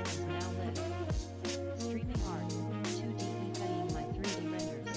is now lit. Streaming art, 2D-ifying my 3D renders.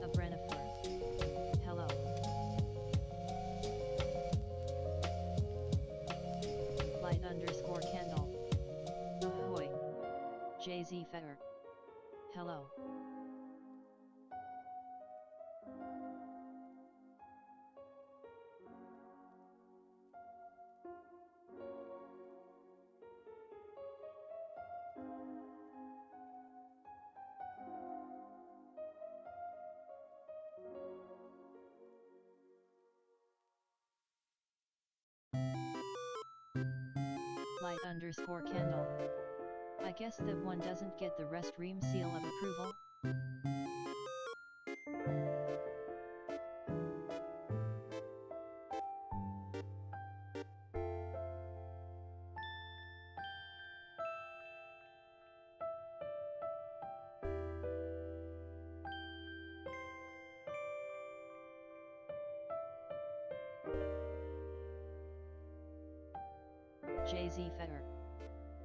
A Brennifer. Hello. Light_candle. Ahoy. Jay-Z Fetter. Hello. Light_candle. I guess that one doesn't get the rest ream seal of approval. Jay-Z Fetter.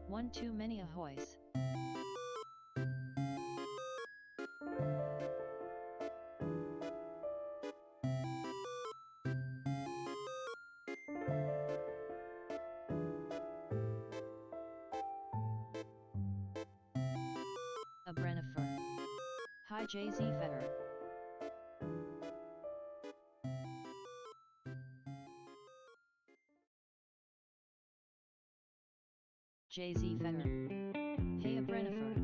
One too many ahoys. A Brennifer. Hi Jay-Z Fetter. Jay-Z Fetter. Hey a Brennifer.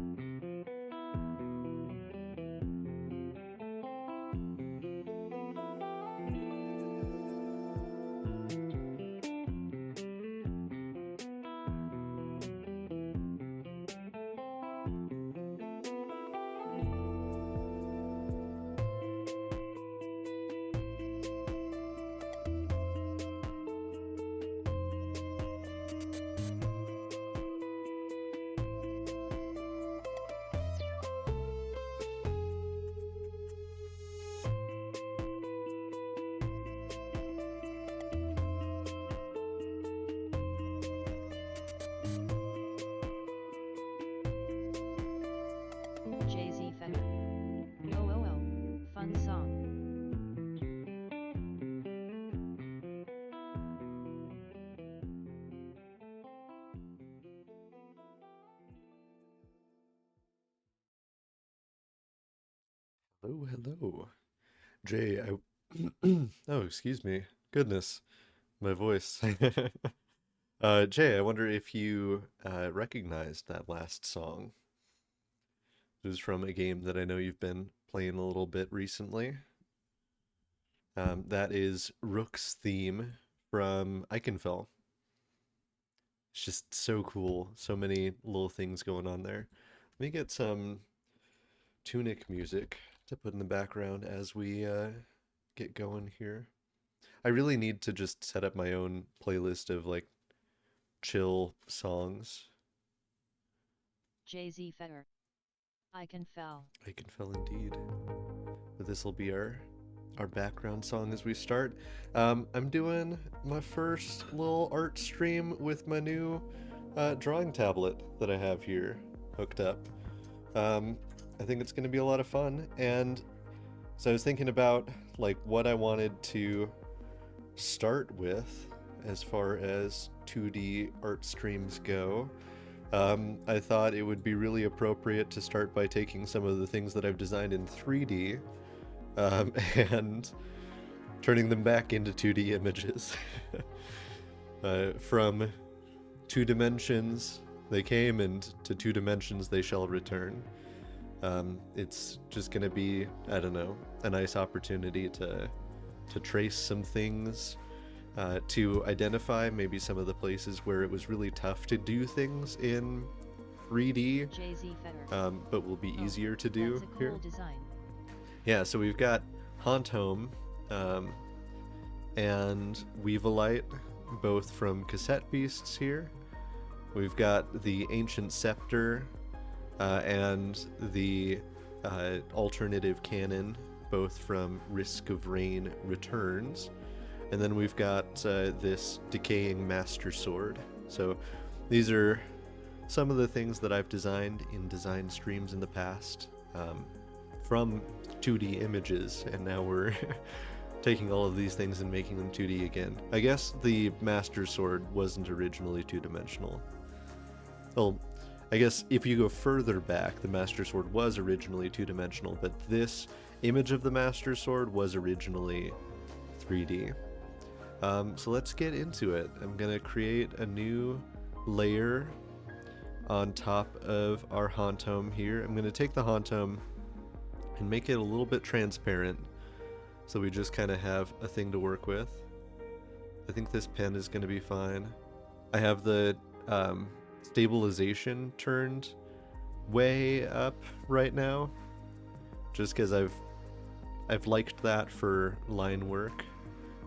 Jay-Z Fetter. Oh oh oh, fun song. Hello, hello. Jay, oh, excuse me. Goodness, my voice. Jay, I wonder if you recognized that last song. It was from a game that I know you've been playing a little bit recently. That is Rook's theme from Eichenfell. It's just so cool. So many little things going on there. Let me get some Tunic music to put in the background as we get going here. I really need to just set up my own playlist of like chill songs. Jay-Z Fetter. I can fell. I can fell indeed. But this will be our background song as we start. I'm doing my first little art stream with my new drawing tablet that I have here hooked up. I think it's going to be a lot of fun, and so I was thinking about like what I wanted to start with as far as 2D art streams go. I thought it would be really appropriate to start by taking some of the things that I've designed in 3D and turning them back into 2D images. From 2 dimensions they came, and to 2 dimensions they shall return. It's just gonna be, I don't know, a nice opportunity to trace some things, to identify maybe some of the places where it was really tough to do things in 3D, Jay-Z Fetter. but will be easier to do That's a cool here. design. Yeah, so we've got Haunt Home and Weavelite, both from Cassette Beasts here. We've got the Ancient Scepter and the alternative canon, both from Risk of Rain Returns. And then we've got this Decaying Master Sword. So these are some of the things that I've designed in design streams in the past, from 2D images, and now we're taking all of these things and making them 2D again. I guess the Master Sword wasn't originally 2-dimensional. Well, I guess if you go further back, the Master Sword was originally 2-dimensional, but this image of the Master Sword was originally 3D. So let's get into it. I'm gonna create a new layer on top of our Haunt Home here. I'm gonna take the Haunt Home and make it a little bit transparent, so we just kind of have a thing to work with. I think this pen is gonna be fine. I have the stabilization turned way up right now, just because I've liked that for line work,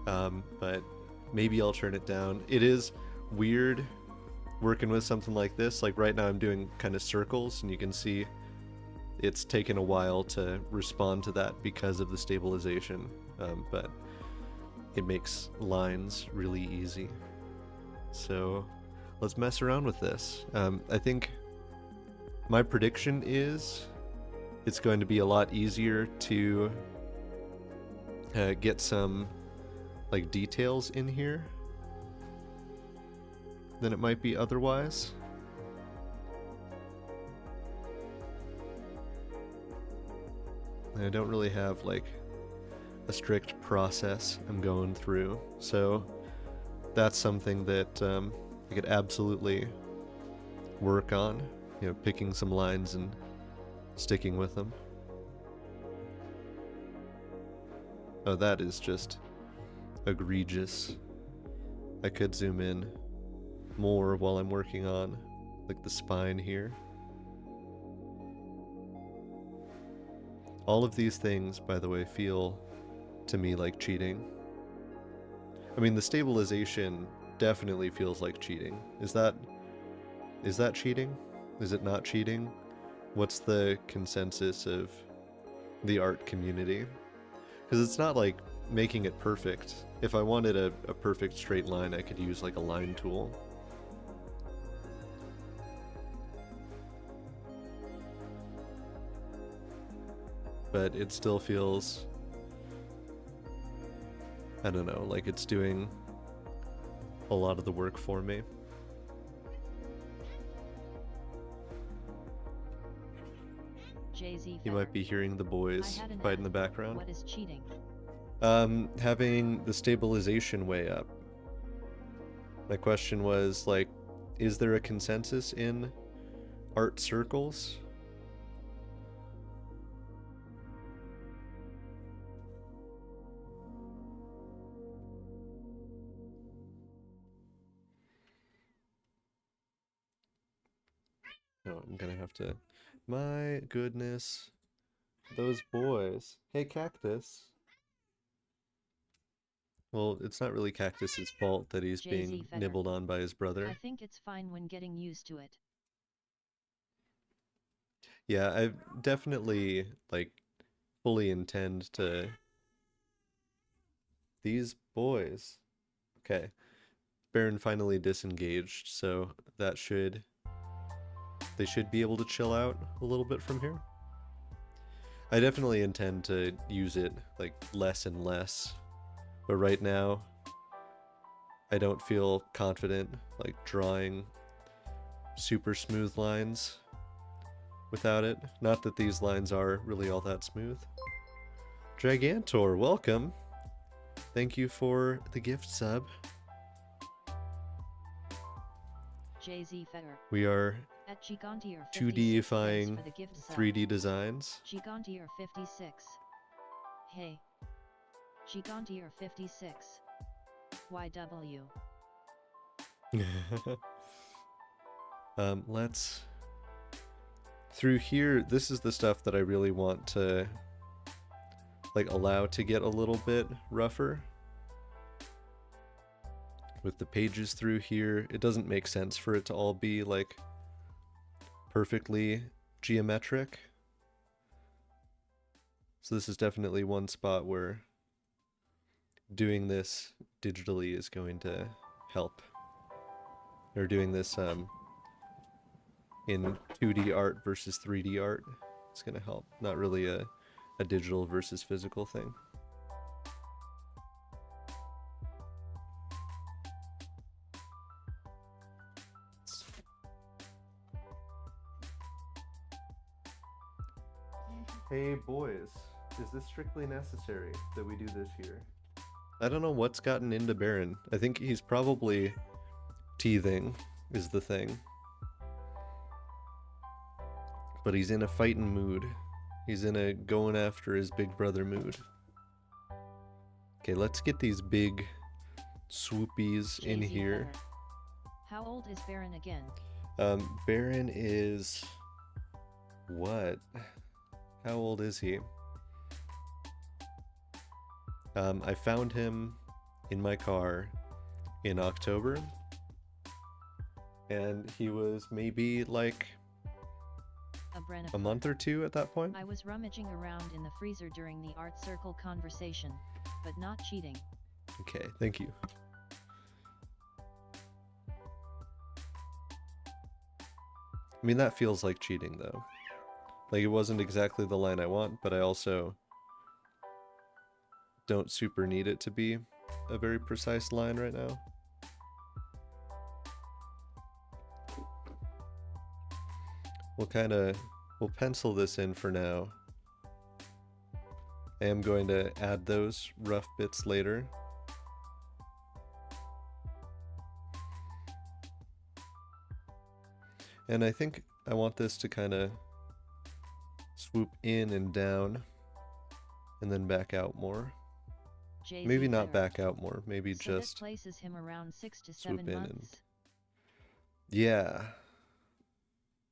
but maybe I'll turn it down. It is weird working with something like this. Like right now I'm doing kind of circles, and you can see it's taken a while to respond to that because of the stabilization, but it makes lines really easy. So let's mess around with this. I think my prediction is it's going to be a lot easier to get some like details in here than it might be otherwise. And I don't really have like a strict process I'm going through, so that's something that I could absolutely work on, you know, picking some lines and sticking with them. Oh, that is just egregious. I could zoom in more while I'm working on like the spine here. All of these things, by the way, feel to me like cheating. I mean, the stabilization definitely feels like cheating. Is that cheating? Is it not cheating? What's the consensus of the art community? Because it's not like making it perfect. If I wanted a perfect straight line, I could use like a line tool. But it still feels, I don't know, like it's doing a lot of the work for me. Jay-Z You might be hearing the boys fight in the background. What is cheating? Having the stabilization way up. My question was like, is there a consensus in art circles? Oh, I'm gonna have to. My goodness. Those boys. Hey, Cactus. Well, it's not really Cactus's fault that he's being JZ Fetter. nibbled on by his brother. I think it's fine when getting used to it. Yeah, I definitely, like, fully intend to... These boys. Okay. Baron finally disengaged, so that should... They should be able to chill out a little bit from here. I definitely intend to use it, like, less and less. But right now, I don't feel confident, like, drawing super smooth lines without it. Not that these lines are really all that smooth. Dragantor, welcome! Thank you for the gift sub. JZ Fetter. We are At Gigantier 2D-ifying for the gift sub. 3D designs. Gigantier 56. Hey. Gigantier 56. YW. Let's... Through here, this is the stuff that I really want to, like, allow to get a little bit rougher. With the pages through here, it doesn't make sense for it to all be, like, perfectly geometric. So this is definitely one spot where doing this digitally is going to help. Or doing this in 2D art versus 3D art is going to help. Not really a digital versus physical thing. Hey boys, is this strictly necessary that we do this here? I don't know what's gotten into Baron. I think he's probably teething is the thing. But he's in a fighting mood. He's in a going after his big brother mood. Okay, let's get these big swoopies in JZ here. Fetter. How old is Baron again? Baron is... what? How old is he? I found him in my car in October, and he was maybe like a month or two at that point. I was rummaging around in the freezer during the art circle conversation, but not cheating. Okay, thank you. I mean, that feels like cheating though. Like, it wasn't exactly the line I want, but I also don't super need it to be a very precise line right now. We'll pencil this in for now. I am going to add those rough bits later. And I think I want this to kind of swoop in and down and then back out more. JZ Maybe not Fetter. back out more, maybe So just that places him around 6 to swoop 7 in months. and... Yeah.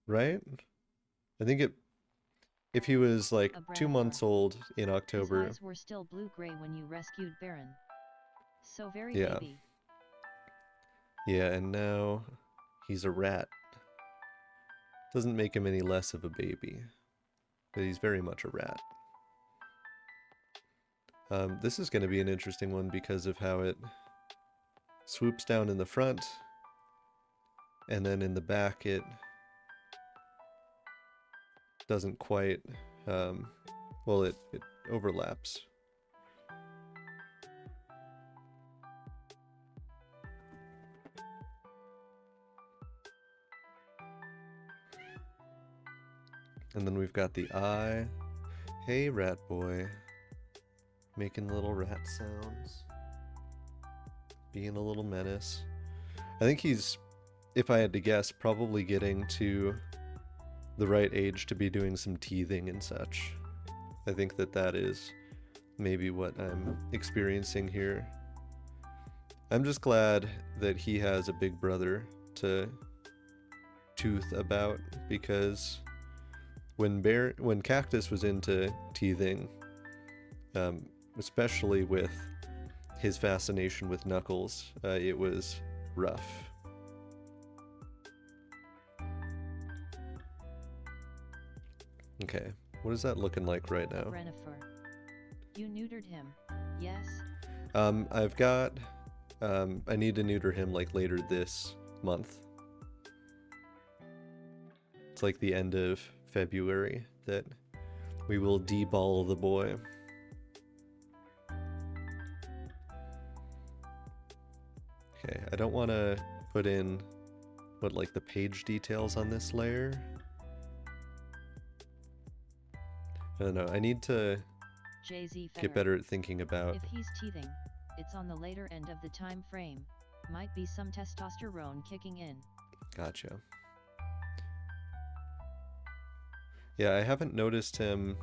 Right? I think if he was like A 2 months old in October... His eyes were still blue-gray when you rescued Baron. So very Yeah. baby. Yeah, and now he's a rat. Doesn't make him any less of a baby, but he's very much a rat. This is going to be an interesting one because of how it swoops down in the front, and then in the back it doesn't quite, well, it overlaps. And then we've got the eye. Hey, rat boy. Making little rat sounds. Being a little menace. I think he's, if I had to guess, probably getting to the right age to be doing some teething and such. I think that is maybe what I'm experiencing here. I'm just glad that he has a big brother to tooth about, because when Cactus was into teething, um, especially with his fascination with Knuckles, it was rough. Okay, what is that looking like right now? Renifer. You neutered him, yes? I've got, I need to neuter him like later this month. It's like the end of February that we will deball the boy. Okay, I don't want to put in like the page details on this layer. I don't know, I need to get better at thinking about... If he's teething, it's on the later end of the time frame. Might be some testosterone kicking in. Gotcha. Yeah, I haven't noticed him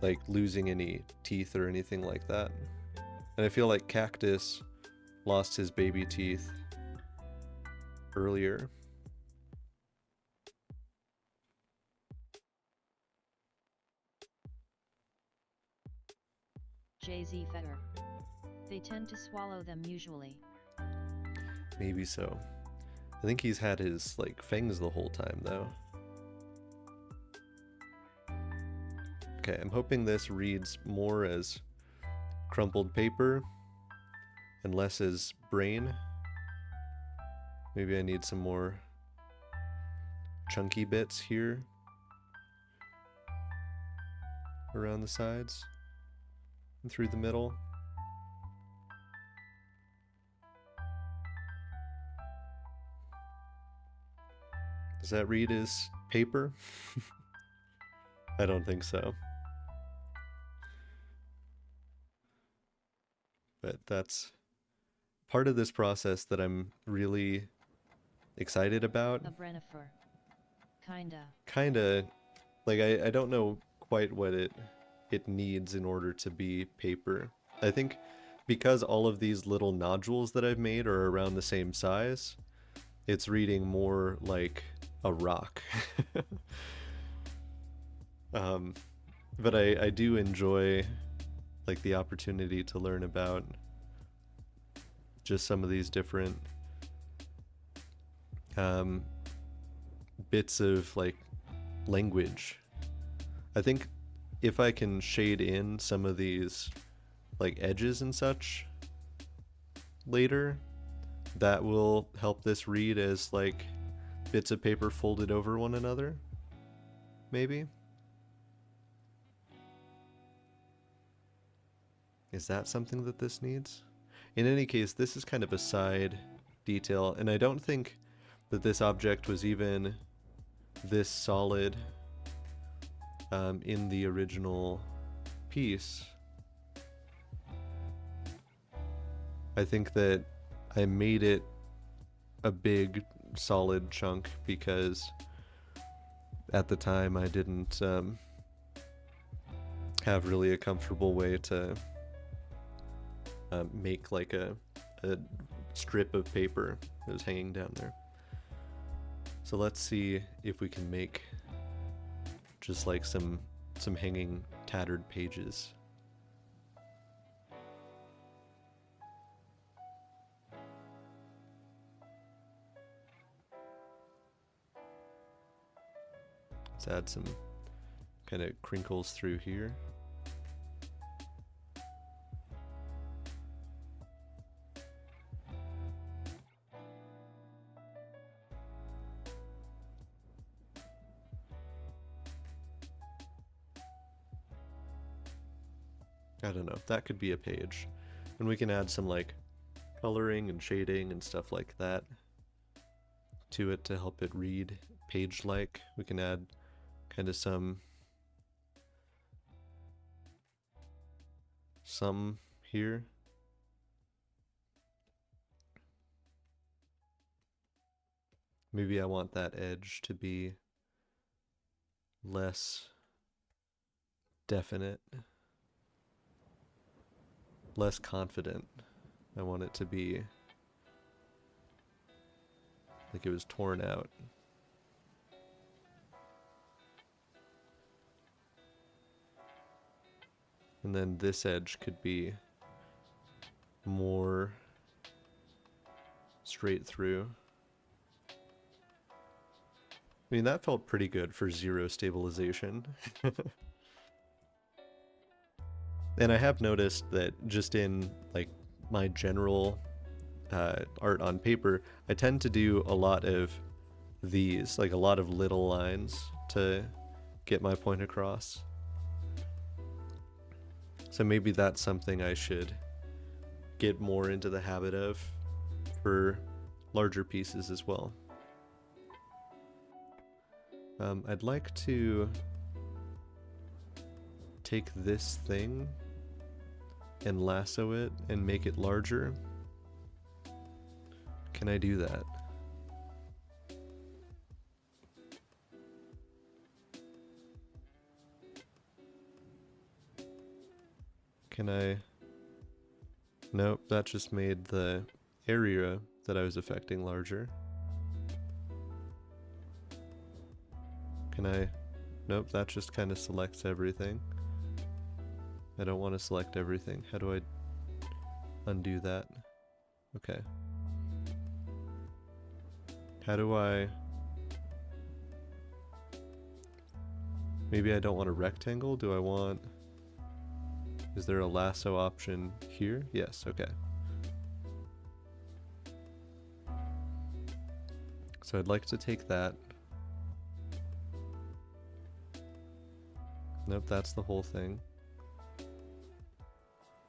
like losing any teeth or anything like that. And I feel like Cactus lost his baby teeth earlier. JZ Fetter. They tend to swallow them usually. Maybe so. I think he's had his like fangs the whole time though. Okay, I'm hoping this reads more as crumpled paper and less as brain. Maybe I need some more chunky bits here around the sides and through the middle. Does that read as paper? I don't think so. But that's part of this process that I'm really excited about. A Brennifer. Kinda. Like, I don't know quite what it needs in order to be paper. I think because all of these little nodules that I've made are around the same size, it's reading more like a rock. But I do enjoy like the opportunity to learn about just some of these different bits of like language. I think if I can shade in some of these like edges and such later, that will help this read as like bits of paper folded over one another, maybe. Is that something that this needs? In any case, this is kind of a side detail, and I don't think that this object was even this solid in the original piece. I think that I made it a big solid chunk because at the time I didn't have really a comfortable way to make like a strip of paper that was hanging down there. So let's see if we can make just like some hanging tattered pages. Let's add some kind of crinkles through here. I don't know, that could be a page. And we can add some like coloring and shading and stuff like that to it to help it read page-like. We can add kind of some here. Maybe I want that edge to be less definite, less confident. I want it to be like it was torn out. And then this edge could be more straight through. I mean, that felt pretty good for 0 stabilization. And I have noticed that just in like my general art on paper, I tend to do a lot of these, like a lot of little lines to get my point across. So maybe that's something I should get more into the habit of for larger pieces as well. I'd like to take this thing and lasso it and make it larger. Can I do that? Can I? Nope, that just made the area that I was affecting larger. Can I? Nope, that just kind of selects everything. I don't want to select everything. How do I undo that? Okay. How do I... Maybe I don't want a rectangle? Do I want... Is there a lasso option here? Yes, okay. So I'd like to take that. Nope, that's the whole thing.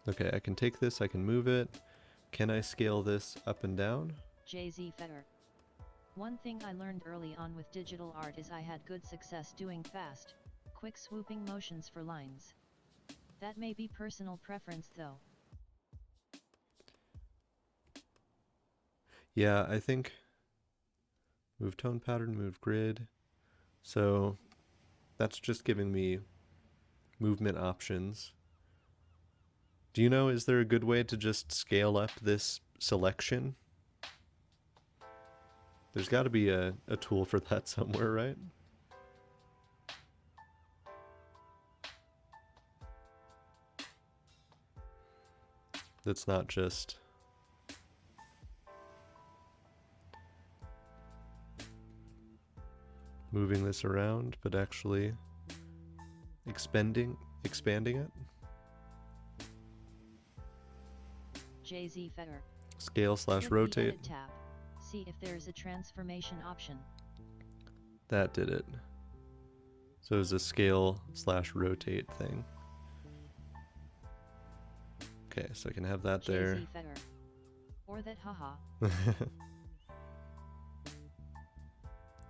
Okay, I can take this, I can move it. Can I scale this up and down? JZ Fetter. One thing I learned early on with digital art is I had good success doing fast, quick swooping motions for lines. That may be personal preference though. Yeah, I think move tone pattern, move grid. So that's just giving me movement options. Do you know, is there a good way to just scale up this selection? There's got to be a tool for that somewhere, right? That's not just moving this around, but actually expanding it. JZ Fetter. Scale / Click the rotate. Edit tab. See if there's a transformation option. That did it. So it's a scale / rotate thing. Okay, so I can have that there. JZ Fetter. Or that haha.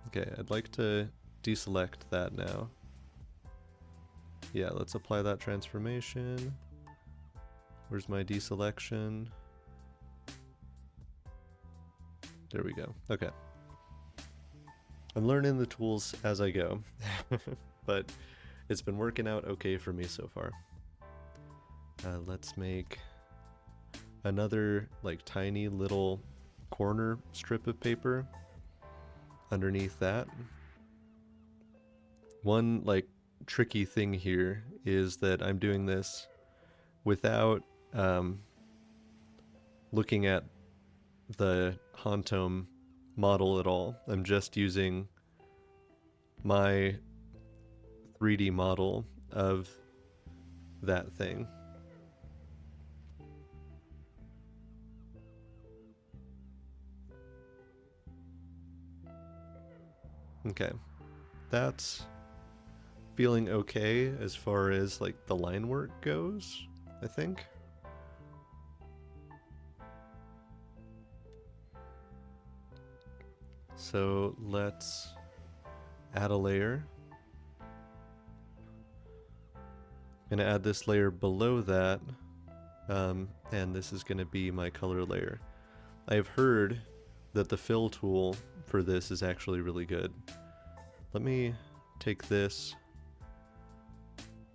Okay, I'd like to deselect that now. Yeah, let's apply that transformation. Where's my deselection? There we go. Okay. I'm learning the tools as I go, but it's been working out okay for me so far. Let's make another like tiny little corner strip of paper underneath that. One like tricky thing here is that I'm doing this without looking at the Hantome model at all. I'm just using my 3D model of that thing. Okay, that's feeling okay as far as like the line work goes, I think. So let's add a layer. I'm gonna add this layer below that, and this is gonna be my color layer. I've heard that the fill tool for this is actually really good. Let me take this,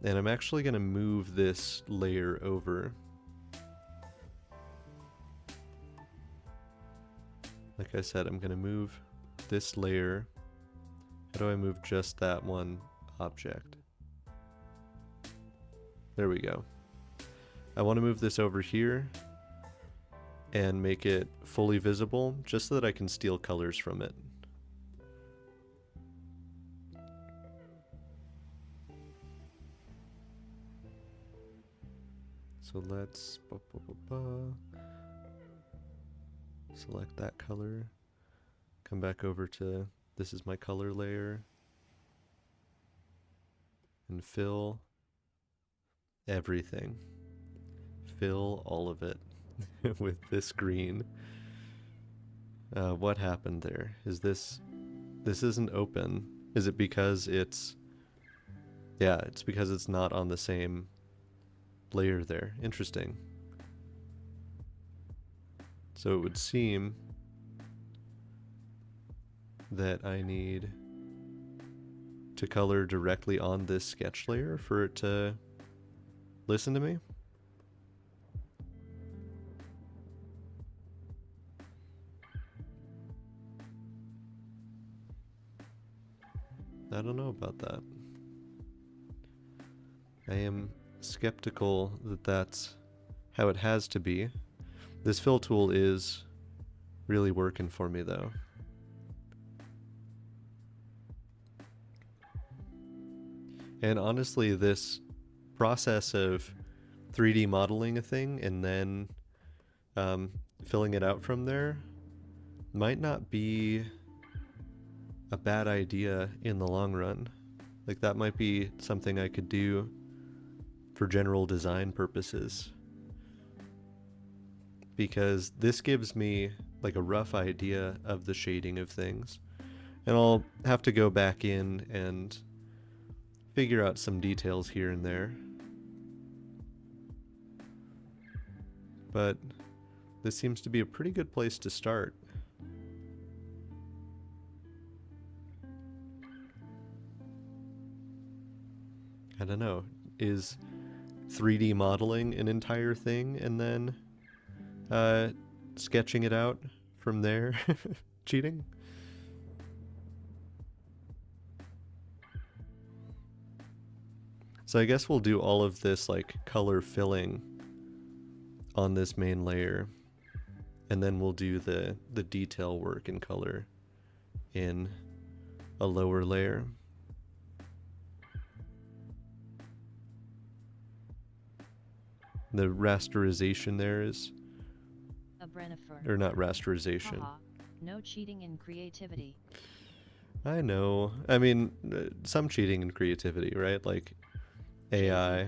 and I'm actually gonna move this layer over. Like I said, I'm gonna move this layer, how do I move just that one object? There we go. I want to move this over here and make it fully visible just so that I can steal colors from it. So let's select that color, come back over to, this is my color layer, and fill everything. Fill all of it with this green. What happened there? Is this isn't open? Is it because it's, yeah, it's because it's not on the same layer there. Interesting. So it would seem that I need to color directly on this sketch layer for it to listen to me. I don't know about that. I am skeptical that that's how it has to be. This fill tool is really working for me though. And honestly, this process of 3D modeling a thing and then filling it out from there might not be a bad idea in the long run. Like, that might be something I could do for general design purposes, because this gives me like a rough idea of the shading of things, and I'll have to go back in and figure out some details here and there, but this seems to be a pretty good place to start. I don't know, is 3D modeling an entire thing and then sketching it out from there cheating? So I guess we'll do all of this like color filling on this main layer, and then we'll do the detail work in color in a lower layer. The rasterization there is, or not rasterization. No cheating in creativity. I know. I mean, some cheating in creativity, right? Like AI.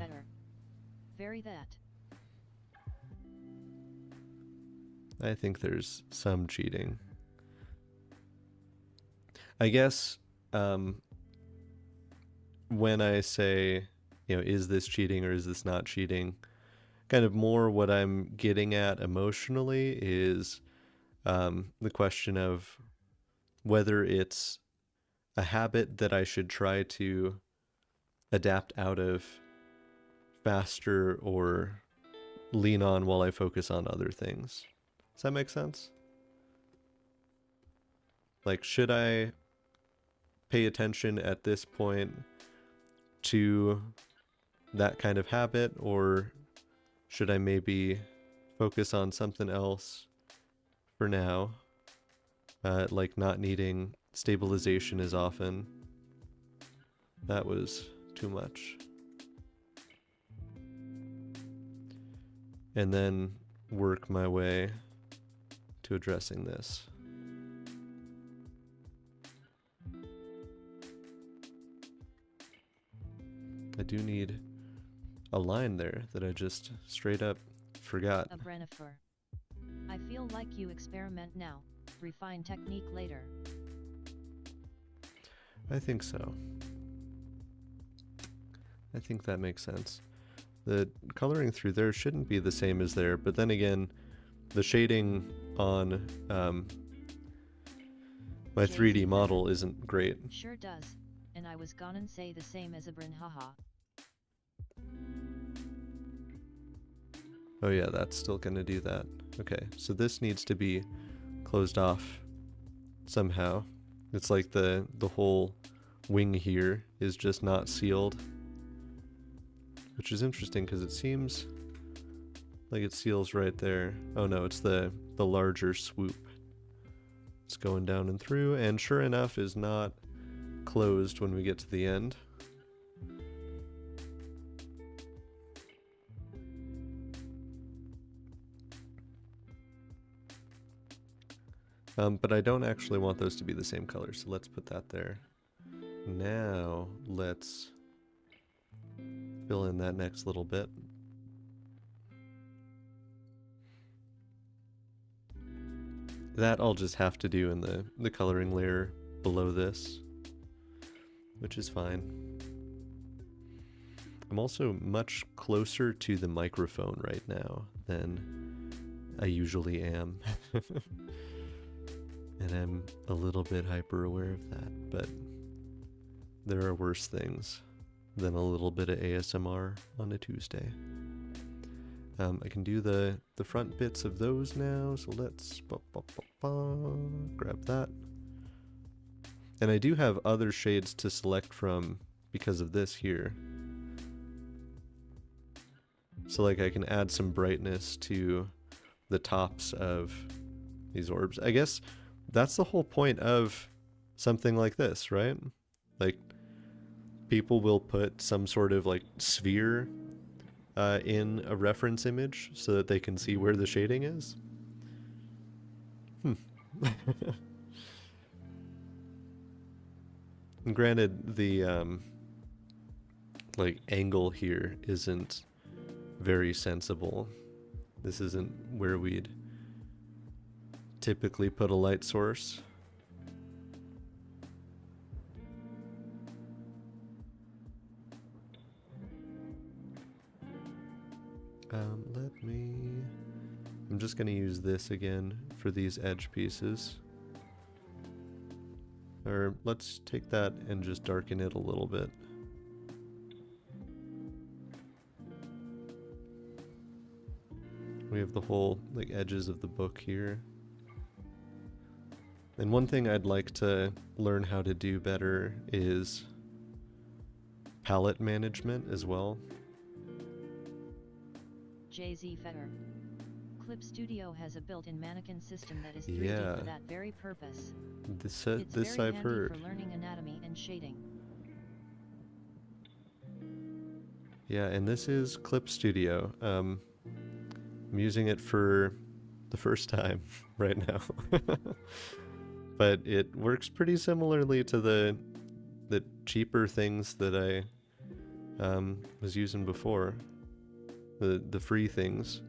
Very that. I think there's some cheating. I guess when I say, you know, is this cheating or is this not cheating? Kind of more what I'm getting at emotionally is the question of whether it's a habit that I should try to adapt out of faster or lean on while I focus on other things. Does that make sense? Like, should I pay attention at this point to that kind of habit, or should I maybe focus on something else for now? Like not needing stabilization as often. That was too much. And then work my way to addressing this. I do need a line there that I just straight up forgot. I feel like you experiment now, refine technique later. I think so. I think that makes sense. The coloring through there shouldn't be the same as there, but then again, the shading on my 3D model isn't great. Sure does, and I was gonna say the same as Abrin, haha. Oh yeah, that's still gonna do that. Okay, so this needs to be closed off somehow. It's like the whole wing here is just not sealed, which is interesting because it seems like it seals right there. Oh no, it's the larger swoop. It's going down and through, and sure enough is not closed when we get to the end. But I don't actually want those to be the same color, so let's put that there. Now let's fill in that next little bit. That I'll just have to do in the coloring layer below this, which is fine. I'm also much closer to the microphone right now than I usually am. And I'm a little bit hyper aware of that, but there are worse things than a little bit of ASMR on a Tuesday. I can do the front bits of those now, so let's grab that. And I do have other shades to select from because of this here. So like I can add some brightness to the tops of these orbs. I guess that's the whole point of something like this, right? Like people will put some sort of like sphere in a reference image so that they can see where the shading is. And granted, the like angle here isn't very sensible. This isn't where we'd typically put a light source. I'm just going to use this again for these edge pieces. Or let's take that and just darken it a little bit. We have the whole like edges of the book here. And one thing I'd like to learn how to do better is palette management as well. JZ Fetter. Clip Studio has a built-in mannequin system that is 3D for that very purpose. This it's I've very heard. handy for learning anatomy and shading. Yeah, and this is Clip Studio. I'm using it for the first time right now. But it works pretty similarly to the cheaper things that I was using before. The free things.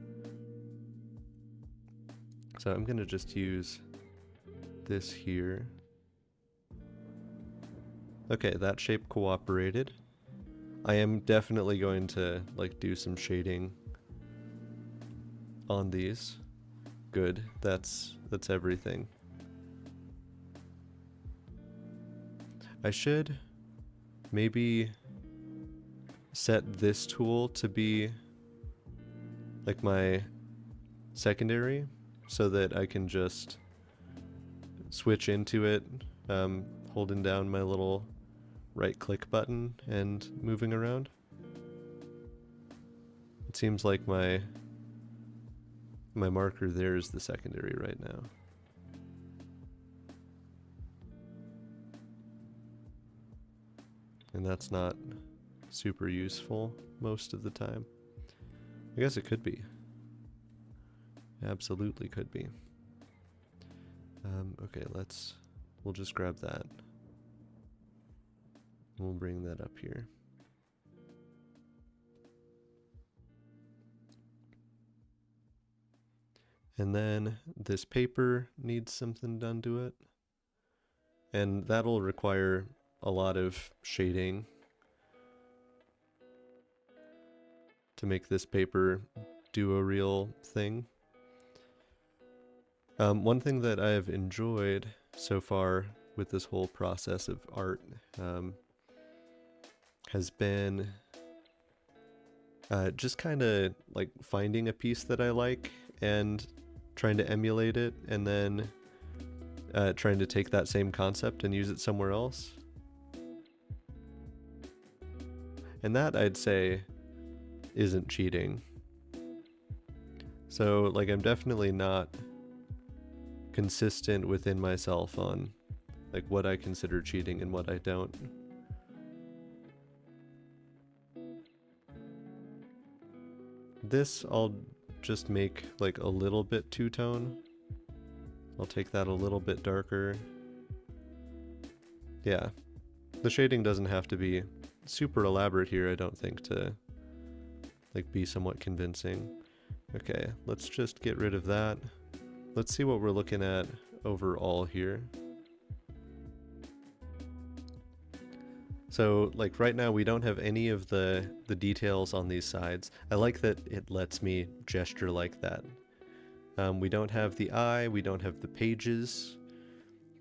So I'm gonna just use this here. Okay, that shape cooperated. I am definitely going to like do some shading on these. Good, that's everything. I should maybe set this tool to be like my secondary so that I can just switch into it, holding down my little right click button and moving around. It seems like my marker there is the secondary right now. And that's not super useful most of the time. I guess it could be. Absolutely could be. Okay, we'll just grab that. We'll bring that up here. And then this paper needs something done to it. And that'll require a lot of shading to make this paper do a real thing. One thing that I've enjoyed so far with this whole process of art has been just kind of like finding a piece that I like and trying to emulate it, and then trying to take that same concept and use it somewhere else. And that, I'd say, isn't cheating. So, like, I'm definitely not consistent within myself on, like, what I consider cheating and what I don't. This I'll just make, like, a little bit two-tone. I'll take that a little bit darker. Yeah. The shading doesn't have to be super elaborate here, I don't think, to, like, be somewhat convincing. Okay, let's just get rid of that. Let's see what we're looking at overall here. So, like, right now we don't have any of the details on these sides. I like that it lets me gesture like that. We don't have the eye, we don't have the pages.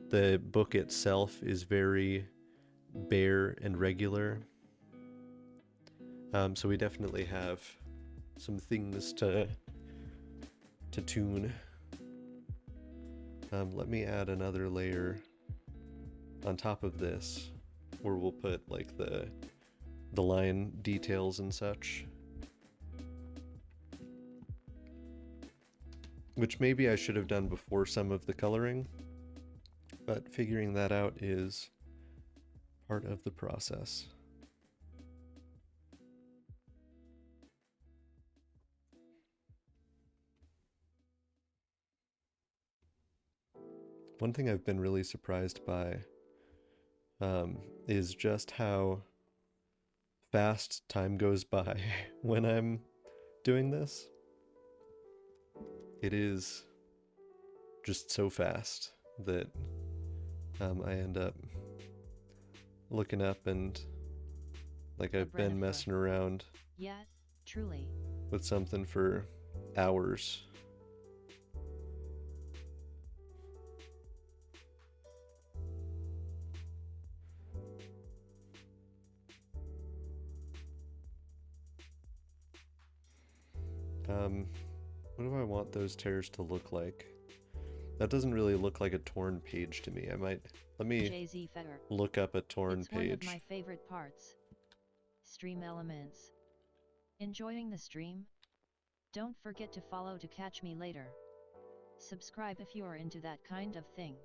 The book itself is very bare and regular. So we definitely have some things to tune. Let me add another layer on top of this, where we'll put like the line details and such. Which maybe I should have done before some of the coloring, but figuring that out is part of the process. One thing I've been really surprised by is just how fast time goes by when I'm doing this. It is just so fast that I end up looking up and like I've been messing around truly with something for hours. What do I want those tears to look like? That doesn't really look like a torn page to me. Let me look up a torn page. It's one of my favorite parts. Stream elements. Enjoying the stream? Don't forget to follow to catch me later. Subscribe if you are into that kind of thing.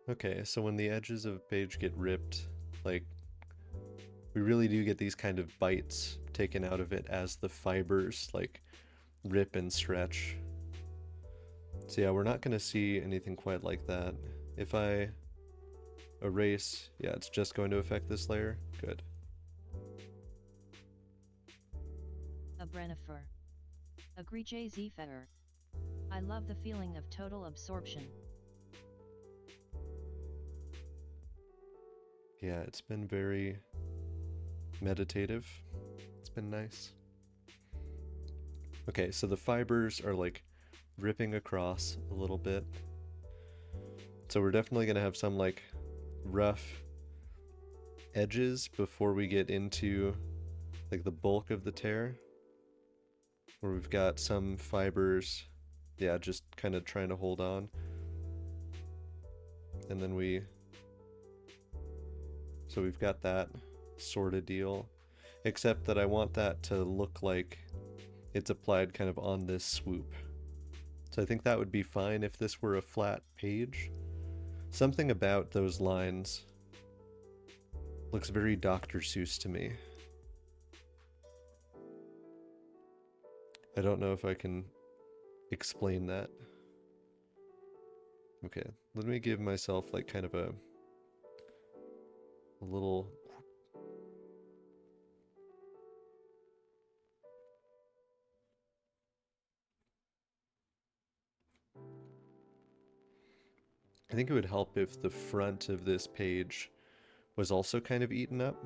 Okay, so when the edges of a page get ripped, like, we really do get these kind of bites taken out of it as the fibers, like, rip and stretch. So yeah, we're not going to see anything quite like that. If I erase, yeah, it's just going to affect this layer. Good. A Brennifer. Agree JZ Fetter. I love the feeling of total absorption. Yeah, it's been very meditative. It's been nice. Okay, so the fibers are like ripping across a little bit. So we're definitely going to have some like rough edges before we get into like the bulk of the tear, where we've got some fibers, yeah, just kind of trying to hold on. And then so we've got that sort of deal, except that I want that to look like it's applied kind of on this swoop. So I think that would be fine if this were a flat page. Something about those lines looks very Dr. Seuss to me. I don't know if I can explain that. Okay, let me give myself like kind of a little... I think it would help if the front of this page was also kind of eaten up.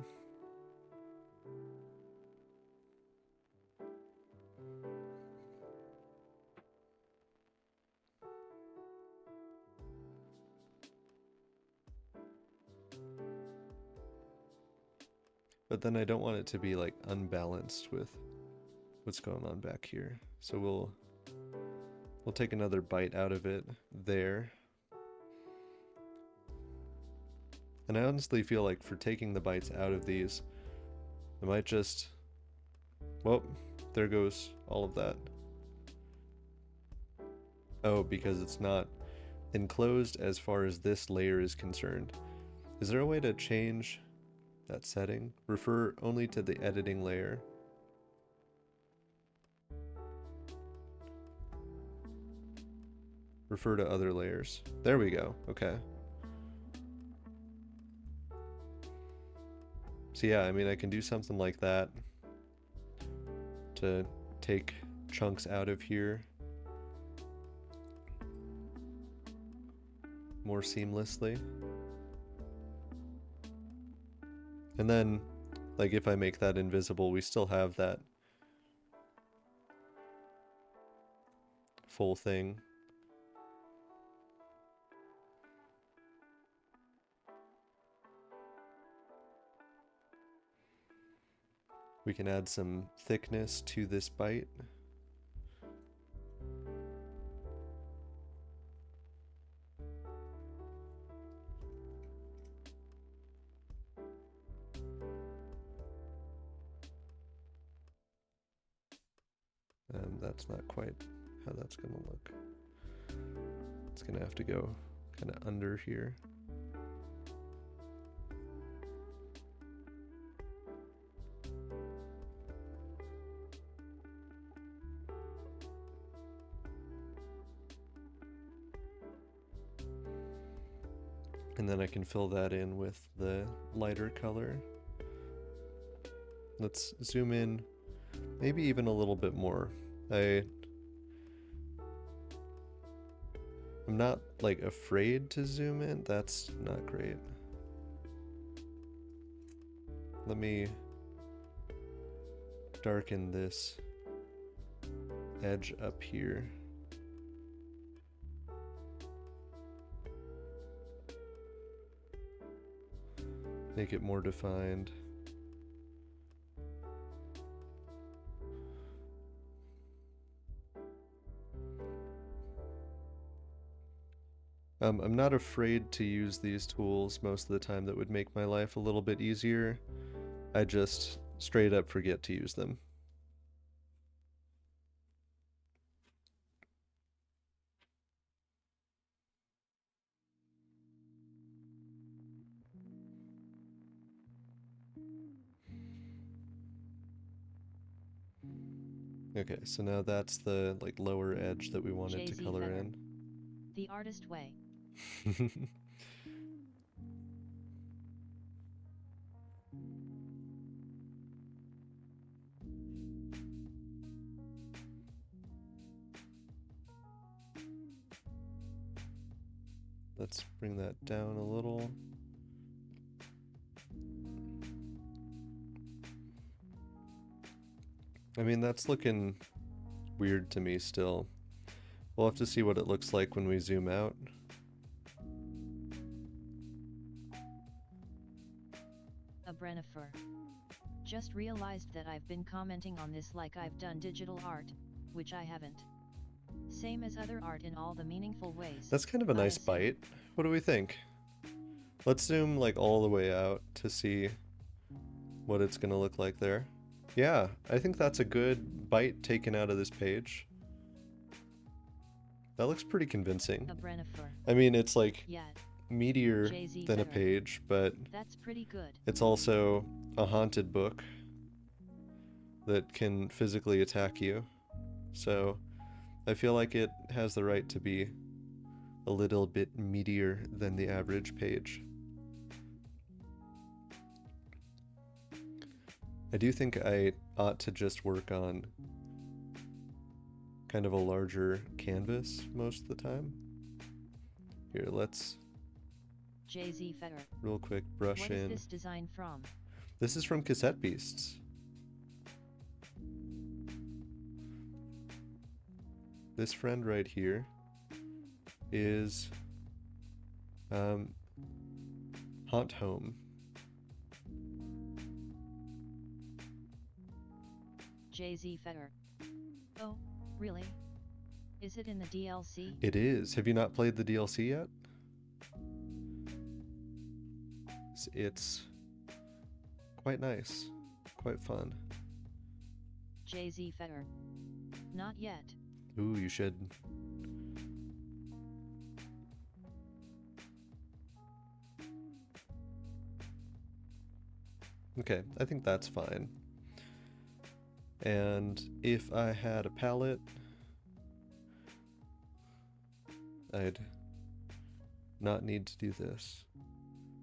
But then I don't want it to be like unbalanced with what's going on back here. So we'll take another bite out of it there. And I honestly feel like for taking the bytes out of these, I might just... Well, there goes all of that. Oh, because it's not enclosed as far as this layer is concerned. Is there a way to change that setting? Refer only to the editing layer. Refer to other layers. There we go. Okay. So yeah, I mean, I can do something like that to take chunks out of here more seamlessly. And then, like, if I make that invisible, we still have that full thing. We can add some thickness to this byte. That's not quite how that's going to look. It's going to have to go kind of under here. And then I can fill that in with the lighter color. Let's zoom in maybe even a little bit more. I'm not like afraid to zoom in. That's not great. Let me darken this edge up here. Make it more defined. I'm not afraid to use these tools most of the time. That would make my life a little bit easier. I just straight up forget to use them. Okay, so now that's the like lower edge that we wanted to color in. The artist way. Let's bring that down a little. I mean, that's looking weird to me still. We'll have to see what it looks like when we zoom out. A Brennifer. Just realized that I've been commenting on this like I've done digital art, which I haven't. Same as other art in all the meaningful ways. That's kind of a nice bite. What do we think? Let's zoom like all the way out to see what it's gonna look like there. Yeah, I think that's a good bite taken out of this page. That looks pretty convincing. I mean, it's like meatier than a page, but that's pretty good. It's also a haunted book that can physically attack you. So I feel like it has the right to be a little bit meatier than the average page. I do think I ought to just work on kind of a larger canvas most of the time. Here, let's real quick brush in. What is this design from? This is from Cassette Beasts. This friend right here is Haunt Home. Jay-Z Fetter. Oh, really? Is it in the DLC? It is. Have you not played the DLC yet? because it's quite nice, quite fun. Jay-Z Fetter. Not yet. Ooh, you should. Okay, I think that's fine. And if I had a palette, I'd not need to do this.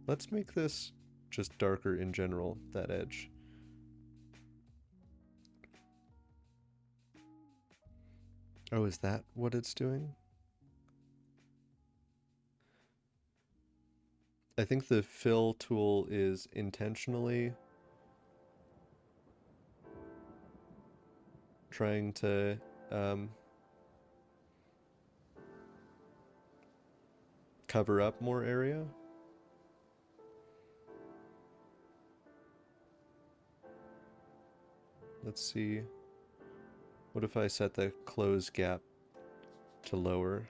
Let's make this just darker in general, that edge. Oh, is that what it's doing? I think the fill tool is intentionally trying to cover up more area. Let's see. What if I set the close gap to lower?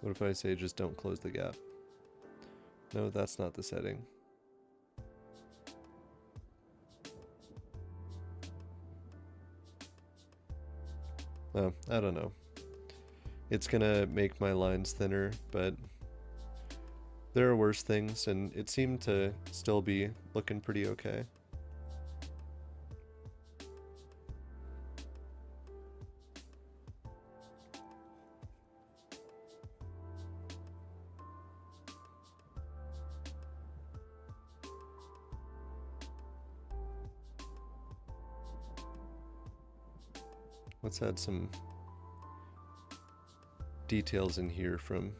What if I say just don't close the gap? No, that's not the setting. Oh, I don't know. It's gonna make my lines thinner, but there are worse things, and it seemed to still be looking pretty okay. Let's add some details in here from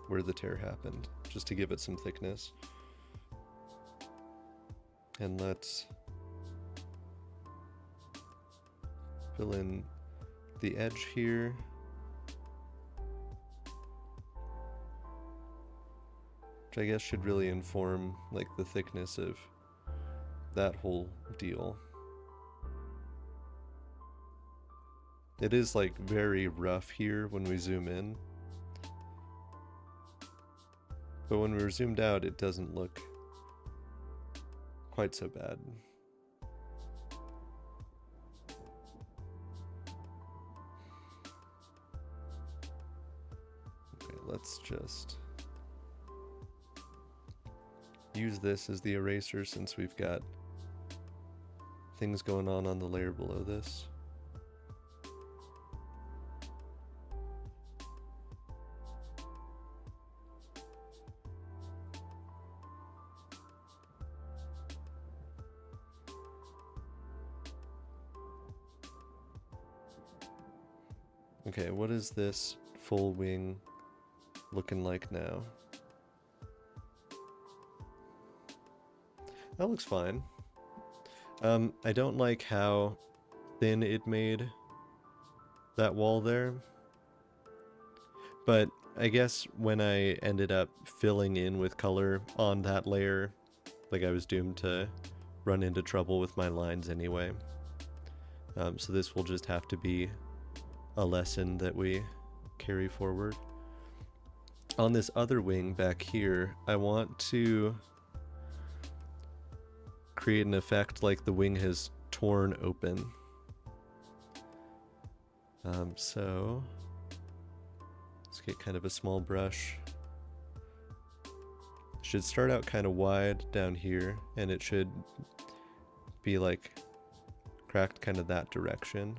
where the tear happened, just to give it some thickness. And let's fill in the edge here. Which I guess should really inform like the thickness of that whole deal. It is like very rough here when we zoom in. But when we're zoomed out, it doesn't look quite so bad. Okay, let's just use this as the eraser since we've got things going on the layer below this. Okay, what is this full wing looking like now? That looks fine. I don't like how thin it made that wall there. But I guess when I ended up filling in with color on that layer, like I was doomed to run into trouble with my lines anyway. So this will just have to be a lesson that we carry forward. On this other wing back here, I want to create an effect like the wing has torn open. So let's get kind of a small brush. Should start out kind of wide down here, and it should be like cracked kind of that direction.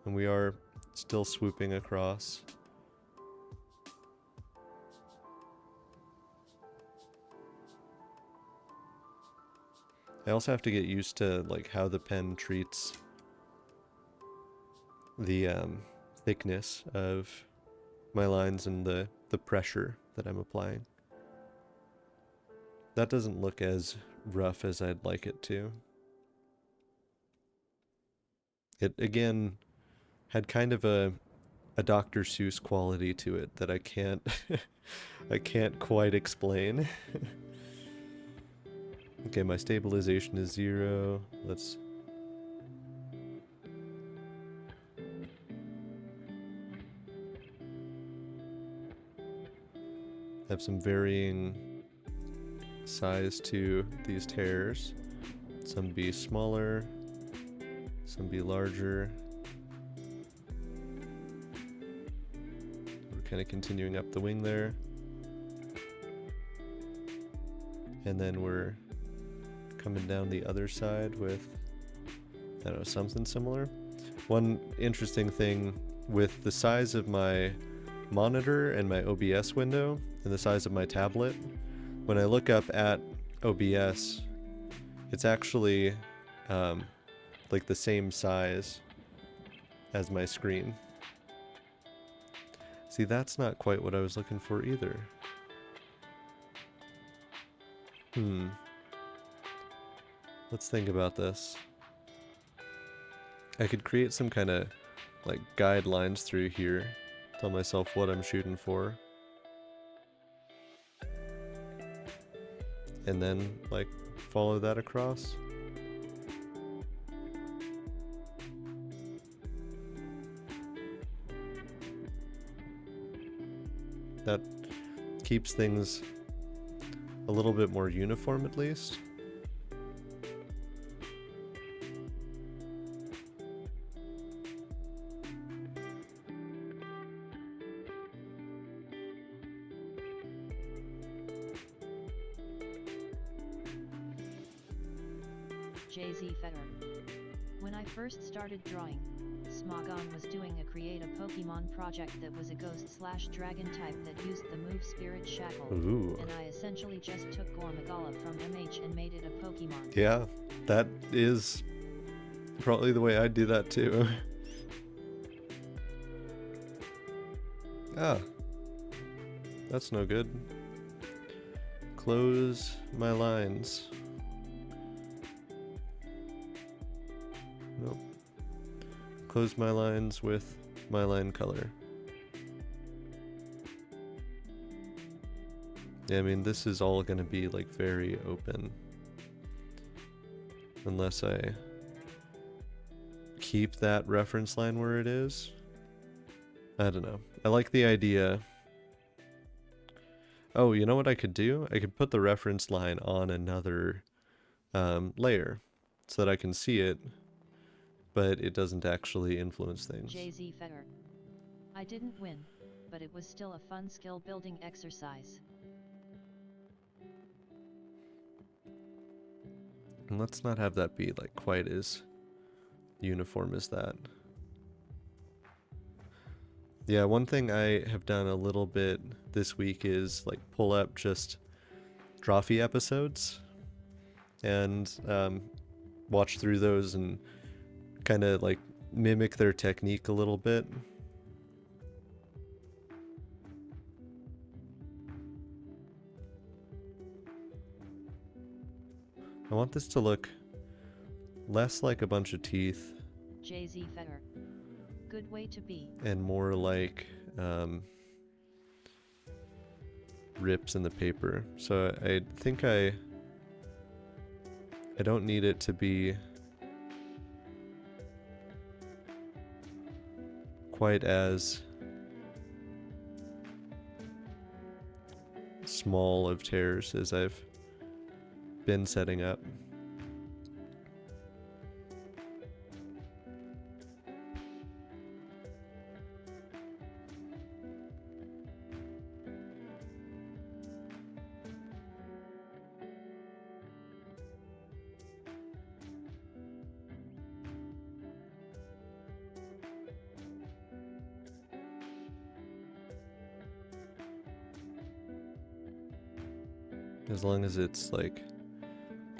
And we are still swooping across. I also have to get used to like how the pen treats the thickness of my lines and the pressure that I'm applying. That doesn't look as rough as I'd like it to. It again had kind of a Dr. Seuss quality to it that I can't I can't quite explain. Okay, my stabilization is 0. Let's have some varying size to these tears. Some be smaller, some be larger. We're kind of continuing up the wing there. And then we're coming down the other side with, I don't know, something similar. One interesting thing with the size of my monitor and my OBS window and the size of my tablet, when I look up at OBS, it's actually like the same size as my screen. See, that's not quite what I was looking for either. Let's think about this. I could create some kind of like guidelines through here, tell myself what I'm shooting for, and then like follow that across. That keeps things a little bit more uniform at least. JZ Fetter. When I first started drawing, Smogon was doing a create a Pokemon project that was a ghost/dragon type that used the move Spirit Shackle. Ooh. And I essentially just took Gormagala from MH and made it a Pokemon. Yeah, that is probably the way I'd do that too. Ah, that's no good. Close my lines. Nope. Close my lines with my line color. Yeah, I mean, this is all gonna be like very open. Unless I keep that reference line where it is. I don't know. I like the idea. Oh, you know what I could do? I could put the reference line on another layer so that I can see it, but it doesn't actually influence things. JZ Fetter. I didn't win, but it was still a fun skill building exercise. And let's not have that be like quite as uniform as that. Yeah, one thing I have done a little bit this week is like pull up just Drawfee episodes and watch through those and kind of like mimic their technique a little bit. I want this to look less like a bunch of teeth. JZ Fetter. Good way to be. And more like rips in the paper. So I think I don't need it to be quite as small of tears as I've been setting up. As long as it's like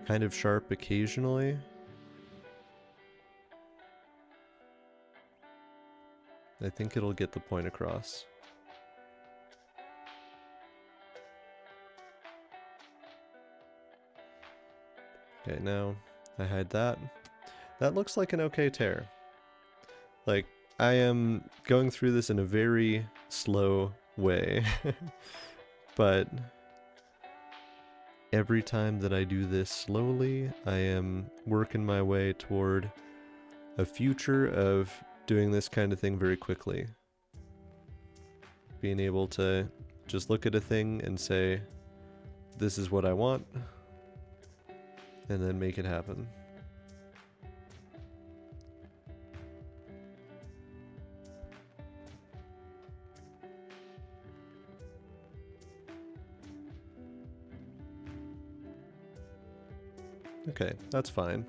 kind of sharp occasionally. I think it'll get the point across. Okay, now I hide that. That looks like an okay tear. Like, I am going through this in a very slow way, but every time that I do this slowly, I am working my way toward a future of doing this kind of thing very quickly. Being able to just look at a thing and say, this is what I want, and then make it happen. Okay, that's fine.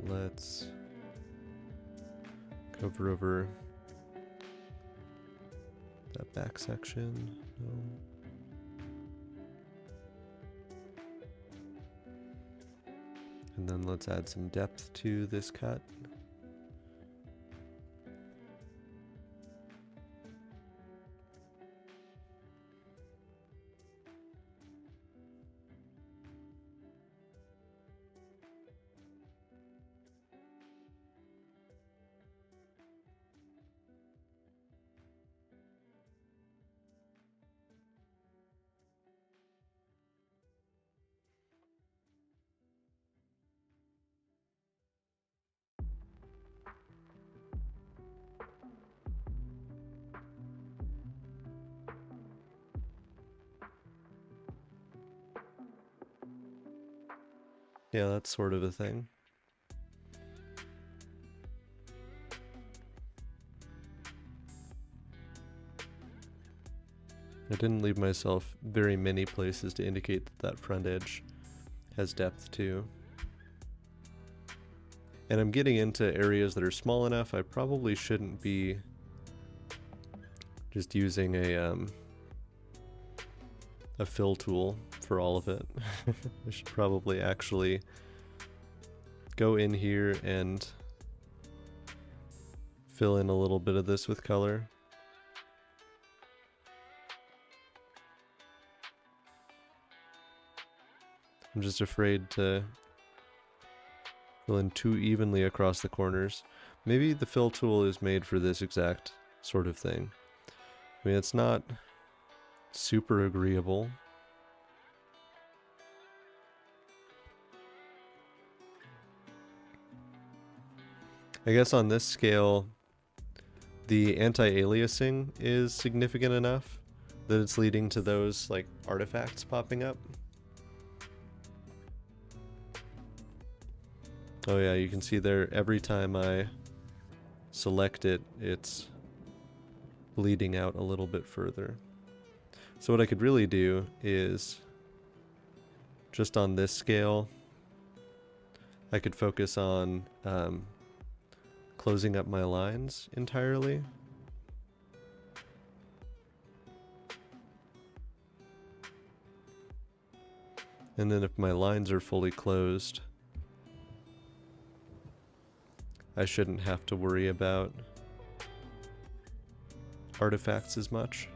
Let's cover over that back section. No. And then let's add some depth to this cut. Yeah, that's sort of a thing. I didn't leave myself very many places to indicate that that front edge has depth too. And I'm getting into areas that are small enough, I probably shouldn't be just using a fill tool for all of it. I should probably actually go in here and fill in a little bit of this with color. I'm just afraid to fill in too evenly across the corners. Maybe the fill tool is made for this exact sort of thing. I mean, it's not super agreeable. I guess on this scale, the anti-aliasing is significant enough that it's leading to those like artifacts popping up. Oh yeah, you can see there every time I select it, it's bleeding out a little bit further. So what I could really do is, just on this scale, I could focus on closing up my lines entirely. And then if my lines are fully closed, I shouldn't have to worry about artifacts as much.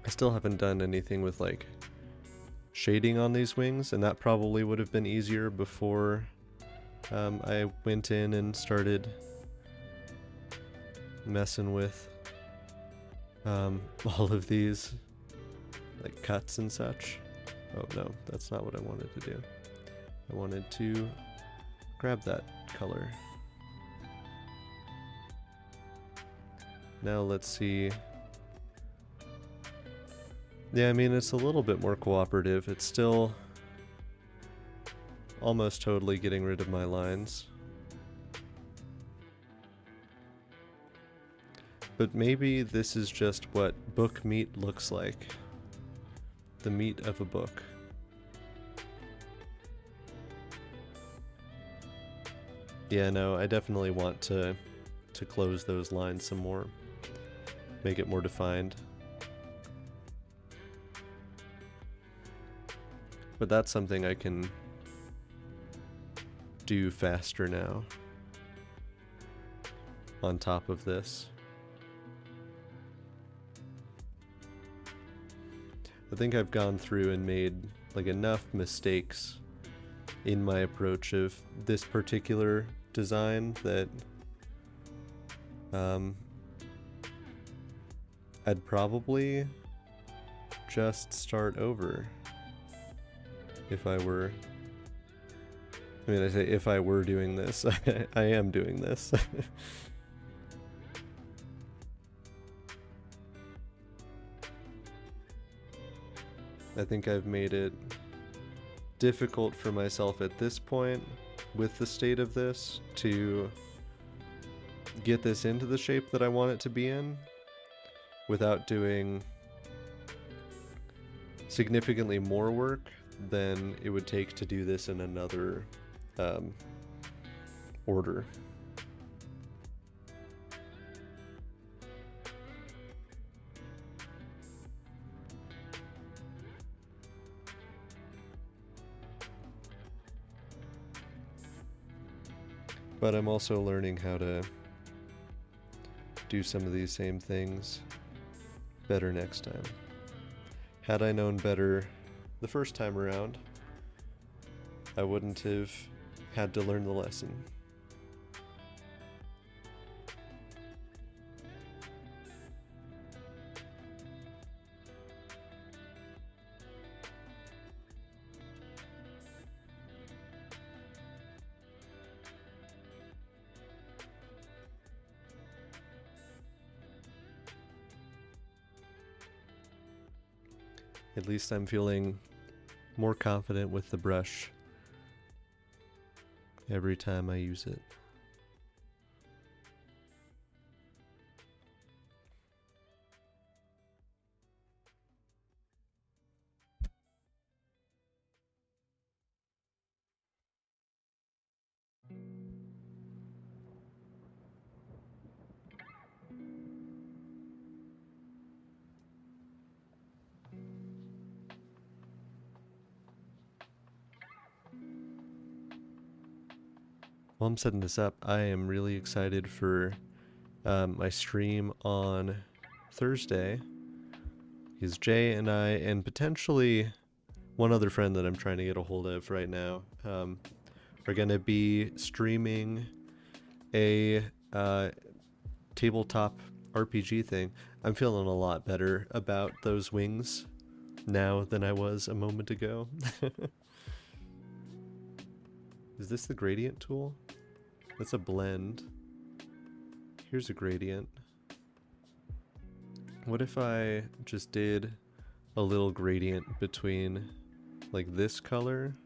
I still haven't done anything with like shading on these wings, and that probably would have been easier before I went in and started messing with all of these like cuts and such. Oh no, that's not what I wanted to do. I wanted to grab that color. Now let's see. Yeah, I mean, it's a little bit more cooperative. It's still almost totally getting rid of my lines. But maybe this is just what book meat looks like. The meat of a book. Yeah, no, I definitely want to close those lines some more. Make it more defined. But that's something I can do faster now on top of this. I think I've gone through and made like enough mistakes in my approach of this particular design that I'd probably just start over if I were. I mean, I say if I were doing this. I am doing this. I think I've made it difficult for myself at this point with the state of this to get this into the shape that I want it to be in without doing significantly more work than it would take to do this in another order. But I'm also learning how to do some of these same things better next time. Had I known better the first time around, I wouldn't have had to learn the lesson. At least I'm feeling more confident with the brush every time I use it. While I'm setting this up, I am really excited for my stream on Thursday. Because Jay and I, and potentially one other friend that I'm trying to get a hold of right now, are going to be streaming a tabletop RPG thing. I'm feeling a lot better about those wings now than I was a moment ago. Is this the gradient tool? That's a blend. Here's a gradient. What if I just did a little gradient between like this color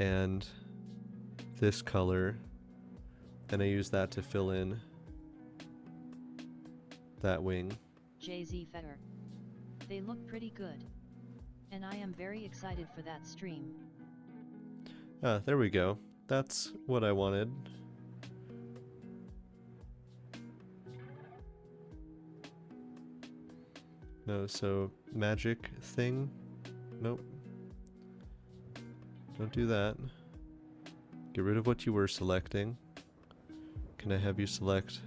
and this color, and I use that to fill in that wing? JZ Fetter. They look pretty good. And I am very excited for that stream. Ah, there we go. That's what I wanted. No, so magic thing? Nope. Don't do that. Get rid of what you were selecting. Can I have you select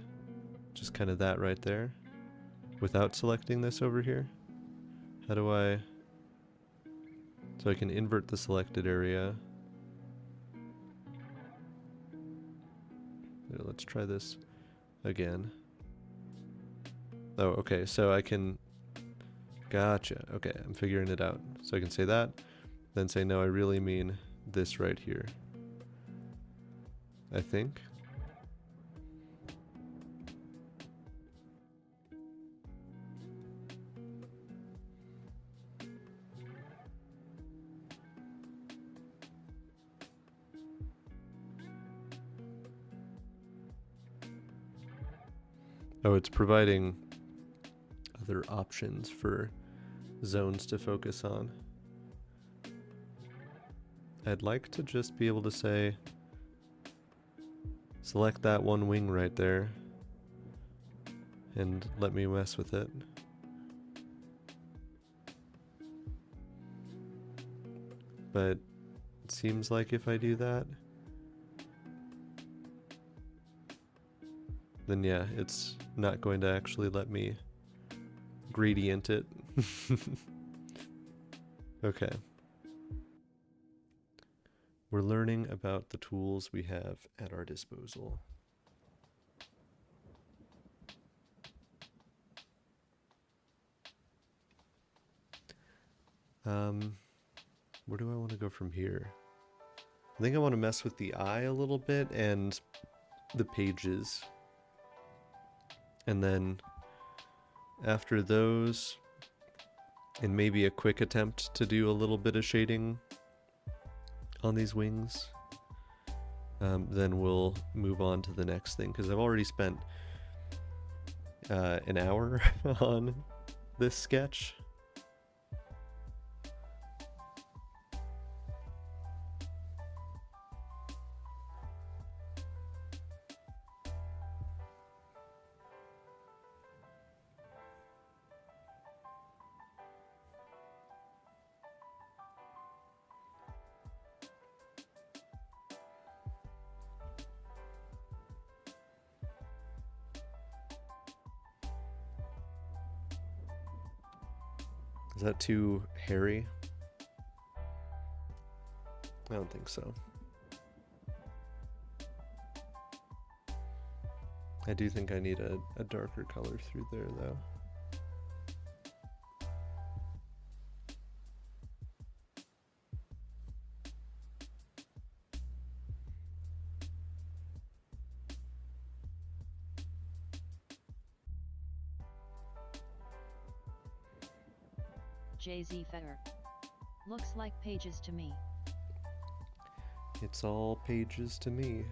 just kind of that right there without selecting this over here? How do I... So I can invert the selected area. Let's try this again. Oh, okay, so I can... Gotcha. Okay, I'm figuring it out. So I can say that, then say, no, I really mean this right here. I think. Oh, it's providing other options for zones to focus on. I'd like to just be able to say, select that one wing right there, and let me mess with it. But it seems like if I do that, then yeah, it's not going to actually let me gradient it. Okay. We're learning about the tools we have at our disposal. Where do I want to go from here? I think I want to mess with the eye a little bit and the pages. And then after those, and maybe a quick attempt to do a little bit of shading on these wings, then we'll move on to the next thing, because I've already spent an hour on this sketch. Is that too hairy? I don't think so. I do think I need a darker color through there, though. JZ Fetter. Looks like pages to me. It's all pages to me.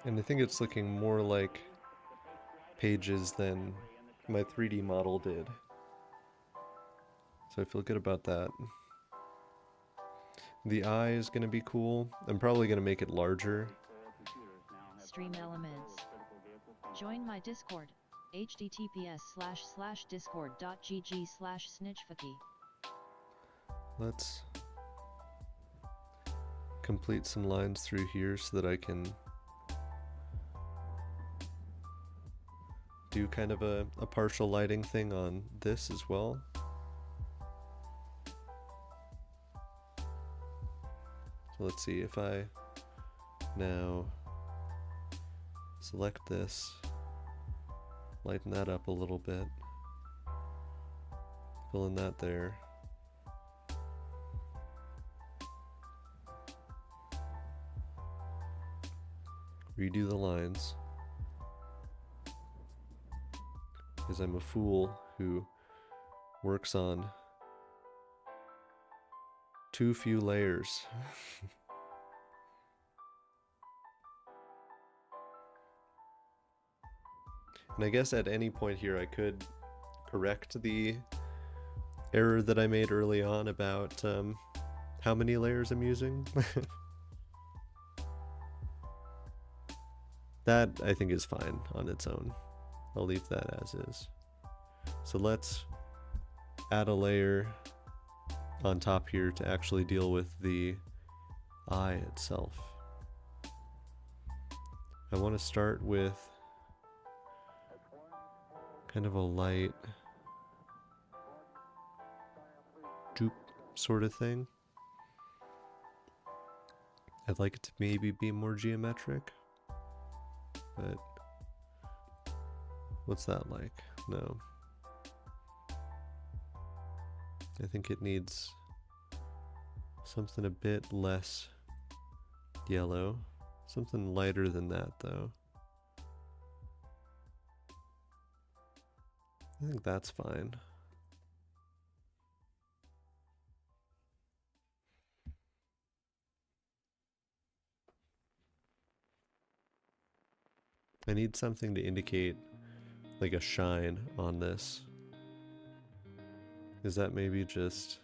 And I think it's looking more like pages than my 3D model did. So I feel good about that. The eye is going to be cool. I'm probably going to make it larger. Stream elements. Join my Discord. https://discord.gg/snitchfucky. Let's complete some lines through here so that I can do kind of a partial lighting thing on this as well. So let's see if I now select this, lighten that up a little bit, fill in that there. Redo the lines. Because I'm a fool who works on too few layers. And I guess at any point here I could correct the error that I made early on about how many layers I'm using. That I think is fine on its own. I'll leave that as is. So let's add a layer on top here to actually deal with the eye itself. I want to start with kind of a light droop sort of thing. I'd like it to maybe be more geometric, but what's that like? No. I think it needs something a bit less yellow. Something lighter than that, though. I think that's fine. I need something to indicate like a shine on this. Is that maybe just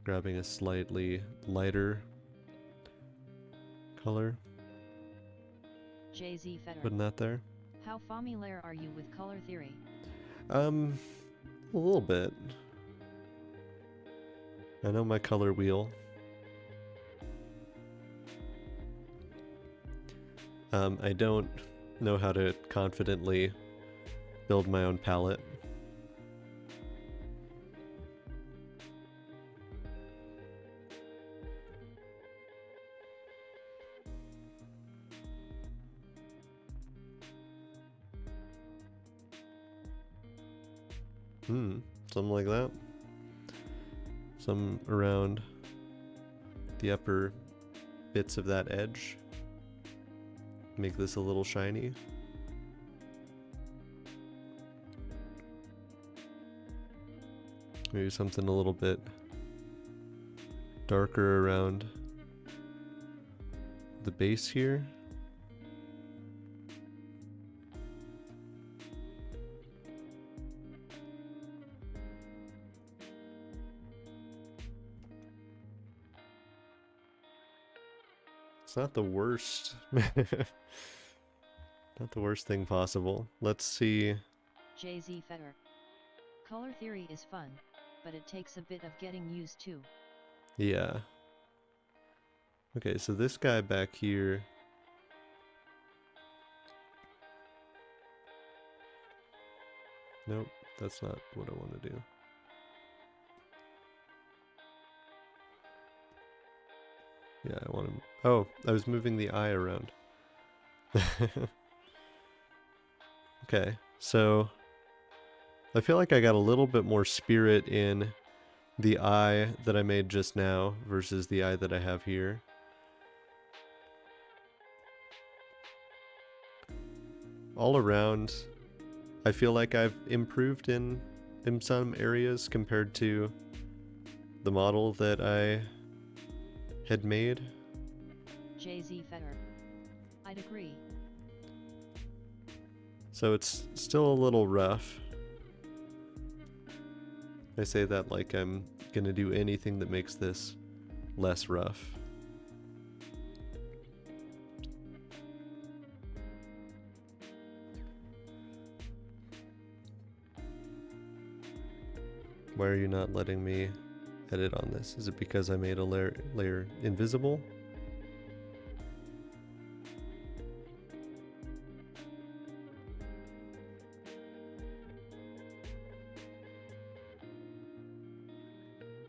grabbing a slightly lighter color. JZ Fetter. Putting that there. How familiar are you with color theory? A little bit. I know my color wheel. I don't know how to confidently build my own palette. Something like that. Some around the upper bits of that edge. Make this a little shiny. Maybe something a little bit darker around the base here. It's not the worst. Not the worst thing possible. Let's see. JZ Fetter. Color theory is fun, but it takes a bit of getting used to. Yeah. Okay, so this guy back here. Nope, that's not what I want to do. Yeah, I want to... Oh, I was moving the eye around. Okay, so I feel like I got a little bit more spirit in the eye that I made just now versus the eye that I have here. All around, I feel like I've improved in some areas compared to the model that I had made. JZ Fetter. I'd agree. So it's still a little rough. I say that like I'm gonna do anything that makes this less rough. Why are you not letting me edit on this? Is it because I made a layer invisible?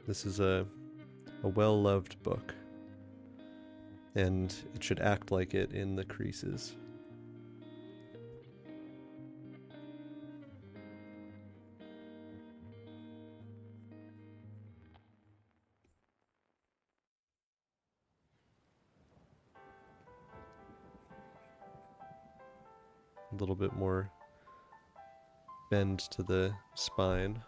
This is a well-loved book, and it should act like it in the creases. A little bit more bend to the spine.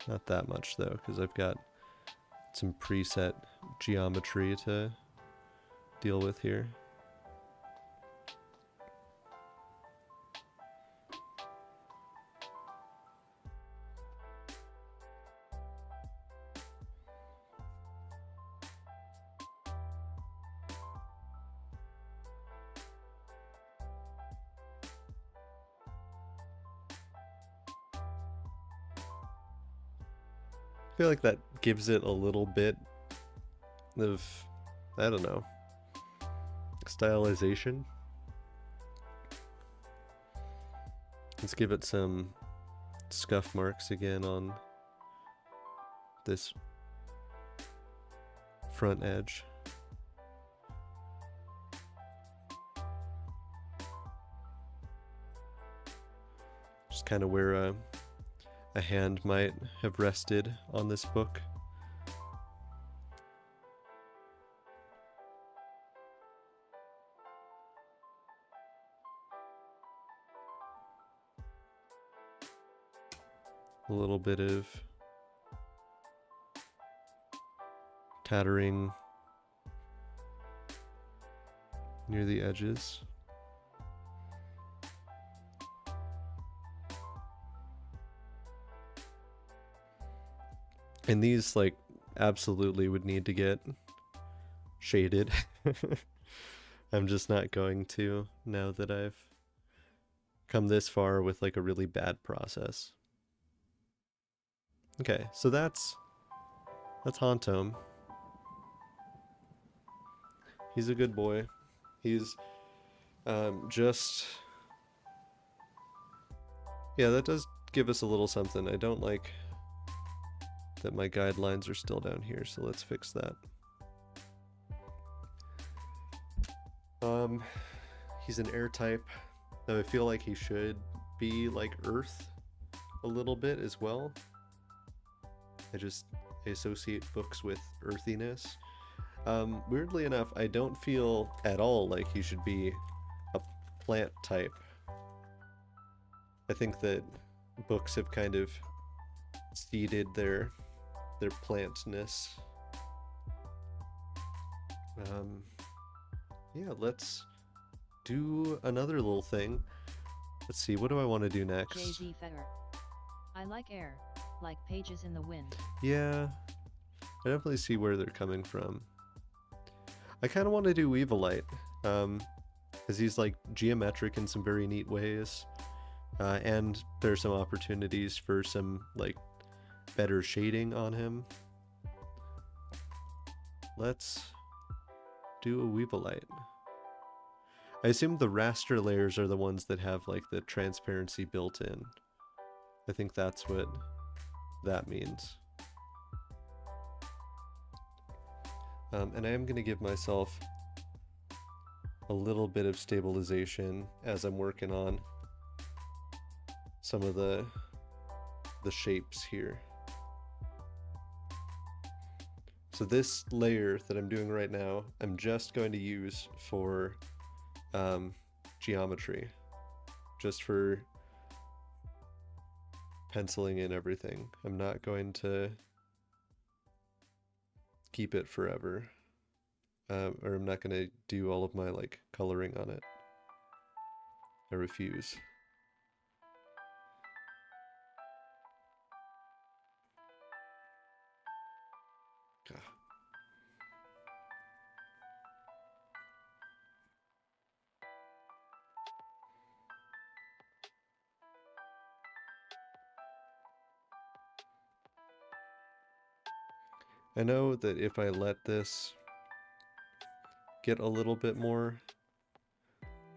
Not that much though, because I've got some preset geometry to deal with here. I feel like that gives it a little bit of, I don't know, stylization. Let's give it some scuff marks again on this front edge. Just kind of where a hand might have rested on this book. A little bit of tattering near the edges. And these, like, absolutely would need to get shaded. I'm just not going to now that I've come this far with like a really bad process. Okay, so that's Hontom. He's a good boy. He's just, yeah, that does give us a little something. I don't like that my guidelines are still down here, so let's fix that. He's an air type. Now I feel like he should be like earth a little bit as well. I associate books with earthiness. Weirdly enough, I don't feel at all like he should be a plant type. I think that books have kind of ceded their plantness. Yeah, let's do another little thing. Let's see, what do I want to do next? JZ Fetter. I like air, like pages in the wind. Yeah, I definitely see where they're coming from. I kind of want to do Weavelite, because he's like geometric in some very neat ways, and there's some opportunities for some like better shading on him. Let's do a Weavelite. I assume the raster layers are the ones that have like the transparency built in. I think that's what that means. And I am going to give myself a little bit of stabilization as I'm working on some of the shapes here. So this layer that I'm doing right now, I'm just going to use for geometry, just for penciling in everything. I'm not going to keep it forever, or I'm not going to do all of my like coloring on it. I refuse. I know that if I let this get a little bit more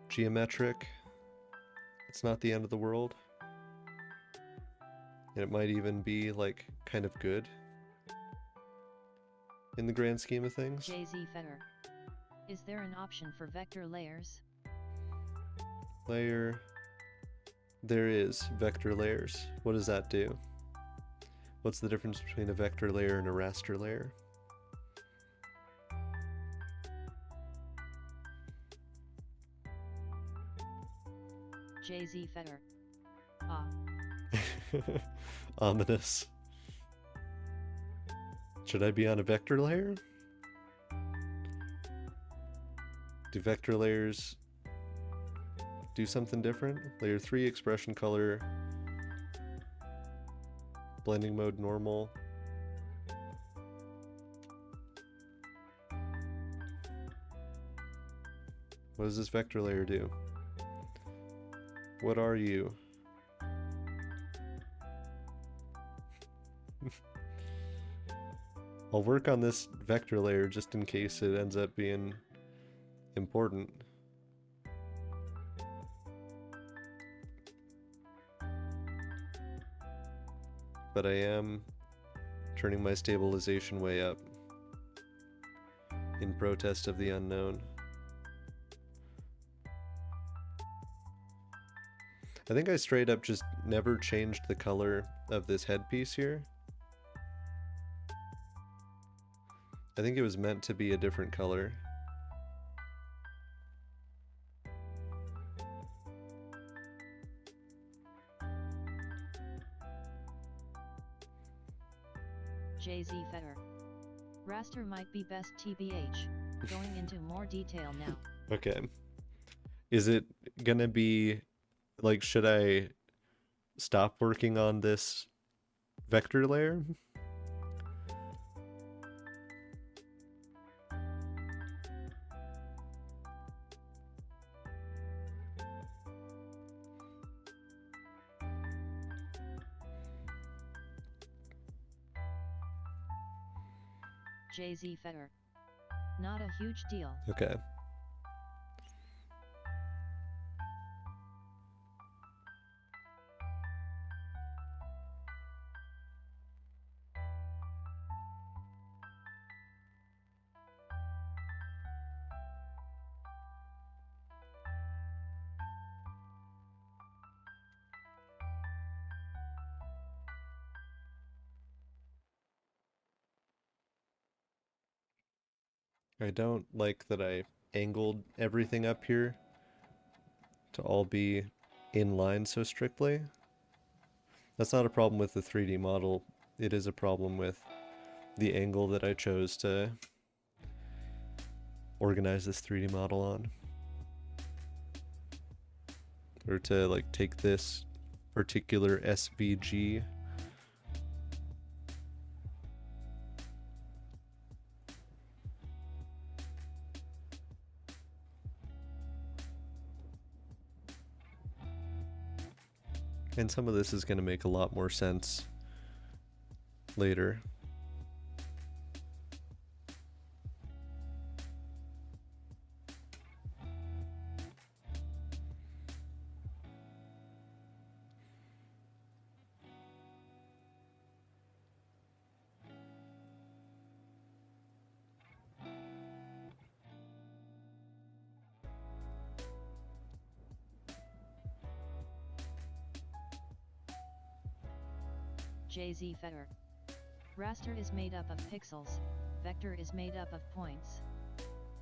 geometric, it's not the end of the world. And it might even be like kind of good in the grand scheme of things. JZ Fetter. Is there an option for vector layers? Layer. There is vector layers. What does that do? What's the difference between a vector layer and a raster layer? JZ Fetter. Ah. Ominous. Should I be on a vector layer? Do vector layers do something different? Layer 3 expression color, blending mode normal. What does this vector layer do? What are you? I'll work on this vector layer just in case it ends up being important. But I am turning my stabilization way up in protest of the unknown. I think I straight up just never changed the color of this headpiece here. I think it was meant to be a different color. JZ Fetter. Raster might be best TBH. Going into more detail now. Okay. Is it gonna be like, should I stop working on this vector layer? JZ Fetter. Not a huge deal. Okay. I don't like that I angled everything up here to all be in line so strictly. That's not a problem with the 3D model. It is a problem with the angle that I chose to organize this 3D model on. Or to like take this particular SVG. And some of this is going to make a lot more sense later. JZ Fetter. Raster is made up of pixels, vector is made up of points.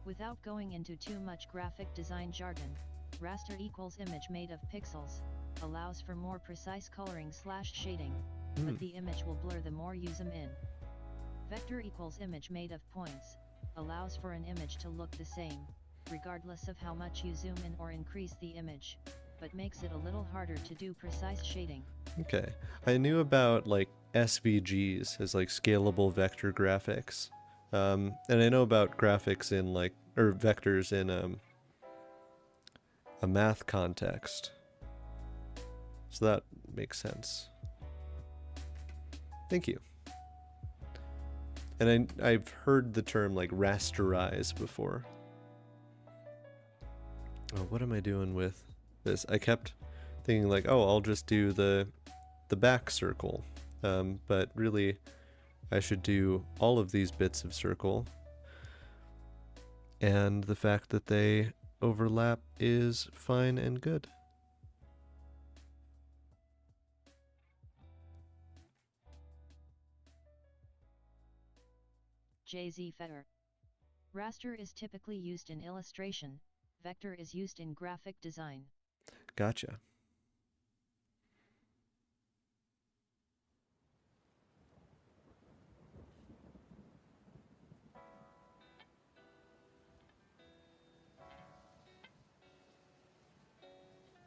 Without going into too much graphic design jargon, raster equals image made of pixels, allows for more precise coloring / shading, but the image will blur the more you zoom in. Vector equals image made of points, allows for an image to look the same, regardless of how much you zoom in or increase the image, but makes it a little harder to do precise shading. Okay. I knew about like SVGs as like scalable vector graphics. And I know about graphics in like, or vectors in a math context. So that makes sense. Thank you. And I've heard the term like rasterize before. Oh, what am I doing with this? I kept thinking like, oh, I'll just do the back circle. But really, I should do all of these bits of circle. And the fact that they overlap is fine and good. JZ Fetter. Raster is typically used in illustration, vector is used in graphic design. Gotcha.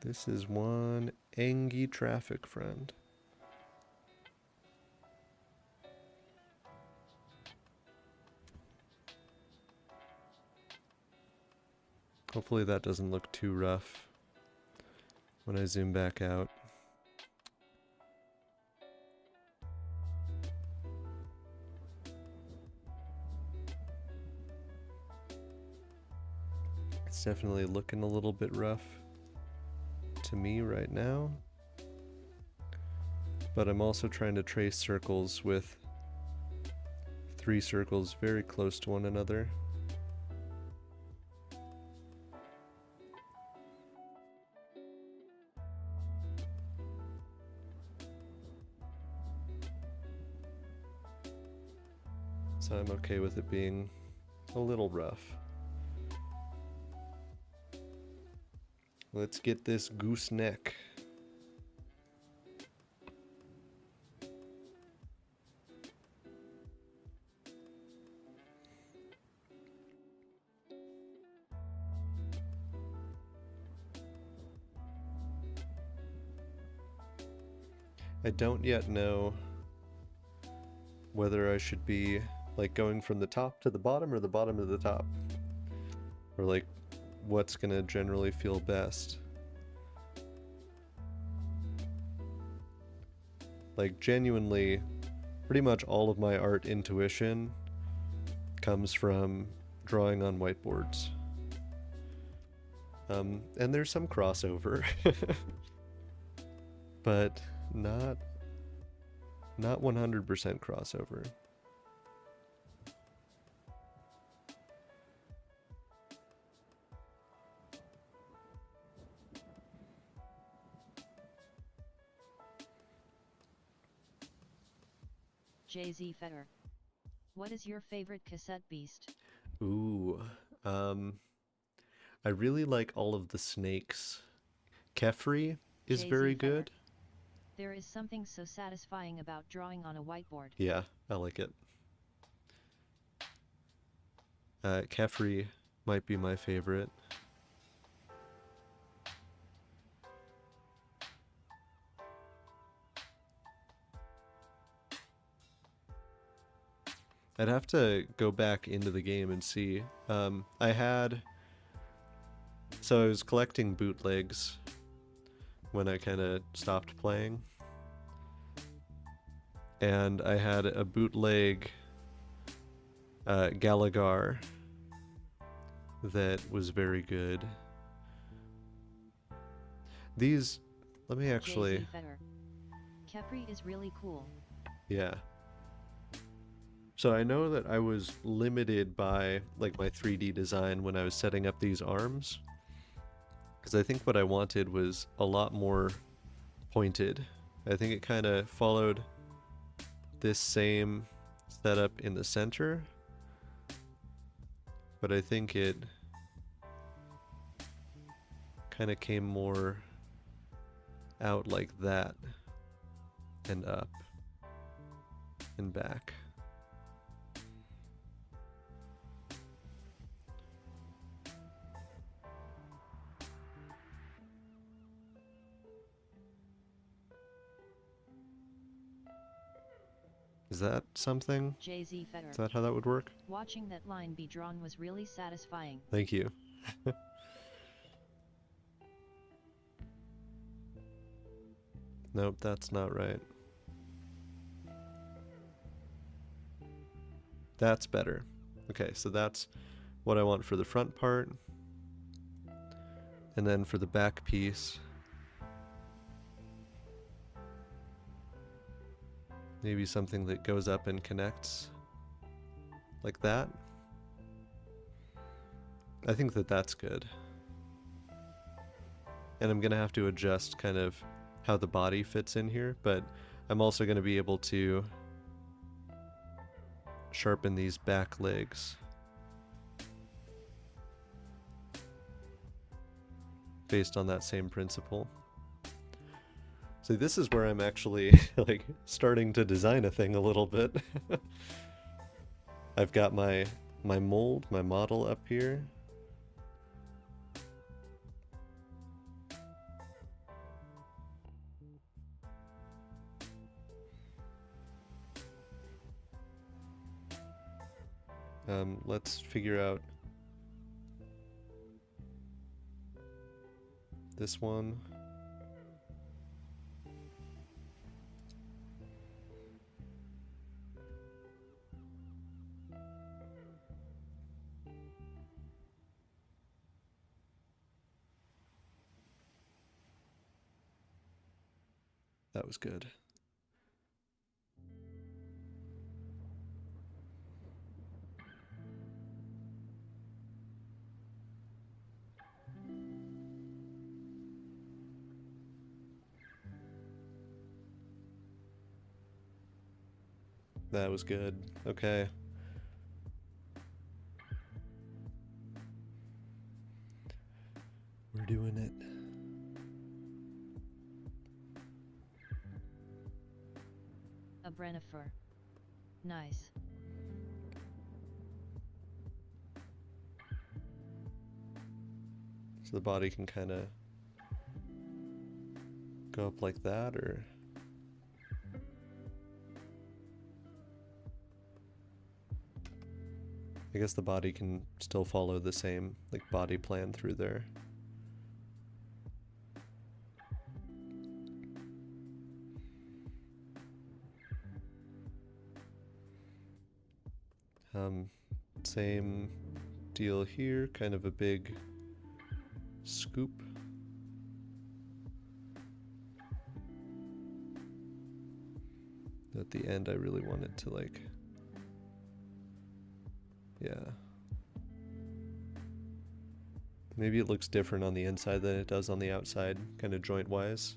This is one angry traffic friend. Hopefully that doesn't look too rough when I zoom back out. It's definitely looking a little bit rough to me right now. But I'm also trying to trace circles with 3 circles very close to one another. So I'm okay with it being a little rough. Let's get this gooseneck. I don't yet know whether I should be like going from the top to the bottom or the bottom to the top, or like what's gonna generally feel best. Like genuinely, pretty much all of my art intuition comes from drawing on whiteboards. And there's some crossover, but not 100% crossover. JZ Fetter. What is your favorite cassette beast? Ooh, I really like all of the snakes. Kefri is JZ very Fetter. good. There is something so satisfying about drawing on a whiteboard. Yeah, I like it. Kefri might be my favorite. I'd have to go back into the game and see. So I was collecting bootlegs when I kind of stopped playing. And I had a bootleg Gallagher that was very good. These, let me actually... JZ Fetter. Kepri is really cool. Yeah. So I know that I was limited by like my 3D design when I was setting up these arms, because I think what I wanted was a lot more pointed. I think it kind of followed this same setup in the center, but I think it kind of came more out like that and up and back. Is that something? JZ Fetter. Is that how that would work? Watching that line be drawn was really satisfying. Thank you. Nope, that's not right. That's better. Okay, so that's what I want for the front part. And then for the back piece, maybe something that goes up and connects like that. I think that that's good. And I'm going to have to adjust kind of how the body fits in here, but I'm also going to be able to sharpen these back legs based on that same principle. So this is where I'm actually like starting to design a thing a little bit. I've got my mold, my model up here. Let's figure out this one. That was good. That was good. Okay. We're doing it. A Brennifer. Nice. So the body can kind of go up like that, or... I guess the body can still follow the same like body plan through there. Same deal here, kind of a big scoop. At the end, I really wanted to, like, yeah. Maybe it looks different on the inside than it does on the outside, kind of joint-wise.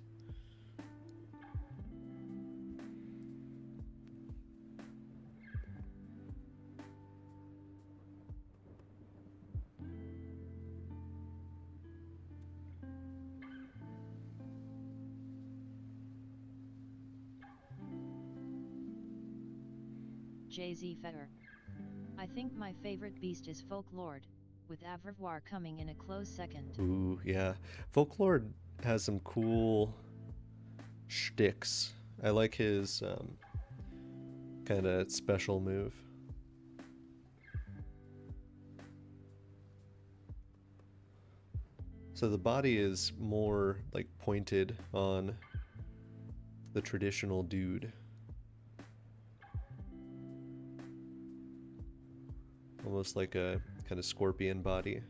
JZ Fetter. I think my favorite beast is Folklord, with Avrvoir coming in a close second. Ooh, yeah. Folklore has some cool shticks. I like his kind of special move. So the body is more like pointed on the traditional dude. Almost like a kind of scorpion body.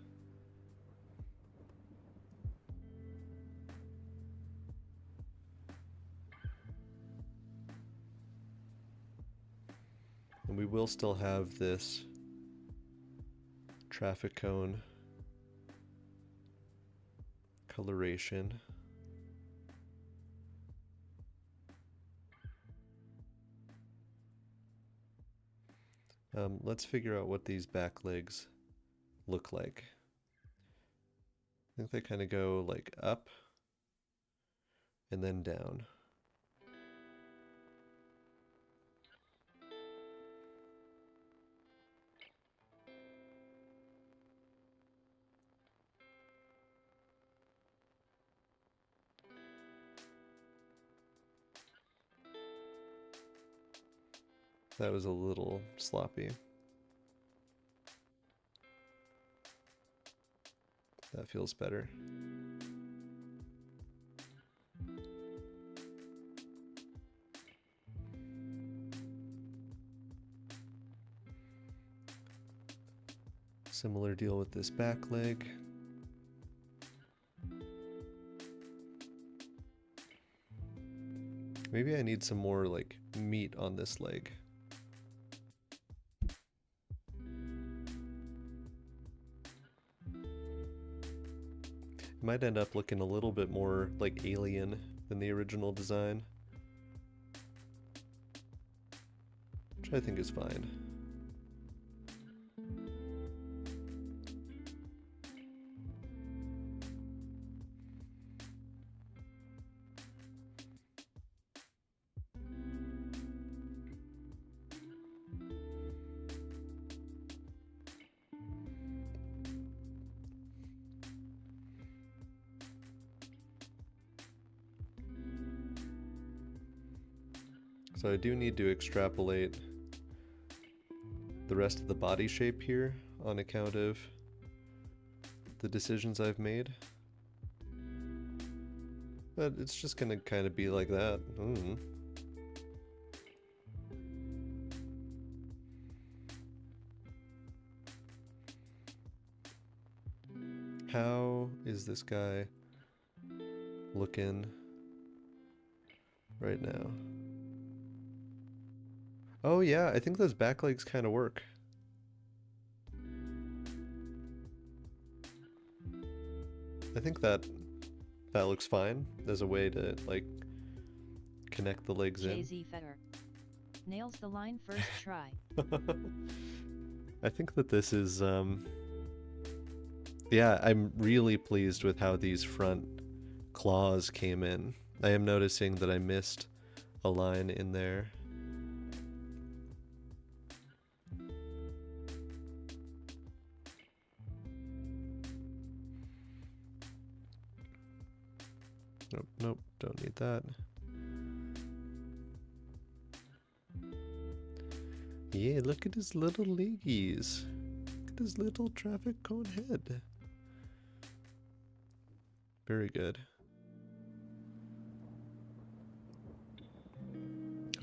And we will still have this traffic cone coloration. Let's figure out what these back legs look like. I think they kind of go like up and then down. That was a little sloppy. That feels better. Similar deal with this back leg. Maybe I need some more like meat on this leg. It might end up looking a little bit more like alien than the original design, which I think is fine. So I do need to extrapolate the rest of the body shape here on account of the decisions I've made. But it's just gonna kind of be like that. How is this guy looking right now? Oh yeah, I think those back legs kind of work. I think that looks fine as a way to like connect the legs in. JZ Fetter. Nails the line first try. I think that this is yeah, I'm really pleased with how these front claws came in. I am noticing that I missed a line in there. Nope, nope, don't need that. Yeah, look at his little leggies. Look at his little traffic cone head. Very good.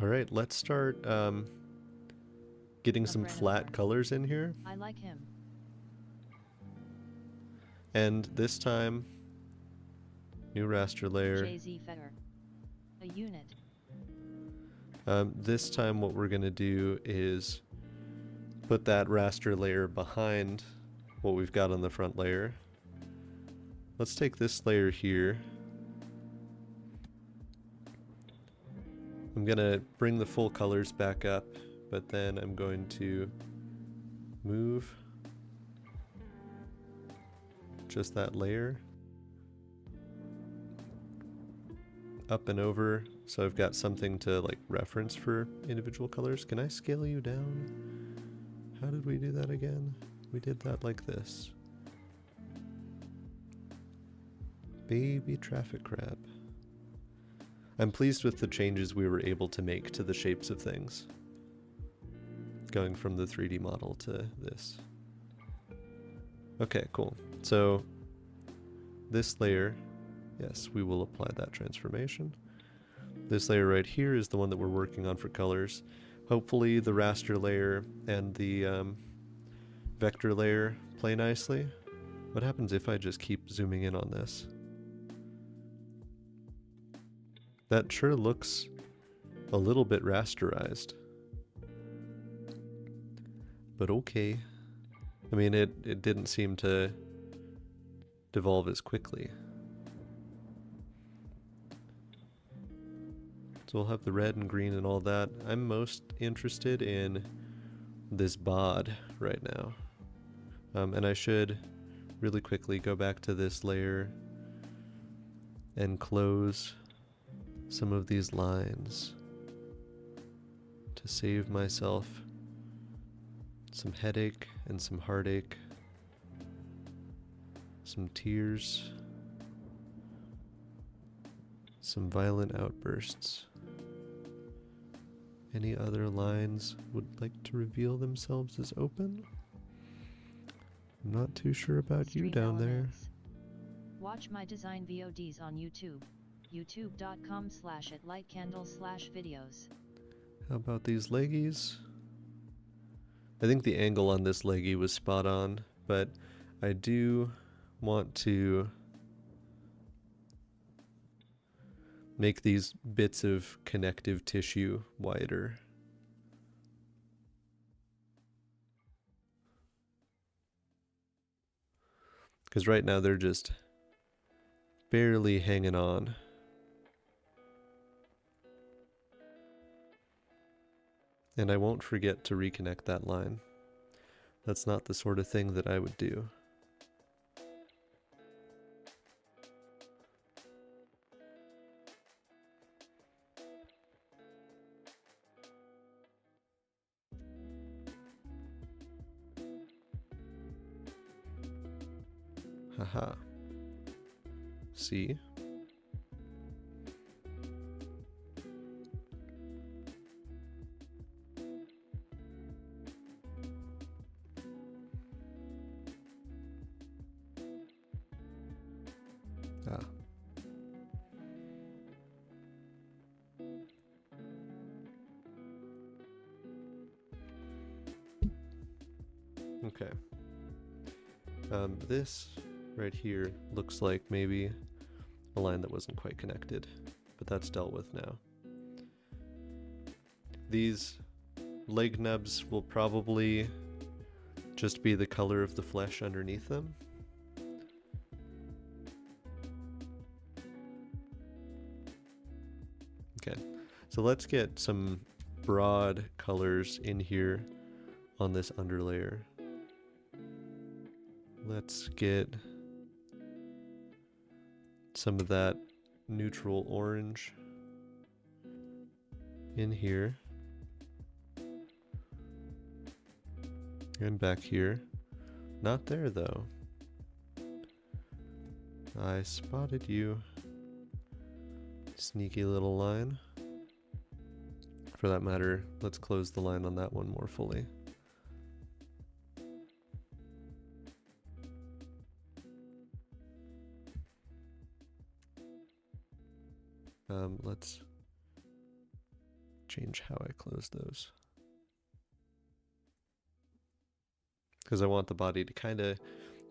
All right, let's start getting A some friend of flat ours. colors in here. I like him. And this time, new raster layer. JZ Fetter. A unit. This time what we're going to do is put that raster layer behind what we've got on the front layer. Let's take this layer here. I'm going to bring the full colors back up, but then I'm going to move just that layer up and over, so I've got something to like reference for individual colors. Can I scale you down? How did we do that again? We did that like this. Baby traffic crab. I'm pleased with the changes we were able to make to the shapes of things, going from the 3D model to this. Okay, cool. So this layer, yes, we will apply that transformation. This layer right here is the one that we're working on for colors. Hopefully the raster layer and the vector layer play nicely. What happens if I just keep zooming in on this? That sure looks a little bit rasterized. But okay. I mean, it didn't seem to devolve as quickly. So we'll have the red and green and all that. I'm most interested in this bod right now. And I should really quickly go back to this layer and close some of these lines to save myself some headache and some heartache, some tears, some violent outbursts. Any other lines would like to reveal themselves as open? I'm not too sure about Stream you down there. elements. Watch my design VODs on YouTube. youtube.com/atlightcandle/videos. How about these leggies? I think the angle on this leggy was spot on, but I do want to make these bits of connective tissue wider. Because right now they're just barely hanging on. And I won't forget to reconnect that line. That's not the sort of thing that I would do. Haha. See? Ah. Okay. This right here looks like maybe a line that wasn't quite connected, but that's dealt with now. These leg nubs will probably just be the color of the flesh underneath them. Okay, so let's get some broad colors in here on this underlayer. Let's get some of that neutral orange in here and back here. Not there though. I spotted you. Sneaky little line. For that matter, let's close the line on that one more fully. Let's change how I close those. because I want the body to kind of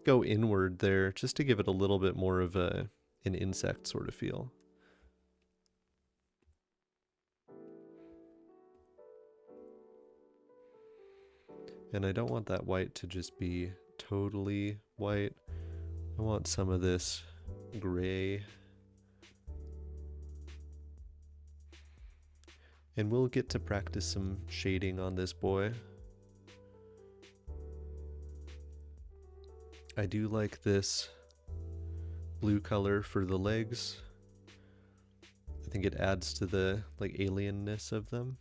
go inward there, just to give it a little bit more of an insect sort of feel. And I don't want that white to just be totally white. I want some of this gray. And we'll get to practice some shading on this boy. I do like this blue color for the legs. I think it adds to the like alienness of them.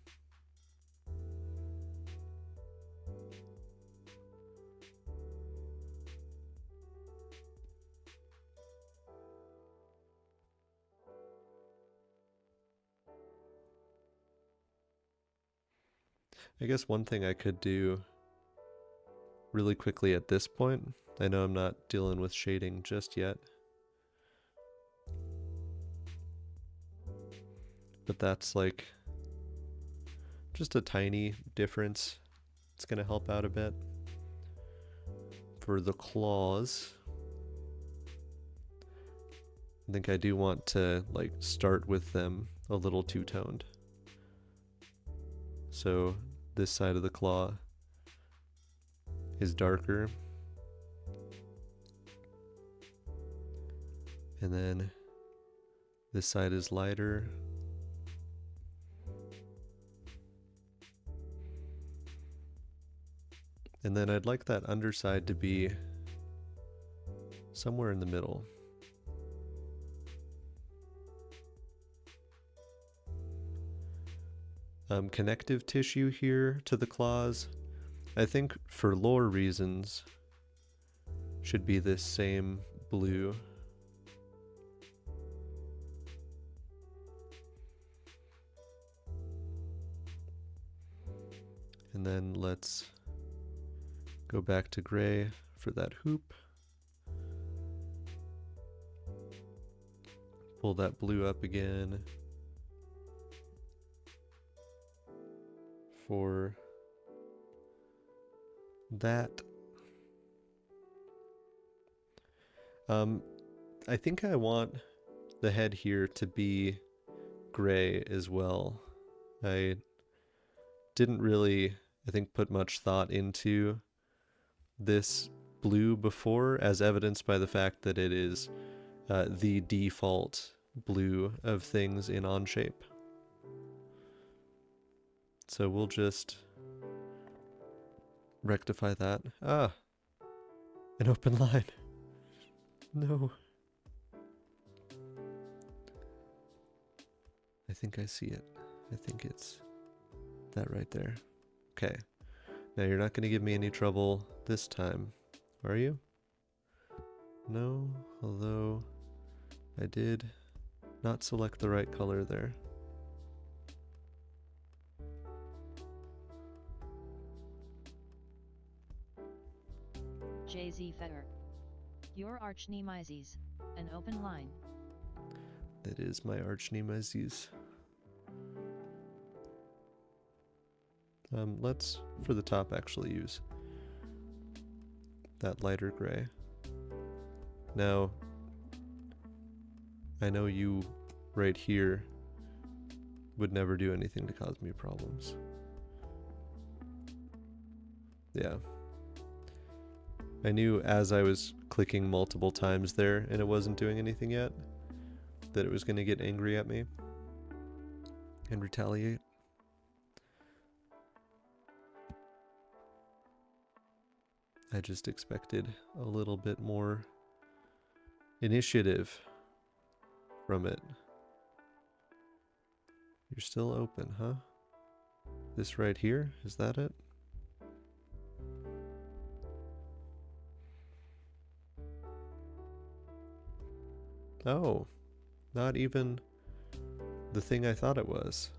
I guess one thing I could do really quickly at this point, I know I'm not dealing with shading just yet, but that's like just a tiny difference. It's gonna help out a bit. For the claws, I think I do want to like start with them a little two-toned. So this side of the claw is darker, and then this side is lighter. And then I'd like that underside to be somewhere in the middle. Connective tissue here to the claws, I think for lore reasons, should be this same blue. And then let's go back to gray for that hoop. Pull that blue up again for that. I think I want the head here to be gray as well. I didn't really, I think, put much thought into this blue before, as evidenced by the fact that it is the default blue of things in Onshape. So we'll just rectify that. Ah, an open line. No. I think I see it. I think it's that right there. Okay. Now you're not going to give me any trouble this time, are you? No, although I did not select the right color there. JZ Fetter. Your arch nemesis, an open line. That is my arch nemesis. Let's, for the top, actually use that lighter gray. Now, I know you right here would never do anything to cause me problems. Yeah. I knew as I was clicking multiple times there and it wasn't doing anything yet, that it was going to get angry at me and retaliate. I just expected a little bit more initiative from it. You're still open, huh? This right here, is that it? Oh, not even the thing I thought it was.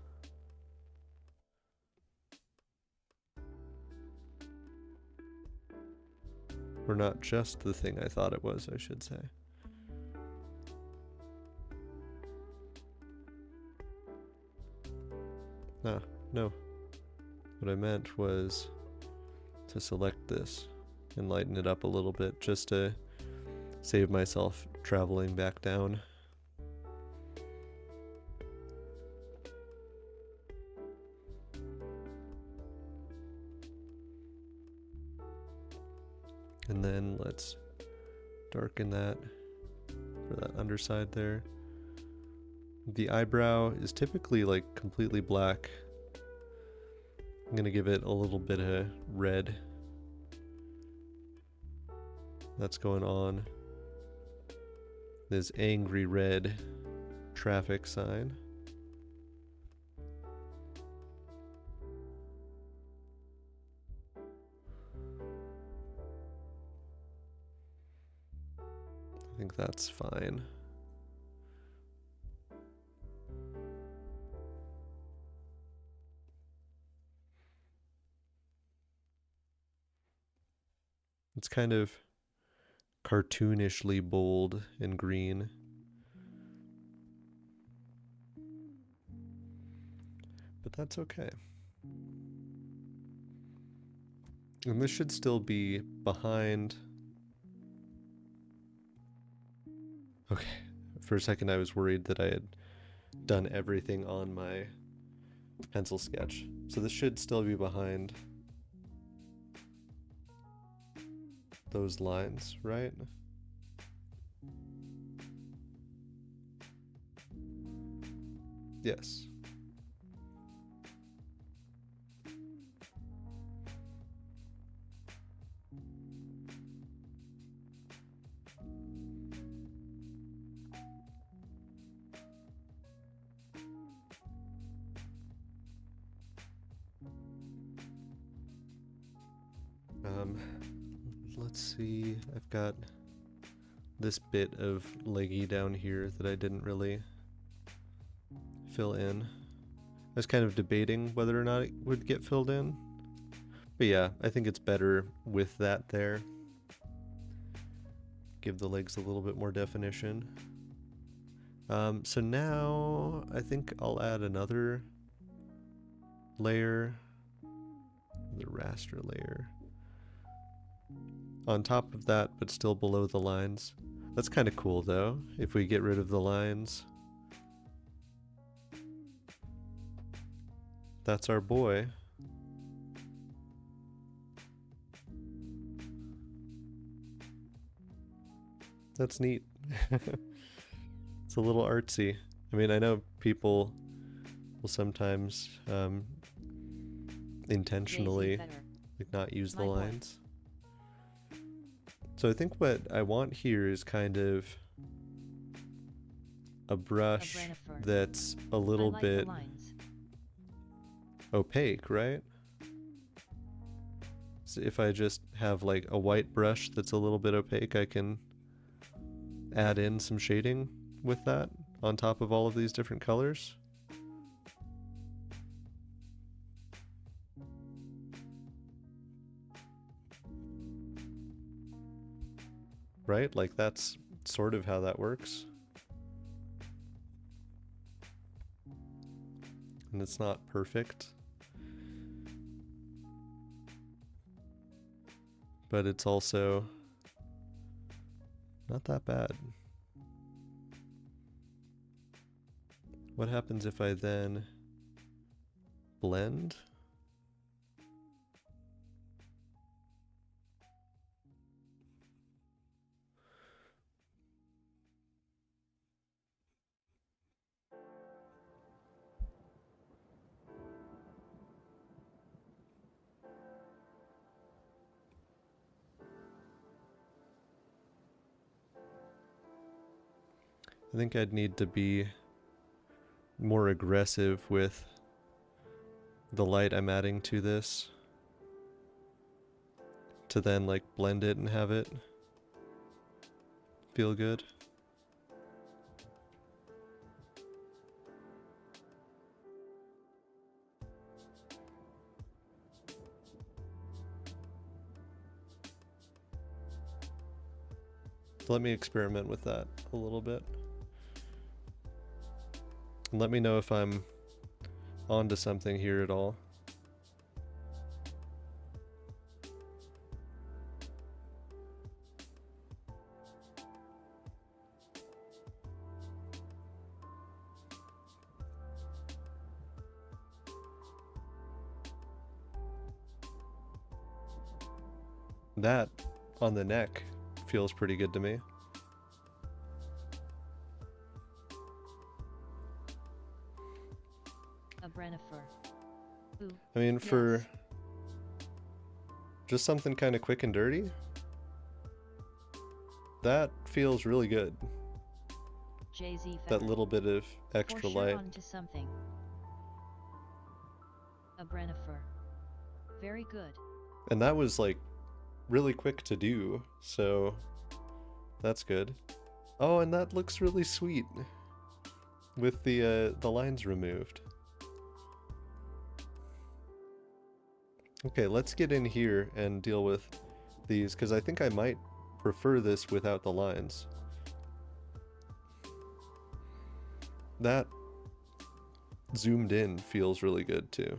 Or not just the thing I thought it was, I should say. Ah, no. What I meant was to select this and lighten it up a little bit just to save myself traveling back down. And then let's darken that for that underside there. The eyebrow is typically like completely black. I'm gonna give it a little bit of red. That's going on. This angry red traffic sign. I think that's fine. It's kind of cartoonishly bold and green. But that's okay. And this should still be behind. Okay, for a second I was worried that I had done everything on my pencil sketch. So this should still be behind those lines, right? Yes. Let's see, I've got this bit of leggy down here that I didn't really fill in. I was kind of debating whether or not it would get filled in. But yeah, I think it's better with that there. Give the legs a little bit more definition. So now I think I'll add another layer, the raster layer, on top of that, but still below the lines. That's kind of cool though, if we get rid of the lines. That's our boy. That's neat. It's a little artsy. I mean, I know people will sometimes intentionally like not use the lines. So I think what I want here is kind of a brush that's a little bit opaque, right? So if I just have like a white brush that's a little bit opaque, I can add in some shading with that on top of all of these different colors. Right? Like that's sort of how that works. And it's not perfect, but it's also not that bad. What happens if I then blend? I think I'd need to be more aggressive with the light I'm adding to this to then like blend it and have it feel good. Let me experiment with that a little bit. And let me know if I'm onto something here at all. That on the neck feels pretty good to me. A Brennifer. Ooh, I mean, yes. for just something kind of quick and dirty, that feels really good. Jay-Z That little bit of extra For sure light. onto something. A Brennifer. Very good. And that was like really quick to do, so that's good. Oh, and that looks really sweet with the lines removed. Okay, let's get in here and deal with these, because I think I might prefer this without the lines. That zoomed in feels really good too.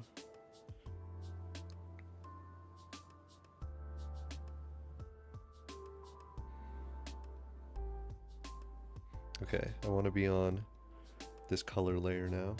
Okay, I want to be on this color layer now.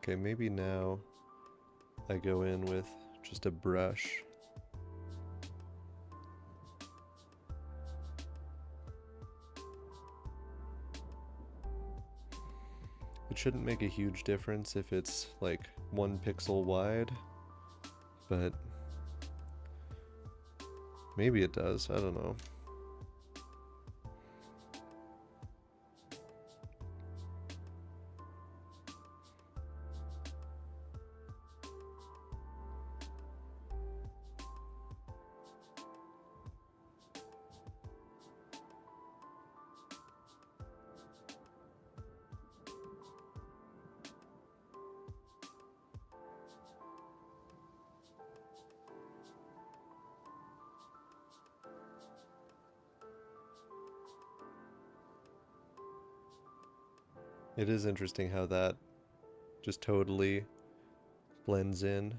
Okay, maybe now I go in with just a brush. It shouldn't make a huge difference if it's like 1 pixel wide, but maybe it does, I don't know. It is interesting how that just totally blends in.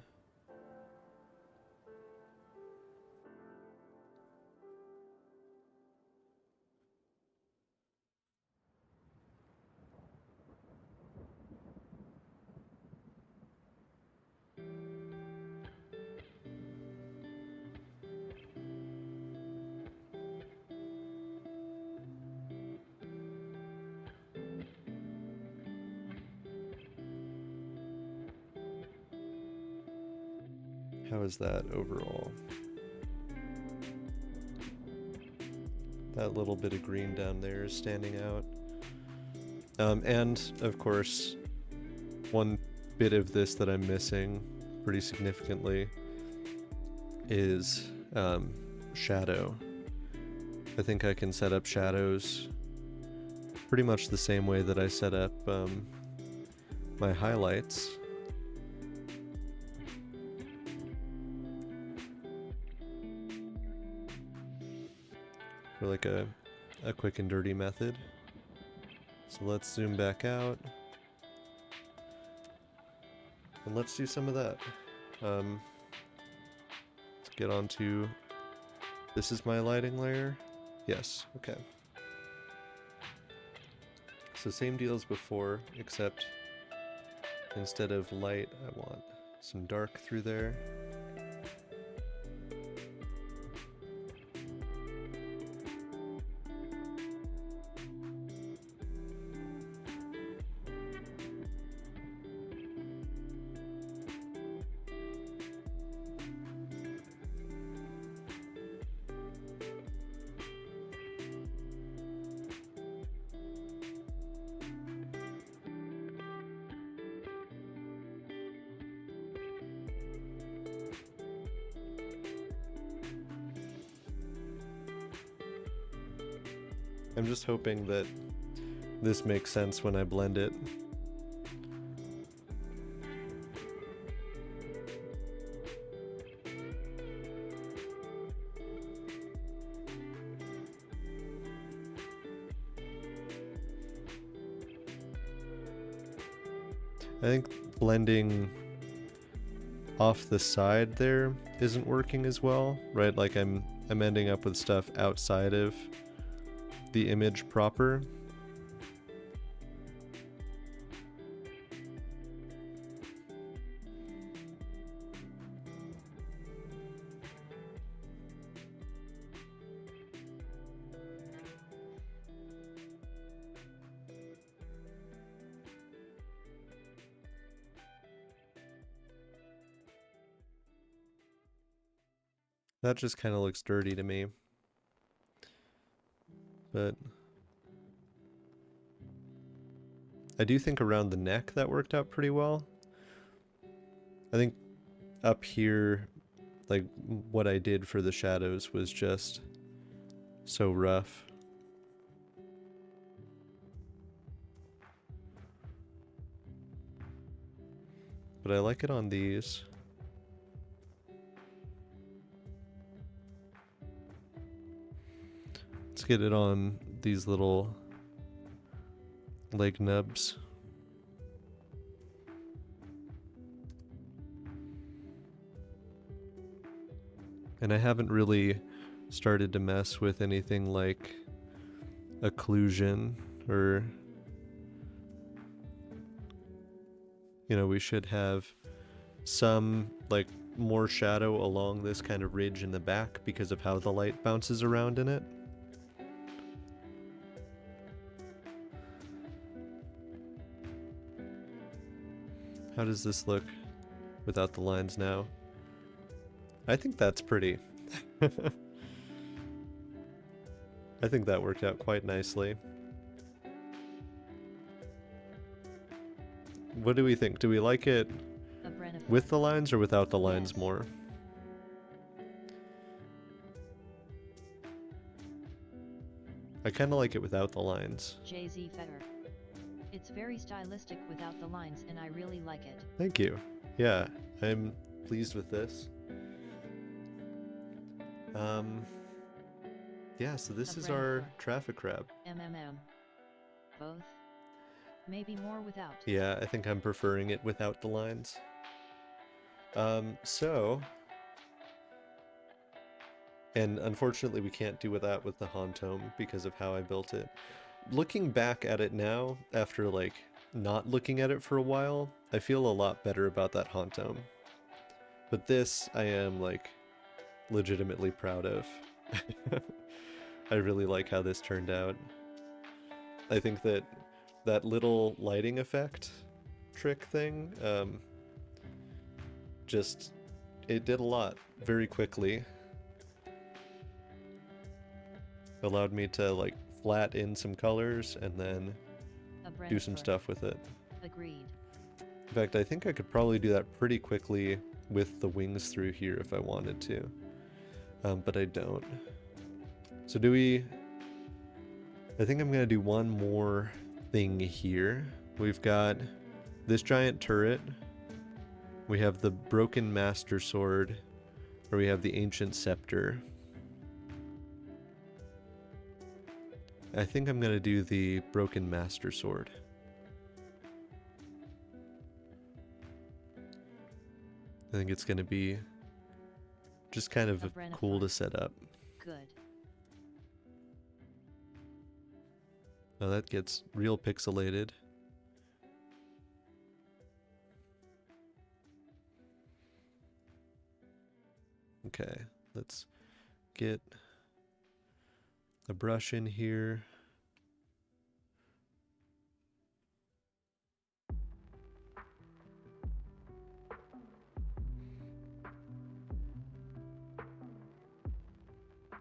How is that overall? That little bit of green down there is standing out. And of course, one bit of this that I'm missing pretty significantly is shadow. I think I can set up shadows pretty much the same way that I set up my highlights. For like a quick and dirty method. So let's zoom back out. And let's do some of that. Let's get onto, this is my lighting layer. Yes, okay. So same deal as before, except instead of light, I want some dark through there. I'm just hoping that this makes sense when I blend it. I think blending off the side there isn't working as well, right? Like I'm ending up with stuff outside of the image proper. That just kind of looks dirty to me. But I do think around the neck that worked out pretty well. I think up here, like what I did for the shadows was just so rough. But I like it on these. Let's get it on these little leg nubs. And I haven't really started to mess with anything like occlusion or, you know, we should have some like more shadow along this kind of ridge in the back because of how the light bounces around in it. How does this look without the lines now? I think that's pretty. I think that worked out quite nicely. What do we think? Do we like it with the lines or without the lines more? I kind of like it without the lines. JZ Fetter. It's very stylistic without the lines and I really like it. Thank you. Yeah, I'm pleased with this. Yeah, so this is our traffic crab. Both? Maybe more without. Yeah, I think I'm preferring it without the lines. And unfortunately we can't do that with the Hantome because of how I built it. Looking back at it now, after like not looking at it for a while, I feel a lot better about that Hantome. But this I am like legitimately proud of. I really like how this turned out. I think that that little lighting effect trick thing, just, it did a lot very quickly. Allowed me to like flat in some colors and then do some stuff with it. Agreed. In fact, I think I could probably do that pretty quickly with the wings through here if I wanted to. But I don't. So do we... I think I'm going to do one more thing here. We've got this giant turret. We have the broken master sword. Or we have the ancient scepter. I think I'm going to do the broken master sword. I think it's going to be just kind of cool to set up. Good. Now that gets real pixelated. Okay, let's get a brush in here.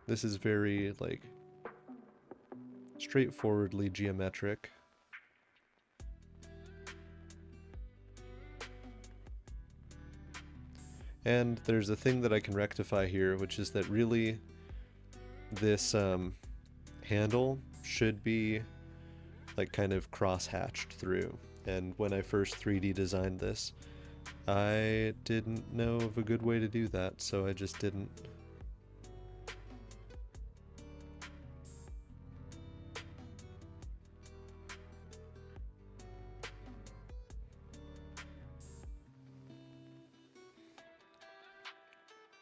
This is very, like, straightforwardly geometric. And there's a thing that I can rectify here, which is that really this handle should be like kind of cross-hatched through. And when I first 3D designed this, I didn't know of a good way to do that, so I just didn't.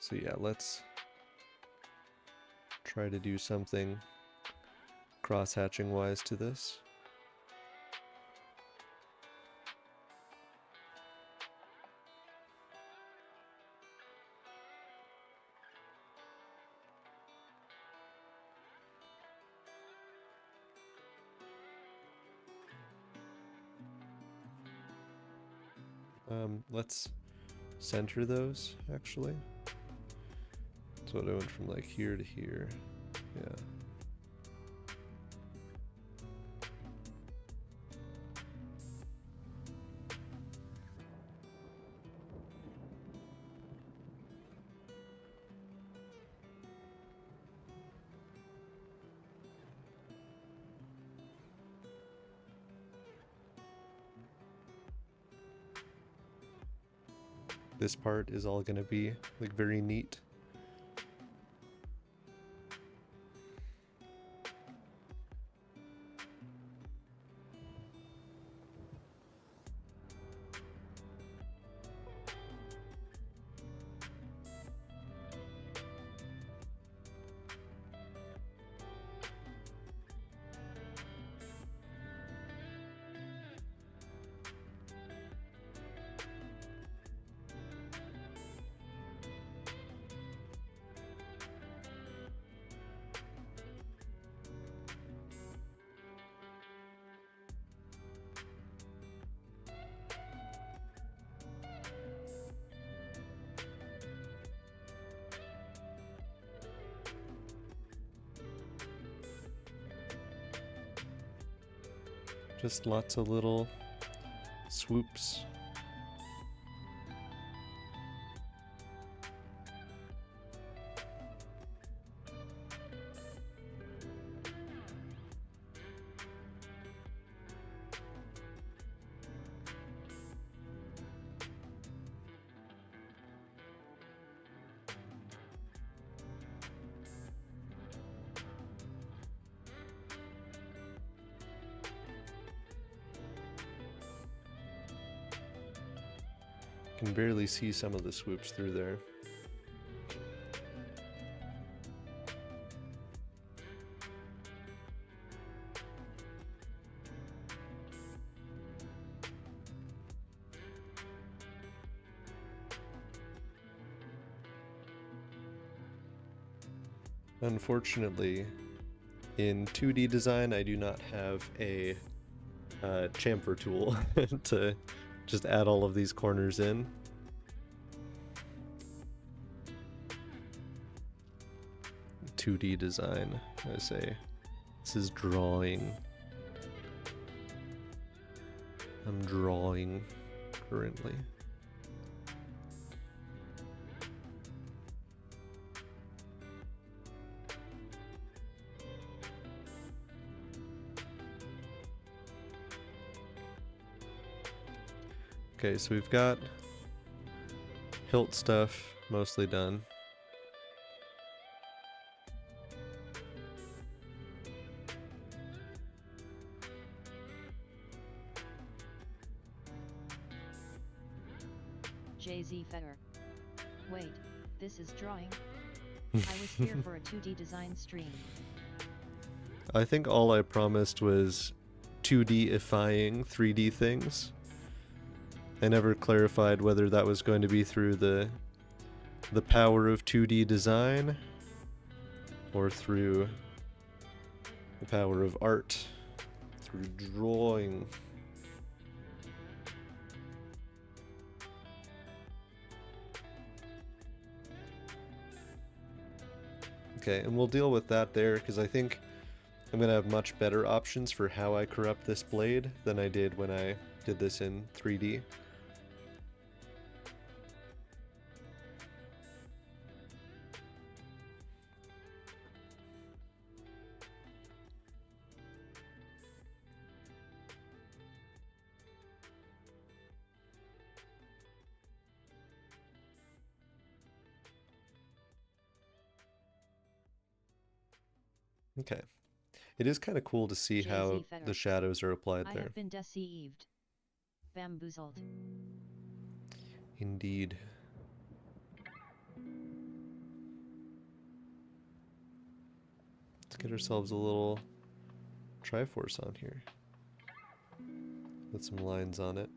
So yeah, let's try to do something cross-hatching wise to this. Let's center those, actually. So it went from like here to here. Yeah. This part is all gonna be like very neat. Just lots of little swoops. Can barely see some of the swoops through there. Unfortunately, in 2D design, I do not have a chamfer tool to just add all of these corners in. "2D design," I say. This is drawing. I'm drawing currently. Okay, so we've got hilt stuff mostly done. JZ Fetter. Wait, this is drawing? I was here for a 2D design stream. I think all I promised was 2D-ifying 3D things. I never clarified whether that was going to be through the power of 2D design or through the power of art, through drawing. Okay, and we'll deal with that there, because I think I'm going to have much better options for how I corrupt this blade than I did when I did this in 3D. Okay. It is kind of cool to see how the shadows are applied there. I have been deceived. Bamboozled. Indeed. Let's get ourselves a little Triforce on here. With some lines on it.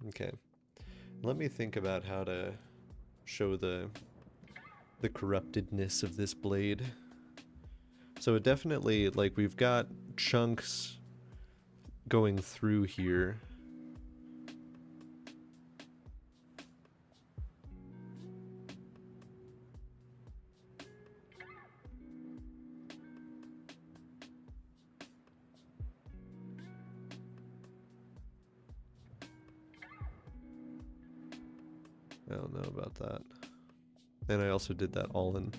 Okay. Let me think about how to show the corruptedness of this blade. So it definitely, like, we've got chunks going through here. I don't know about that. And I also did that all in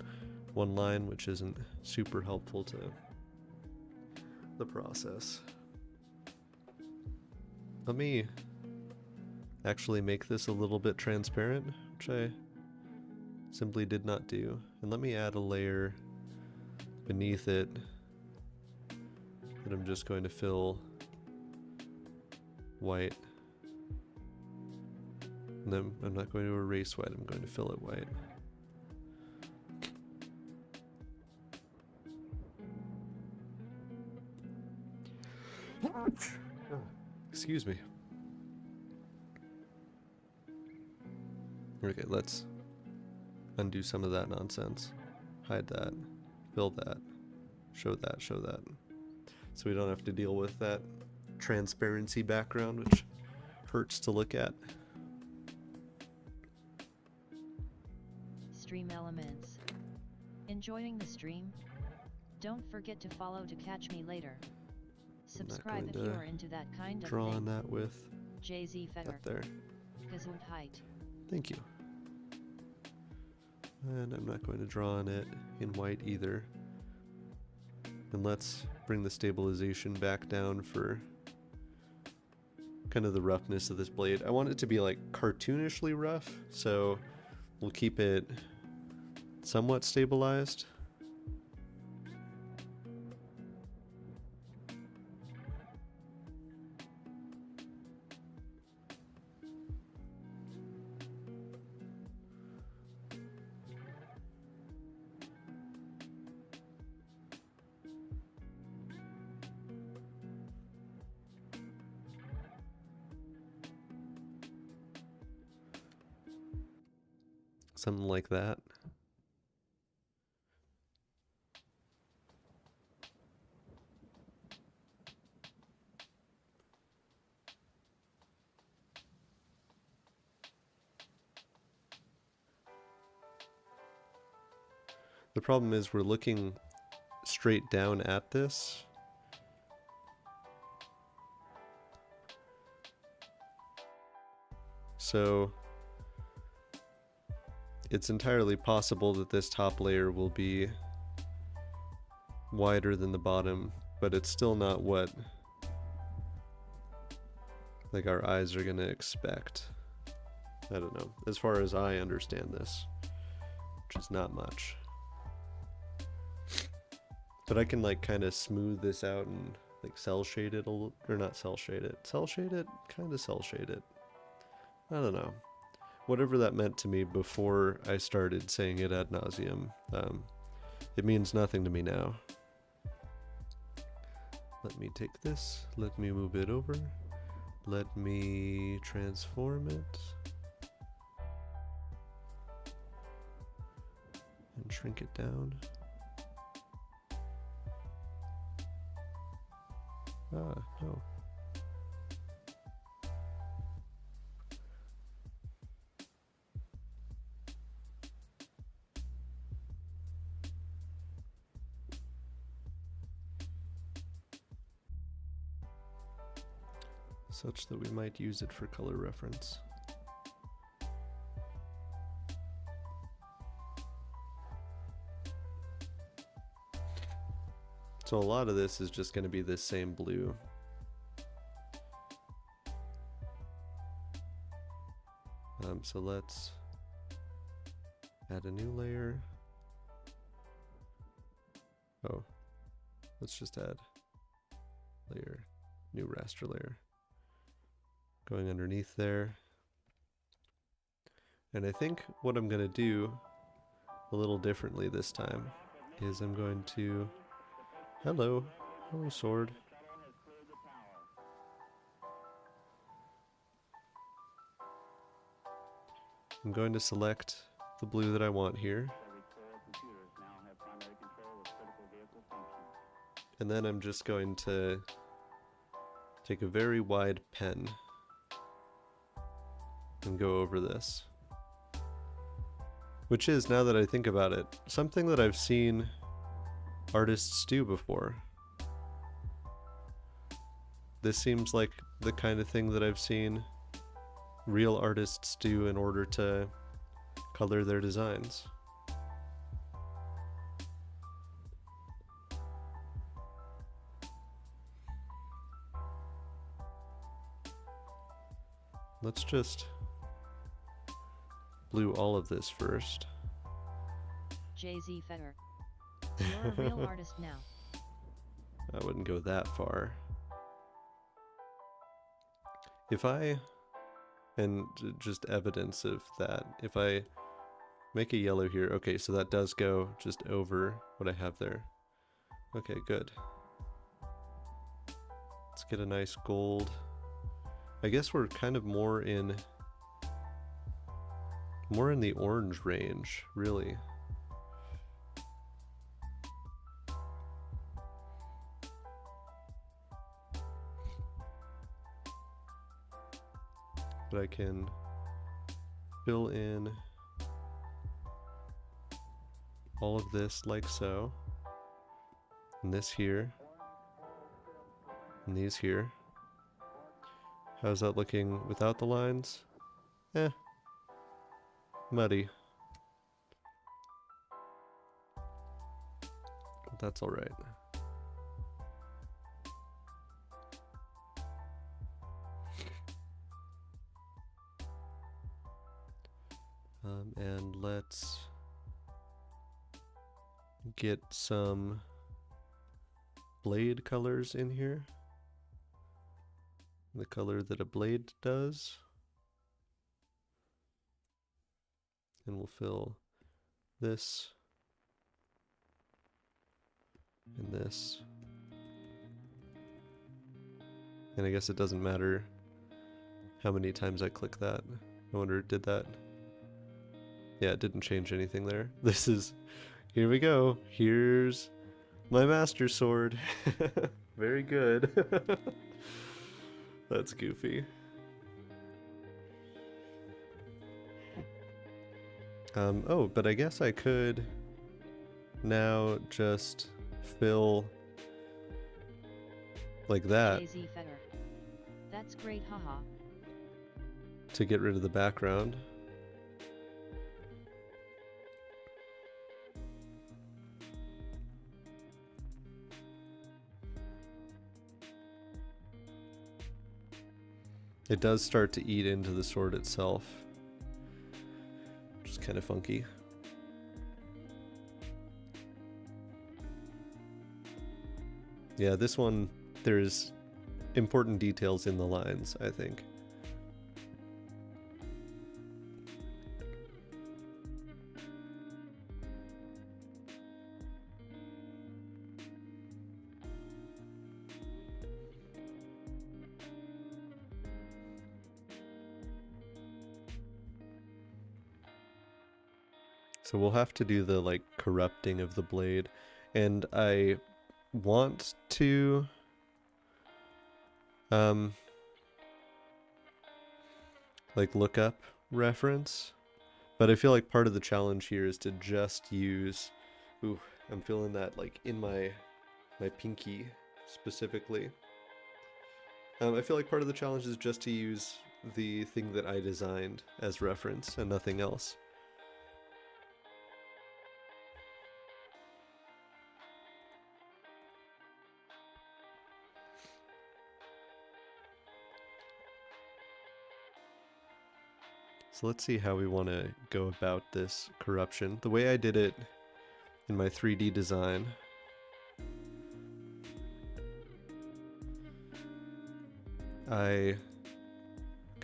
one line, which isn't super helpful to the process. Let me actually make this a little bit transparent, which I simply did not do. And let me add a layer beneath it that I'm just going to fill white. And then I'm not going to erase white, I'm going to fill it white. Excuse me. Okay, let's undo some of that nonsense. Hide that, fill that, show that, show that. So we don't have to deal with that transparency background, which hurts to look at. Stream elements. Enjoying the stream? Don't forget to follow to catch me later. Subscribe if you're into that kind of draw thing. on that with JZ Fetter. up there. Gesundheit. Thank you. And I'm not going to draw on it in white either. And let's bring the stabilization back down for kind of the roughness of this blade. I want it to be like cartoonishly rough, so we'll keep it somewhat stabilized. Something like that. The problem is we're looking straight down at this. So it's entirely possible that this top layer will be wider than the bottom, but it's still not what like our eyes are gonna expect. I don't know, as far as I understand this, which is not much. But I can like kind of smooth this out and like cell shade it a little, or not cell shade it, cell shade it, kind of cell shade it. I don't know. Whatever that meant to me before I started saying it ad nauseum, it means nothing to me now. Let me take this, let me move it over, let me transform it, and shrink it down. Ah, no. Such that we might use it for color reference. So a lot of this is just going to be this same blue. So let's add a new layer. Oh, let's just add layer, new raster layer. going underneath there. And I think what I'm going to do a little differently this time is I'm going to... Hello. Hello, sword. I'm going to select the blue that I want here. And then I'm just going to take a very wide pen and go over this. Which is, now that I think about it, something that I've seen artists do before. This seems like the kind of thing that I've seen real artists do in order to color their designs. Let's just blue all of this first. Jay-Z Fetter. You're a real artist now. I wouldn't go that far. If I, and just evidence of that, if I make a yellow here, okay, so that does go just over what I have there. Okay, good. Let's get a nice gold. I guess we're kind of more in the orange range, really. But I can fill in all of this like so. And this here. And these here. How's that looking without the lines? Muddy. But that's alright. And let's get some blade colors in here. The color that a blade does. And we'll fill this and this. And I guess it doesn't matter how many times I click that. I wonder, did that? Yeah, it didn't change anything there. This is, here we go. Here's my master sword. Very good. That's goofy. Oh, but I guess I could now just fill like that. Jay-Z Fetter. That's great, haha. To get rid of the background. It does start to eat into the sword itself, which is kind of funky. Yeah, this one, there's important details in the lines, I think. So we'll have to do the like corrupting of the blade, and I want to like look up reference, but I feel like part of the challenge here is to just use, ooh, I'm feeling that like in my pinky specifically. I feel like part of the challenge is just to use the thing that I designed as reference and nothing else. So let's see how we want to go about this corruption. The way I did it in my 3D design, I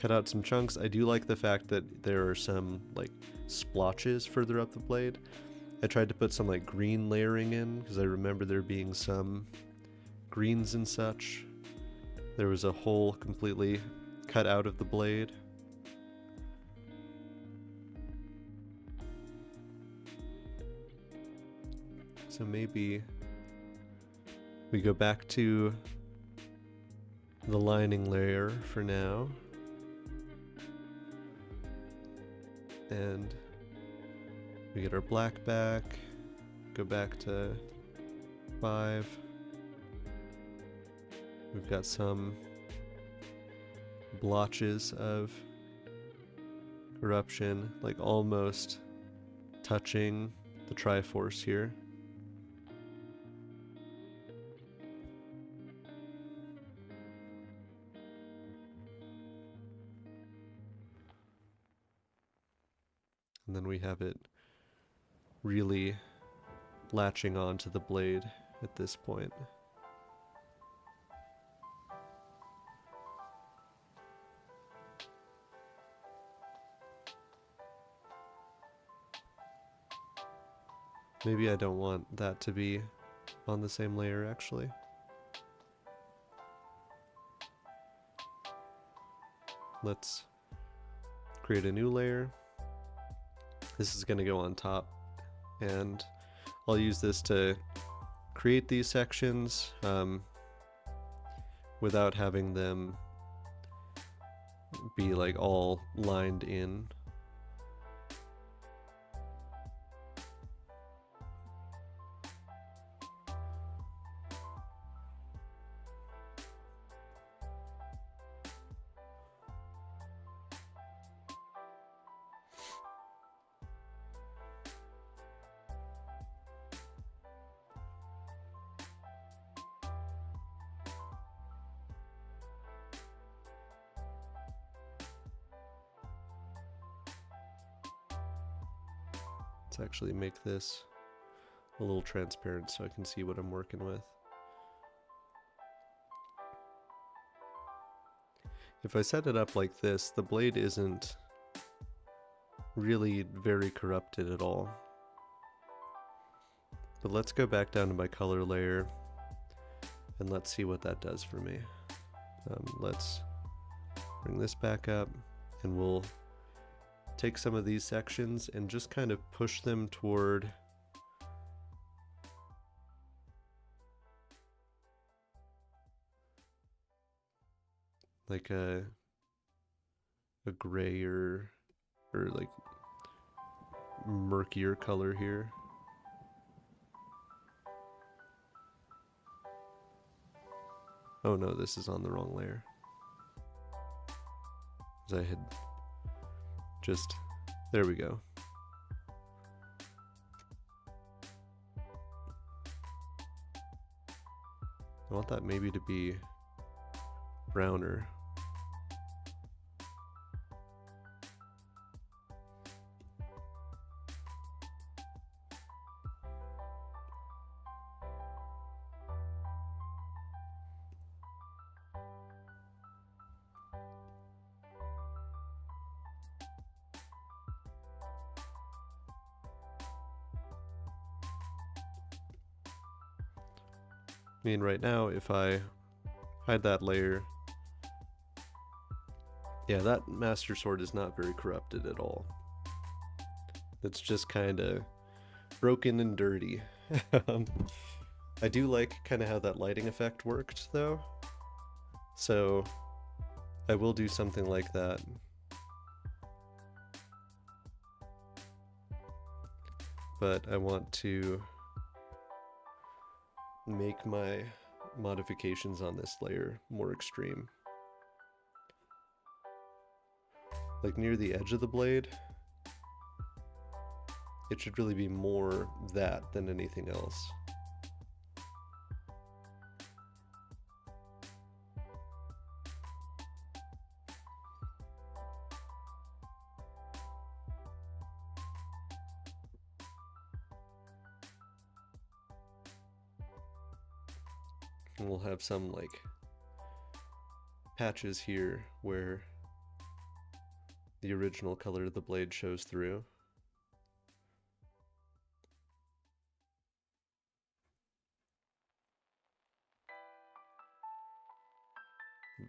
cut out some chunks. I do like the fact that there are some like splotches further up the blade. I tried to put some like green layering in because I remember there being some greens and such. There was a hole completely cut out of the blade. So maybe we go back to the lining layer for now. And we get our black back, go back to 5. We've got some blotches of corruption, like almost touching the Triforce here. And then we have it really latching onto the blade at this point. Maybe I don't want that to be on the same layer actually. Let's create a new layer. This is going to go on top, and I'll use this to create these sections without having them be like all lined in. Let's actually make this a little transparent so I can see what I'm working with. If I set it up like this, the blade isn't really very corrupted at all. But let's go back down to my color layer and let's see what that does for me. Let's bring this back up, and we'll take some of these sections and just kind of push them toward like a grayer or like murkier color here. Oh no, this is on the wrong layer. As I had just, there we go. I want that maybe to be browner. I mean, right now, if I hide that layer, yeah, that Master Sword is not very corrupted at all. It's just kind of broken and dirty. I do like kind of how that lighting effect worked, though. So I will do something like that. But I want to make my modifications on this layer more extreme. Like near the edge of the blade, it should really be more that than anything else. And we'll have some like patches here where the original color the blade shows through.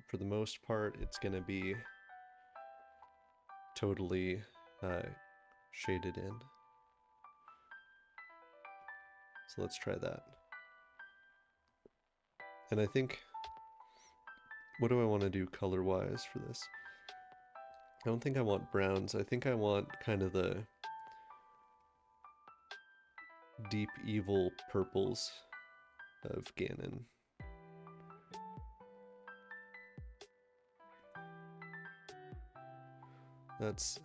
For the most part, it's going to be totally shaded in. So let's try that. And I think, what do I want to do color-wise for this? I don't think I want browns. I think I want kind of the deep evil purples of Ganon. That's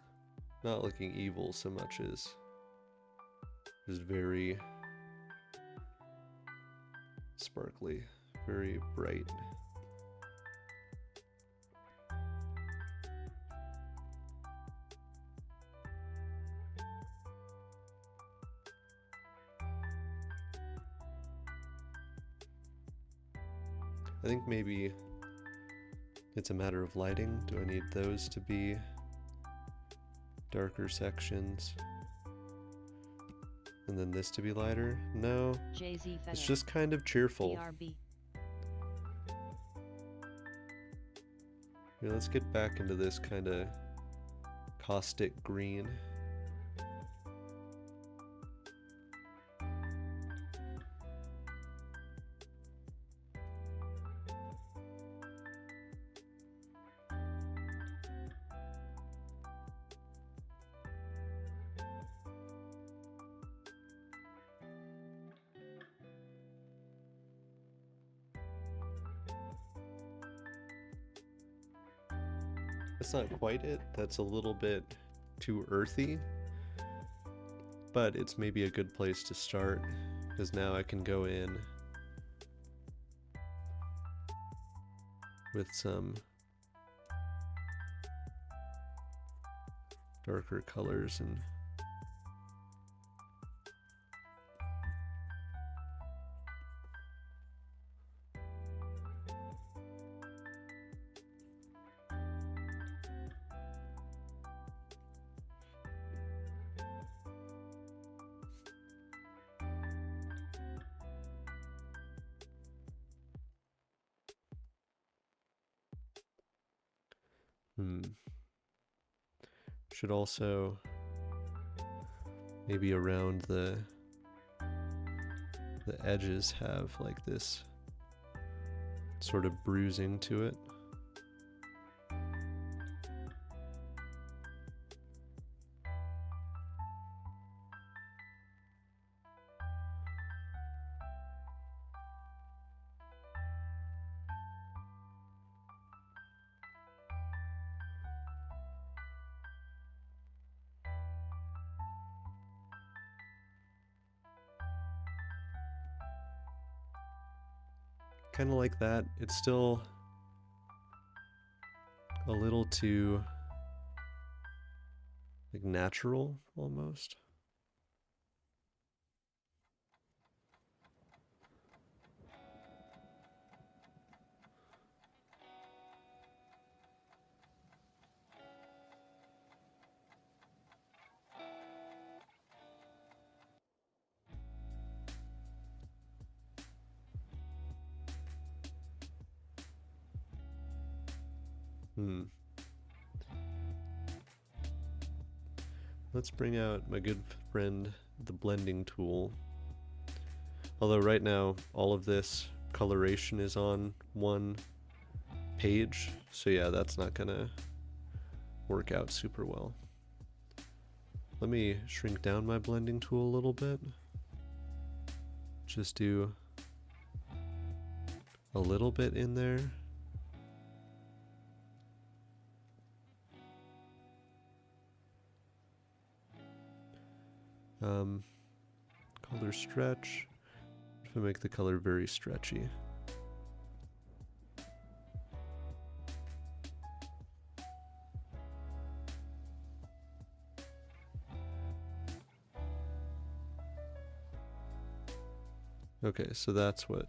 not looking evil so much as just very sparkly, very bright. I think maybe it's a matter of lighting. Do I need those to be darker sections? And then this to be lighter? No, it's just kind of cheerful. Here, let's get back into this kind of caustic green. That's not quite it. That's a little bit too earthy, but it's maybe a good place to start, because now I can go in with some darker colors and should also maybe around the edges have like this sort of bruising to it. Kind of like that. It's still a little too like natural almost. Let's bring out my good friend, the blending tool. Although right now, all of this coloration is on one page, so yeah, that's not gonna work out super well. Let me shrink down my blending tool a little bit. Just do a little bit in there. Color stretch. If I make the color very stretchy. Okay, so that's what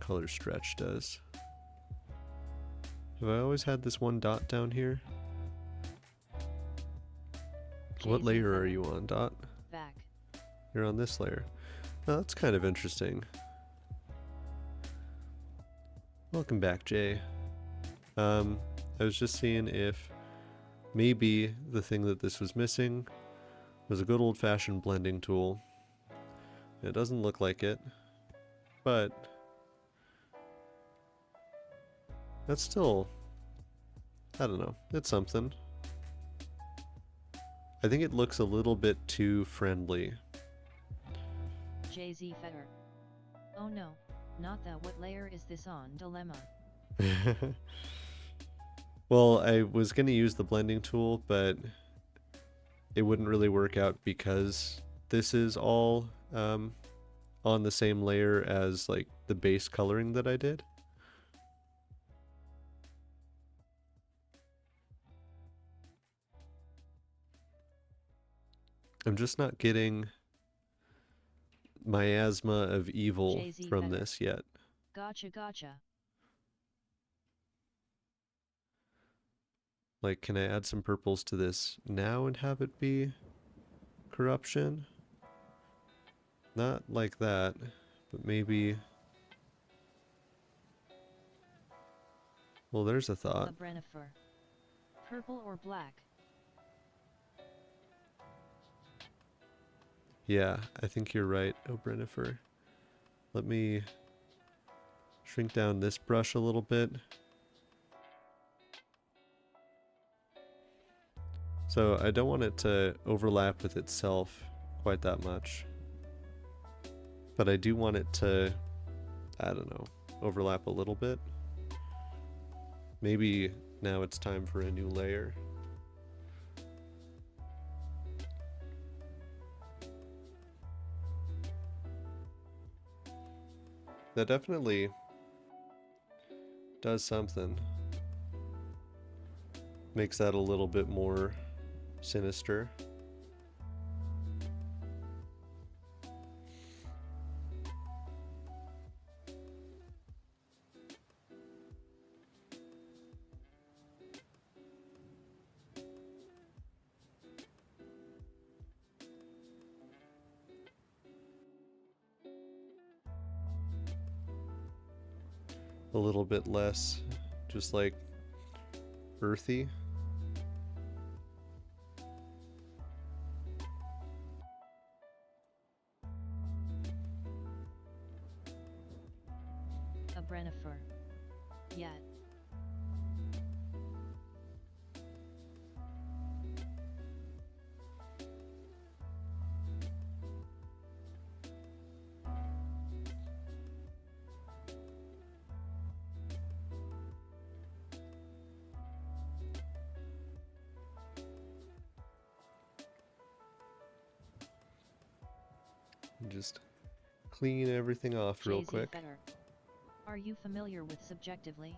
color stretch does. Have I always had this one dot down here? What JZ layer are Feather. you on, Dot? Back. You're on this layer. Oh, that's kind of interesting. Welcome back, Jay. I was just seeing if maybe the thing that this was missing was a good old-fashioned blending tool. It doesn't look like it, but that's still, I don't know, it's something. I think it looks a little bit too friendly. JZ Feather. Oh no, not that. What layer is this on? Dilemma. Well, I was going to use the blending tool, but it wouldn't really work out because this is all on the same layer as like the base coloring that I did. I'm just not getting miasma of evil JZ from Feather. this yet. Gotcha, gotcha. Like, can I add some purples to this now and have it be corruption? Not like that, but maybe... Well, there's a thought. A Brennifer. Purple or black? Yeah, I think you're right, O'Brenifer. Let me shrink down this brush a little bit. So I don't want it to overlap with itself quite that much. But I do want it to, I don't know, overlap a little bit. Maybe now it's time for a new layer. That definitely does something. Makes that a little bit more sinister. A little bit less just like earthy. A Brennifer. Yet. Just clean everything off real JZ quick. Feather. Are you familiar with subjectively?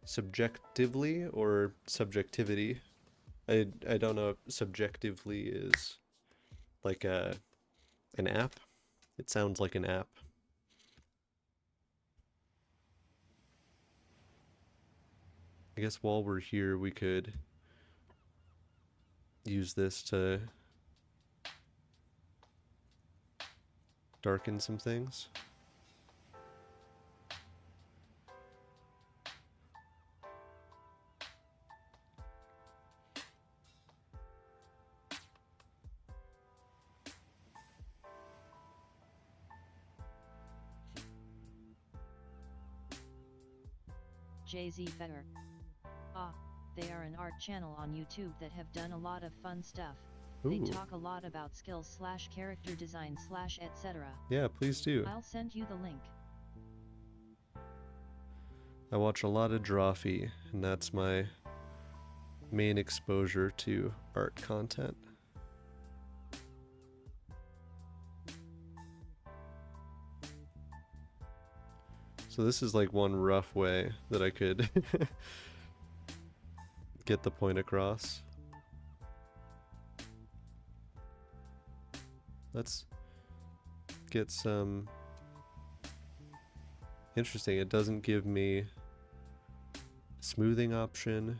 Subjectively or subjectivity? I don't know if subjectively is like an app. It sounds like an app. I guess while we're here we could use this to darken some things. JZ Feather. Ah, they are an art channel on YouTube that have done a lot of fun stuff. They Ooh. talk a lot about skills / character design / etc. Yeah, please do. I'll send you the link. I watch a lot of Drawfee, and that's my main exposure to art content. So this is like one rough way that I could get the point across. Let's get some... Interesting, it doesn't give me smoothing option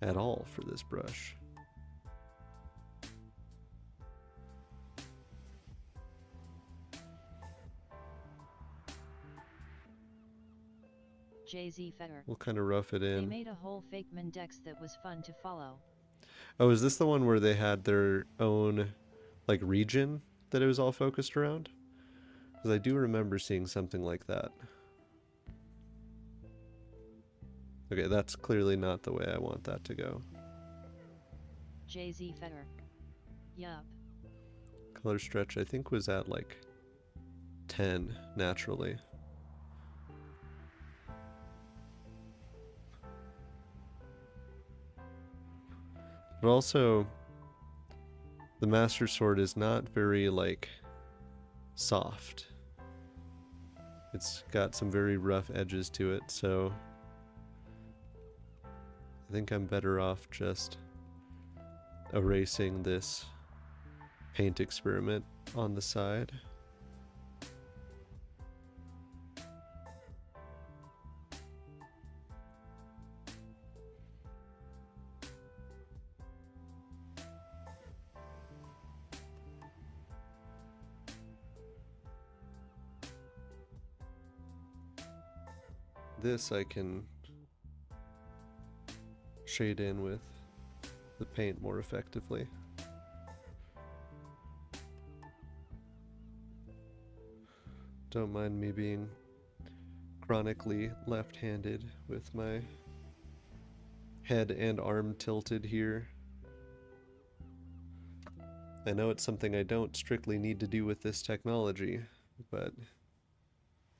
at all for this brush. JZ Fetter. We'll kind of rough it They in. made a whole fake Mendex that was fun to follow. Oh, is this the one where they had their own, like, region that it was all focused around? Because I do remember seeing something like that. Okay, that's clearly not the way I want that to go. JZ Fetter. Yup. Color stretch, I think, was at, like, 10, naturally. But also, the Master Sword is not very, like, soft. It's got some very rough edges to it, so I think I'm better off just erasing this paint experiment on the side. This I can shade in with the paint more effectively. Don't mind me being chronically left-handed with my head and arm tilted here. I know it's something I don't strictly need to do with this technology, but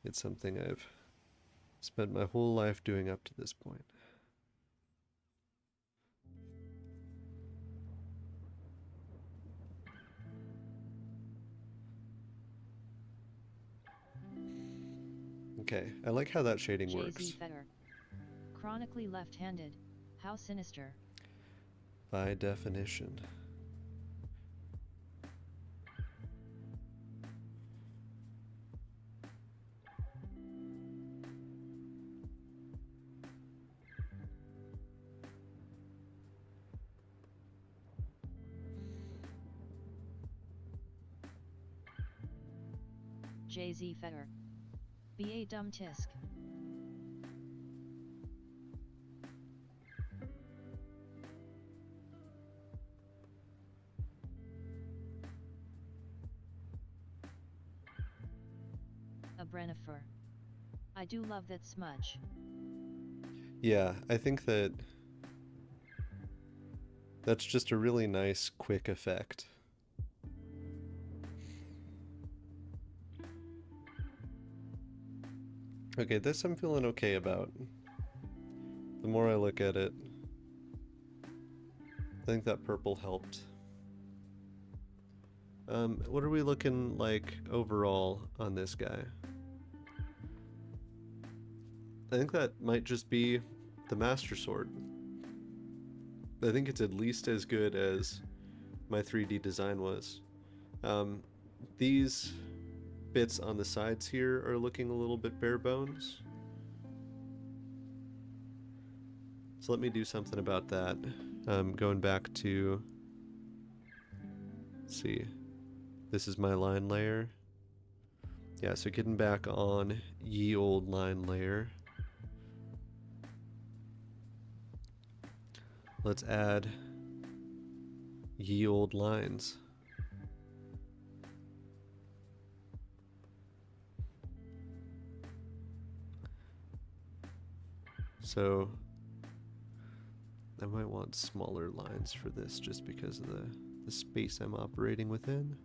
it's something I've spent my whole life doing up to this point. Okay, I like how that shading works. Fetter. Chronically left-handed. How sinister. By definition. JZ Fetter. Be a dumb tisk. A Brennifer. I do love that smudge. Yeah, I think that that's just a really nice, quick effect. Okay, this I'm feeling okay about. The more I look at it, I think that purple helped. What are we looking like overall on this guy? I think that might just be the Master Sword. I think it's at least as good as my 3D design was. These bits on the sides here are looking a little bit bare bones. So let me do something about that. Going back to, let's see, this is my line layer. Yeah, so getting back on ye old line layer. Let's add ye old lines. So I might want smaller lines for this just because of the space I'm operating within.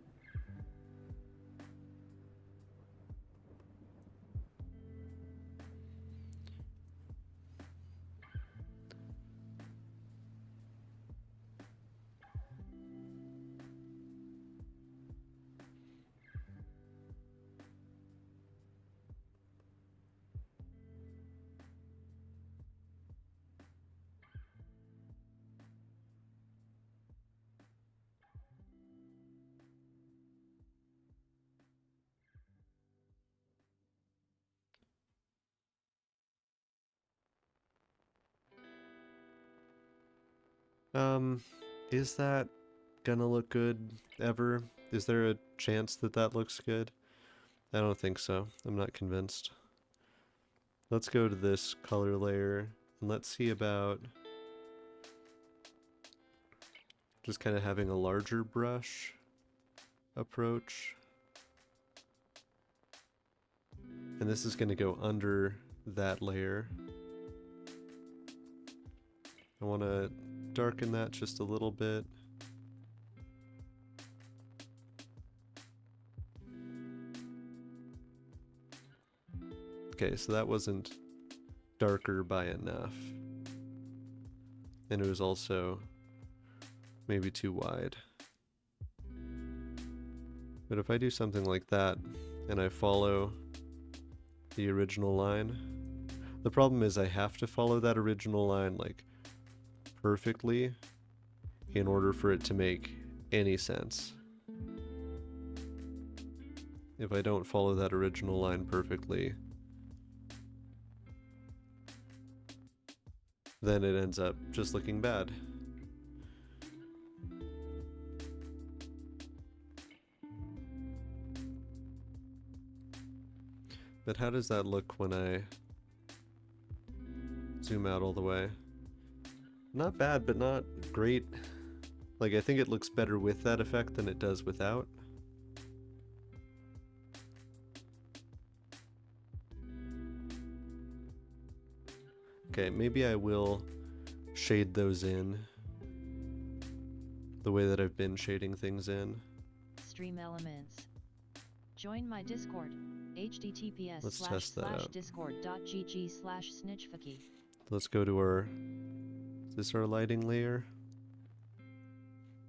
Is that gonna look good ever? Is there a chance that that looks good? I don't think so. I'm not convinced. Let's go to this color layer and let's see about just kind of having a larger brush approach. And this is going to go under that layer. I want to darken that just a little bit. Okay, so that wasn't darker by enough. And it was also maybe too wide. But if I do something like that and I follow the original line, the problem is I have to follow that original line like perfectly in order for it to make any sense. If I don't follow that original line perfectly, then it ends up just looking bad. But how does that look when I zoom out all the way? Not bad, but not great. Like, I think it looks better with that effect than it does without. Okay, maybe I will shade those in the way that I've been shading things in. Stream elements. Join my Discord. Let's test that out. https://discord.gg/snitchfucky. Let's go to our... Is this our lighting layer?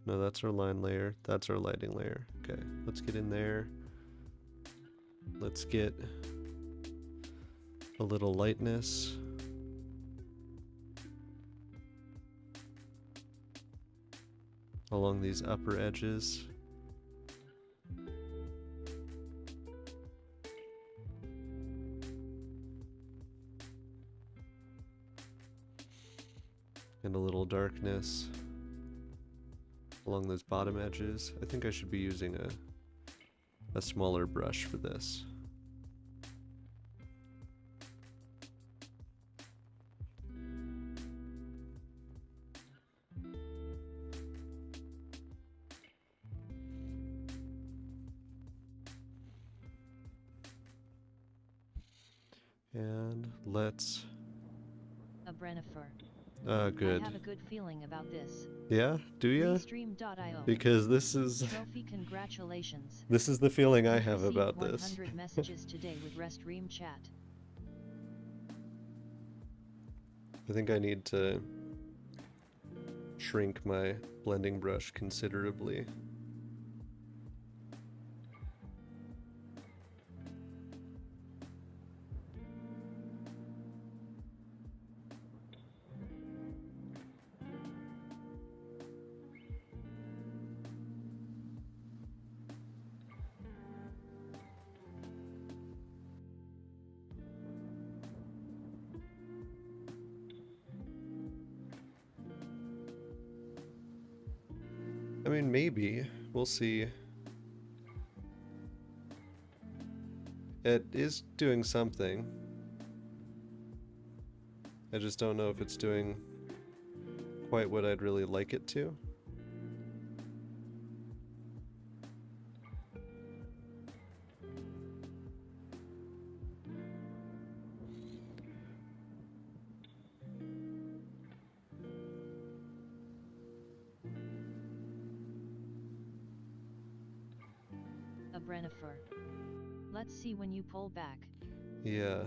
No, that's our line layer. That's our lighting layer. Okay, let's get in there. Let's get a little lightness. Along these upper edges. And a little darkness along those bottom edges. I think I should be using a smaller brush for this. And let's... A Brennifer. Good. I have a good feeling about this. Yeah? Do ya? Restream.io. Because this is... Trophy, congratulations. This is the feeling I have Received about this. 100 messages today with Restream chat. I think I need to shrink my blending brush considerably. I mean, maybe. We'll see. It is doing something. I just don't know if it's doing quite what I'd really like it to. A Brennifer. Let's see when you pull back. Yeah.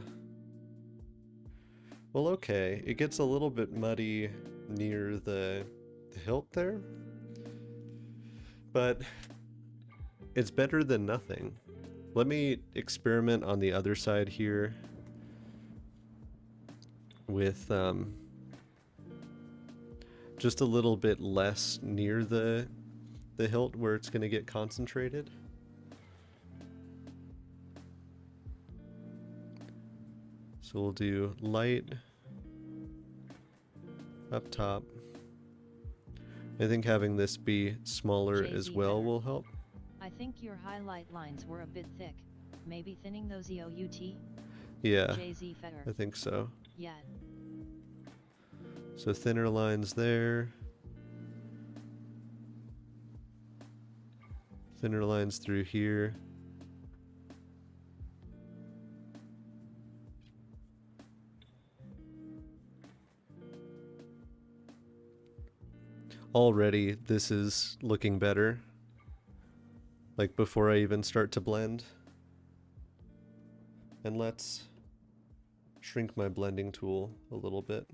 Well, okay. It gets a little bit muddy near the hilt there. But it's better than nothing. Let me experiment on the other side here with just a little bit less near the hilt where it's going to get concentrated. So we'll do light up top. I think having this be smaller JD as well better. will help. I think your highlight lines were a bit thick. Maybe thinning those EOUT? Yeah, JZ Fetter. I think so. Yeah. So thinner lines there. Thinner lines through here. Already, this is looking better. Like before I even start to blend. And let's shrink my blending tool a little bit.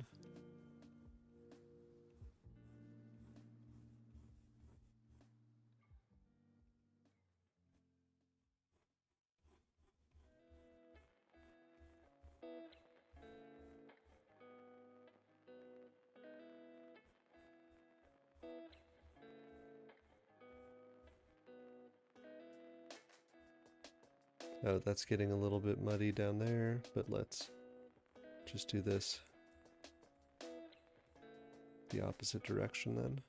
Oh, that's getting a little bit muddy down there, but let's just do this the opposite direction then.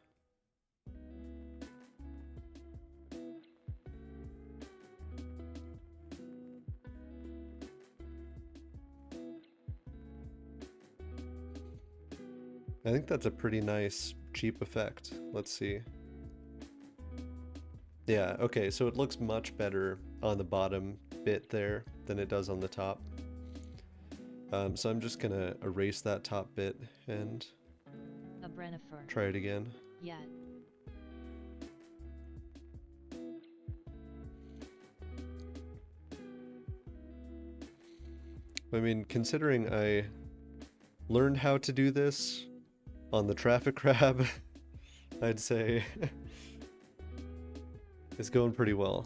I think that's a pretty nice, cheap effect. Let's see. Yeah, okay, so it looks much better on the bottom bit there than it does on the top. So I'm just gonna erase that top bit and try it again. Yeah. I mean, considering I learned how to do this on the traffic crab, I'd say it's going pretty well.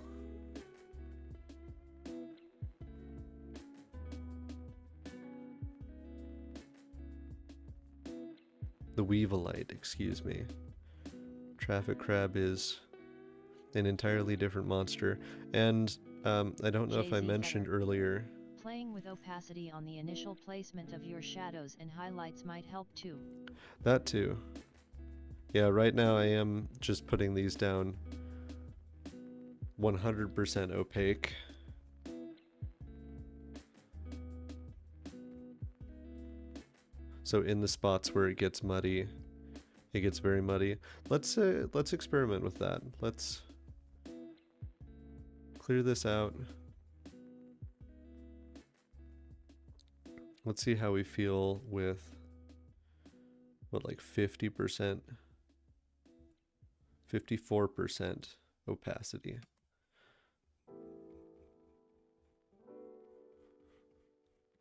The Weevilite, excuse me. Traffic crab is an entirely different monster. And I don't know if I mentioned earlier. Playing with opacity on the initial placement of your shadows and highlights might help too. That too. Yeah, right now I am just putting these down 100% opaque. So in the spots where it gets muddy, it gets very muddy. Let's experiment with that. Let's clear this out. Let's see how we feel with what, like 50%, 54% opacity.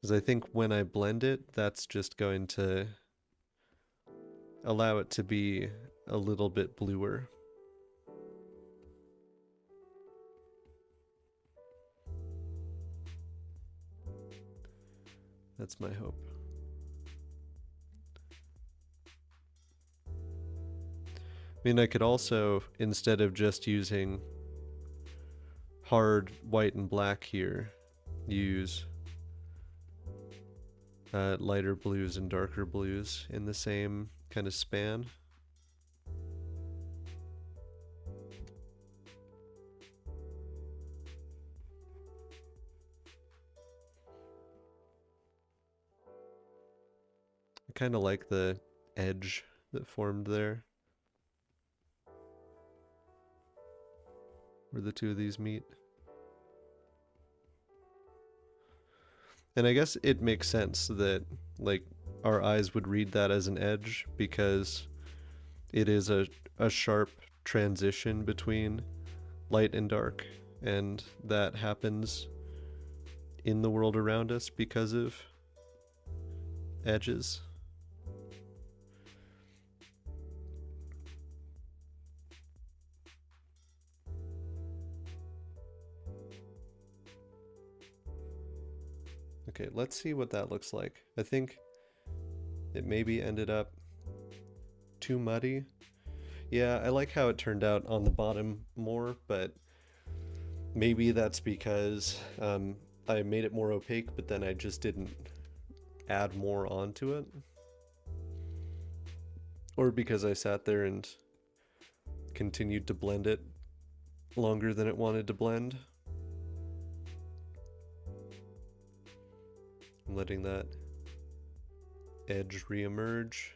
Because I think when I blend it, that's just going to allow it to be a little bit bluer. That's my hope. I mean, I could also, instead of just using hard white and black here, use lighter blues and darker blues in the same kind of span. I kind of like the edge that formed there, where the two of these meet. And I guess it makes sense that, like, our eyes would read that as an edge because it is a sharp transition between light and dark, and that happens in the world around us because of edges. Okay, let's see what that looks like. I think it maybe ended up too muddy. Yeah, I like how it turned out on the bottom more, but maybe that's because I made it more opaque, but then I just didn't add more onto it. Or because I sat there and continued to blend it longer than it wanted to blend. I'm letting that edge re-emerge.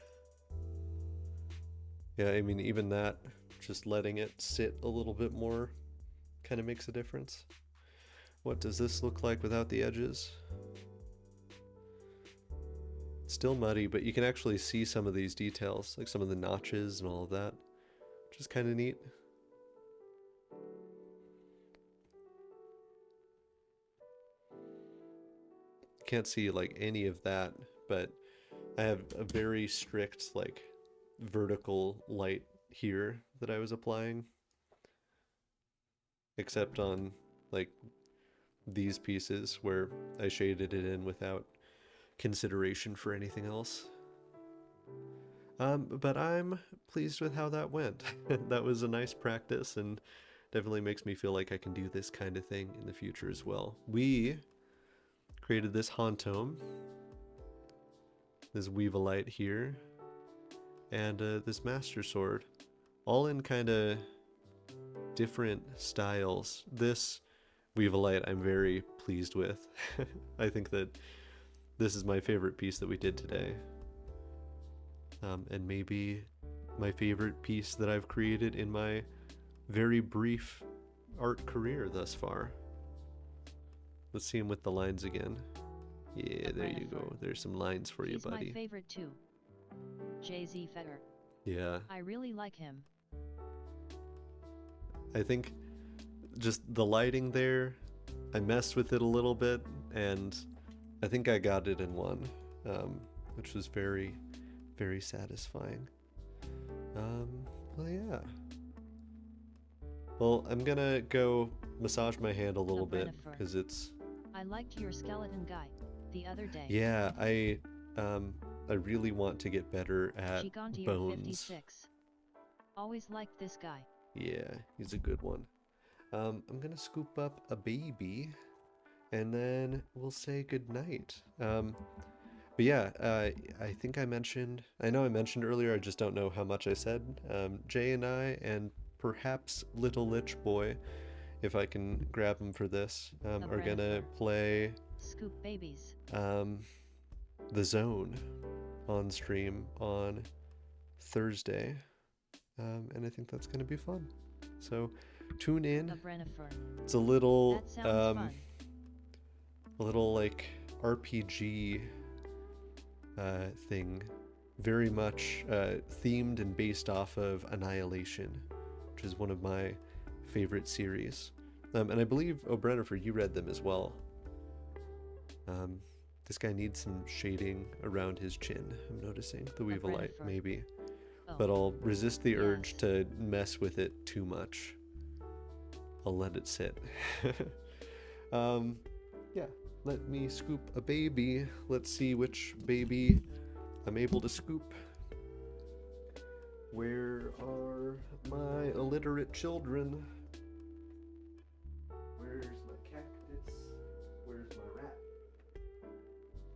Yeah, I mean, even that, just letting it sit a little bit more kind of makes a difference. What does this look like without the edges? Still muddy, but you can actually see some of these details, like some of the notches and all of that, which is kind of neat. Can't see like any of that, but I have a very strict like vertical light here that I was applying, except on like these pieces where I shaded it in without consideration for anything else. But I'm pleased with how that went. That was a nice practice and definitely makes me feel like I can do this kind of thing in the future as well. We created this Hauntome, this Weavelite here, and this Master Sword, all in kind of different styles. This Weavelite I'm very pleased with. I think that this is my favorite piece that we did today. And maybe my favorite piece that I've created in my very brief art career thus far. Let's see him with the lines again. Yeah, there you go. There's some lines for you, buddy. He's my favorite too. Jay-Z Fetter. Yeah. I really like him. I think just the lighting there, I messed with it a little bit, and I think I got it in one, which was very, very satisfying. Well, yeah. Well, I'm gonna go massage my hand a little bit, because it's... I liked your skeleton guy the other day. Yeah, I really want to get better at bones. 56. Always liked this guy. Yeah, he's a good one. I'm gonna scoop up a baby, and then we'll say goodnight. But yeah, I think I know I mentioned earlier, I just don't know how much I said. Jay and I, and perhaps Little Lich Boy, if I can grab him for this, are gonna play Scoop Babies. The Zone on stream on Thursday. And I think that's gonna be fun. So tune in. It's a little like RPG thing, very much themed and based off of Annihilation, which is one of my favorite series. And I believe, Brennifer, you read them as well. This guy needs some shading around his chin, I'm noticing. The Weavelite, maybe. Oh. But I'll resist the urge to mess with it too much. I'll let it sit. Yeah, let me scoop a baby. Let's see which baby I'm able to scoop. Where are my illiterate children? Where's my cactus? Where's my rat?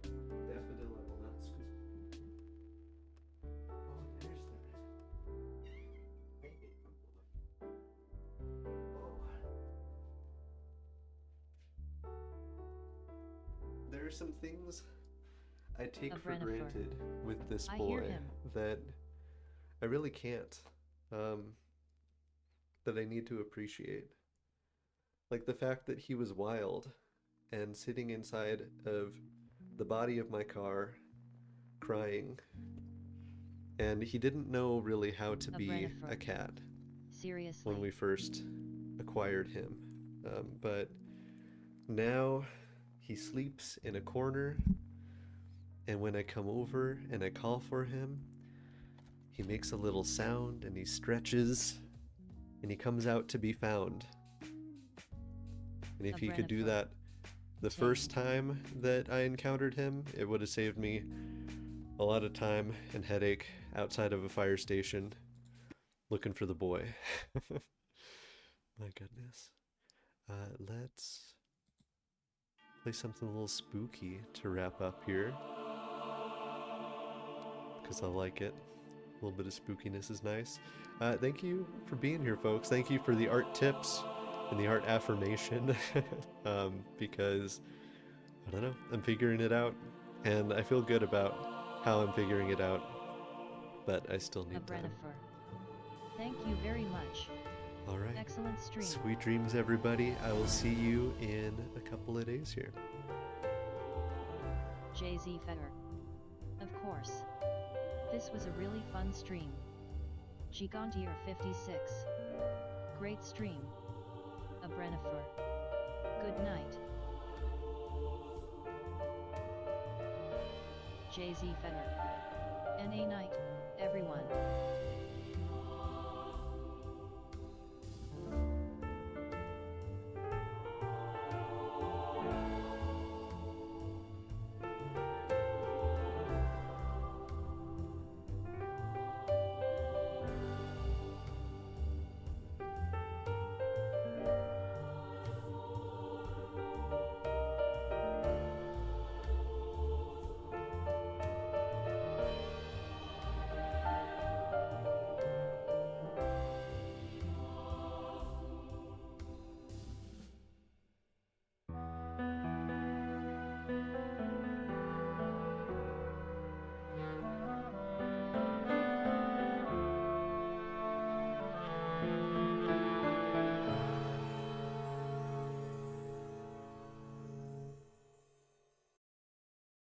Daffodil I will not scoop. Oh, there's the rat. Oh. There are some things I take for granted with this boy that I really can't, that I need to appreciate. Like the fact that he was wild and sitting inside of the body of my car crying, and he didn't know really how to be a cat. Seriously. When we first acquired him. But now he sleeps in a corner, and when I come over and I call for him, he makes a little sound and he stretches and he comes out to be found. And if he could do that the first time that I encountered him, it would have saved me a lot of time and headache outside of a fire station looking for the boy. My goodness. Let's play something a little spooky to wrap up here, because I like it. A little bit of spookiness is nice. Thank you for being here, folks. Thank you for the art tips and the art affirmation, because I don't know. I'm figuring it out, and I feel good about how I'm figuring it out, but I still A need time. Brennifer. Thank you very much. All right. Excellent stream. Sweet dreams, everybody. I will see you in a couple of days here. JZ Fetter. Of course. This was a really fun stream. Gigantier 56. Great stream. A Brennifer. Good night. JZ Fetter. NA night, everyone.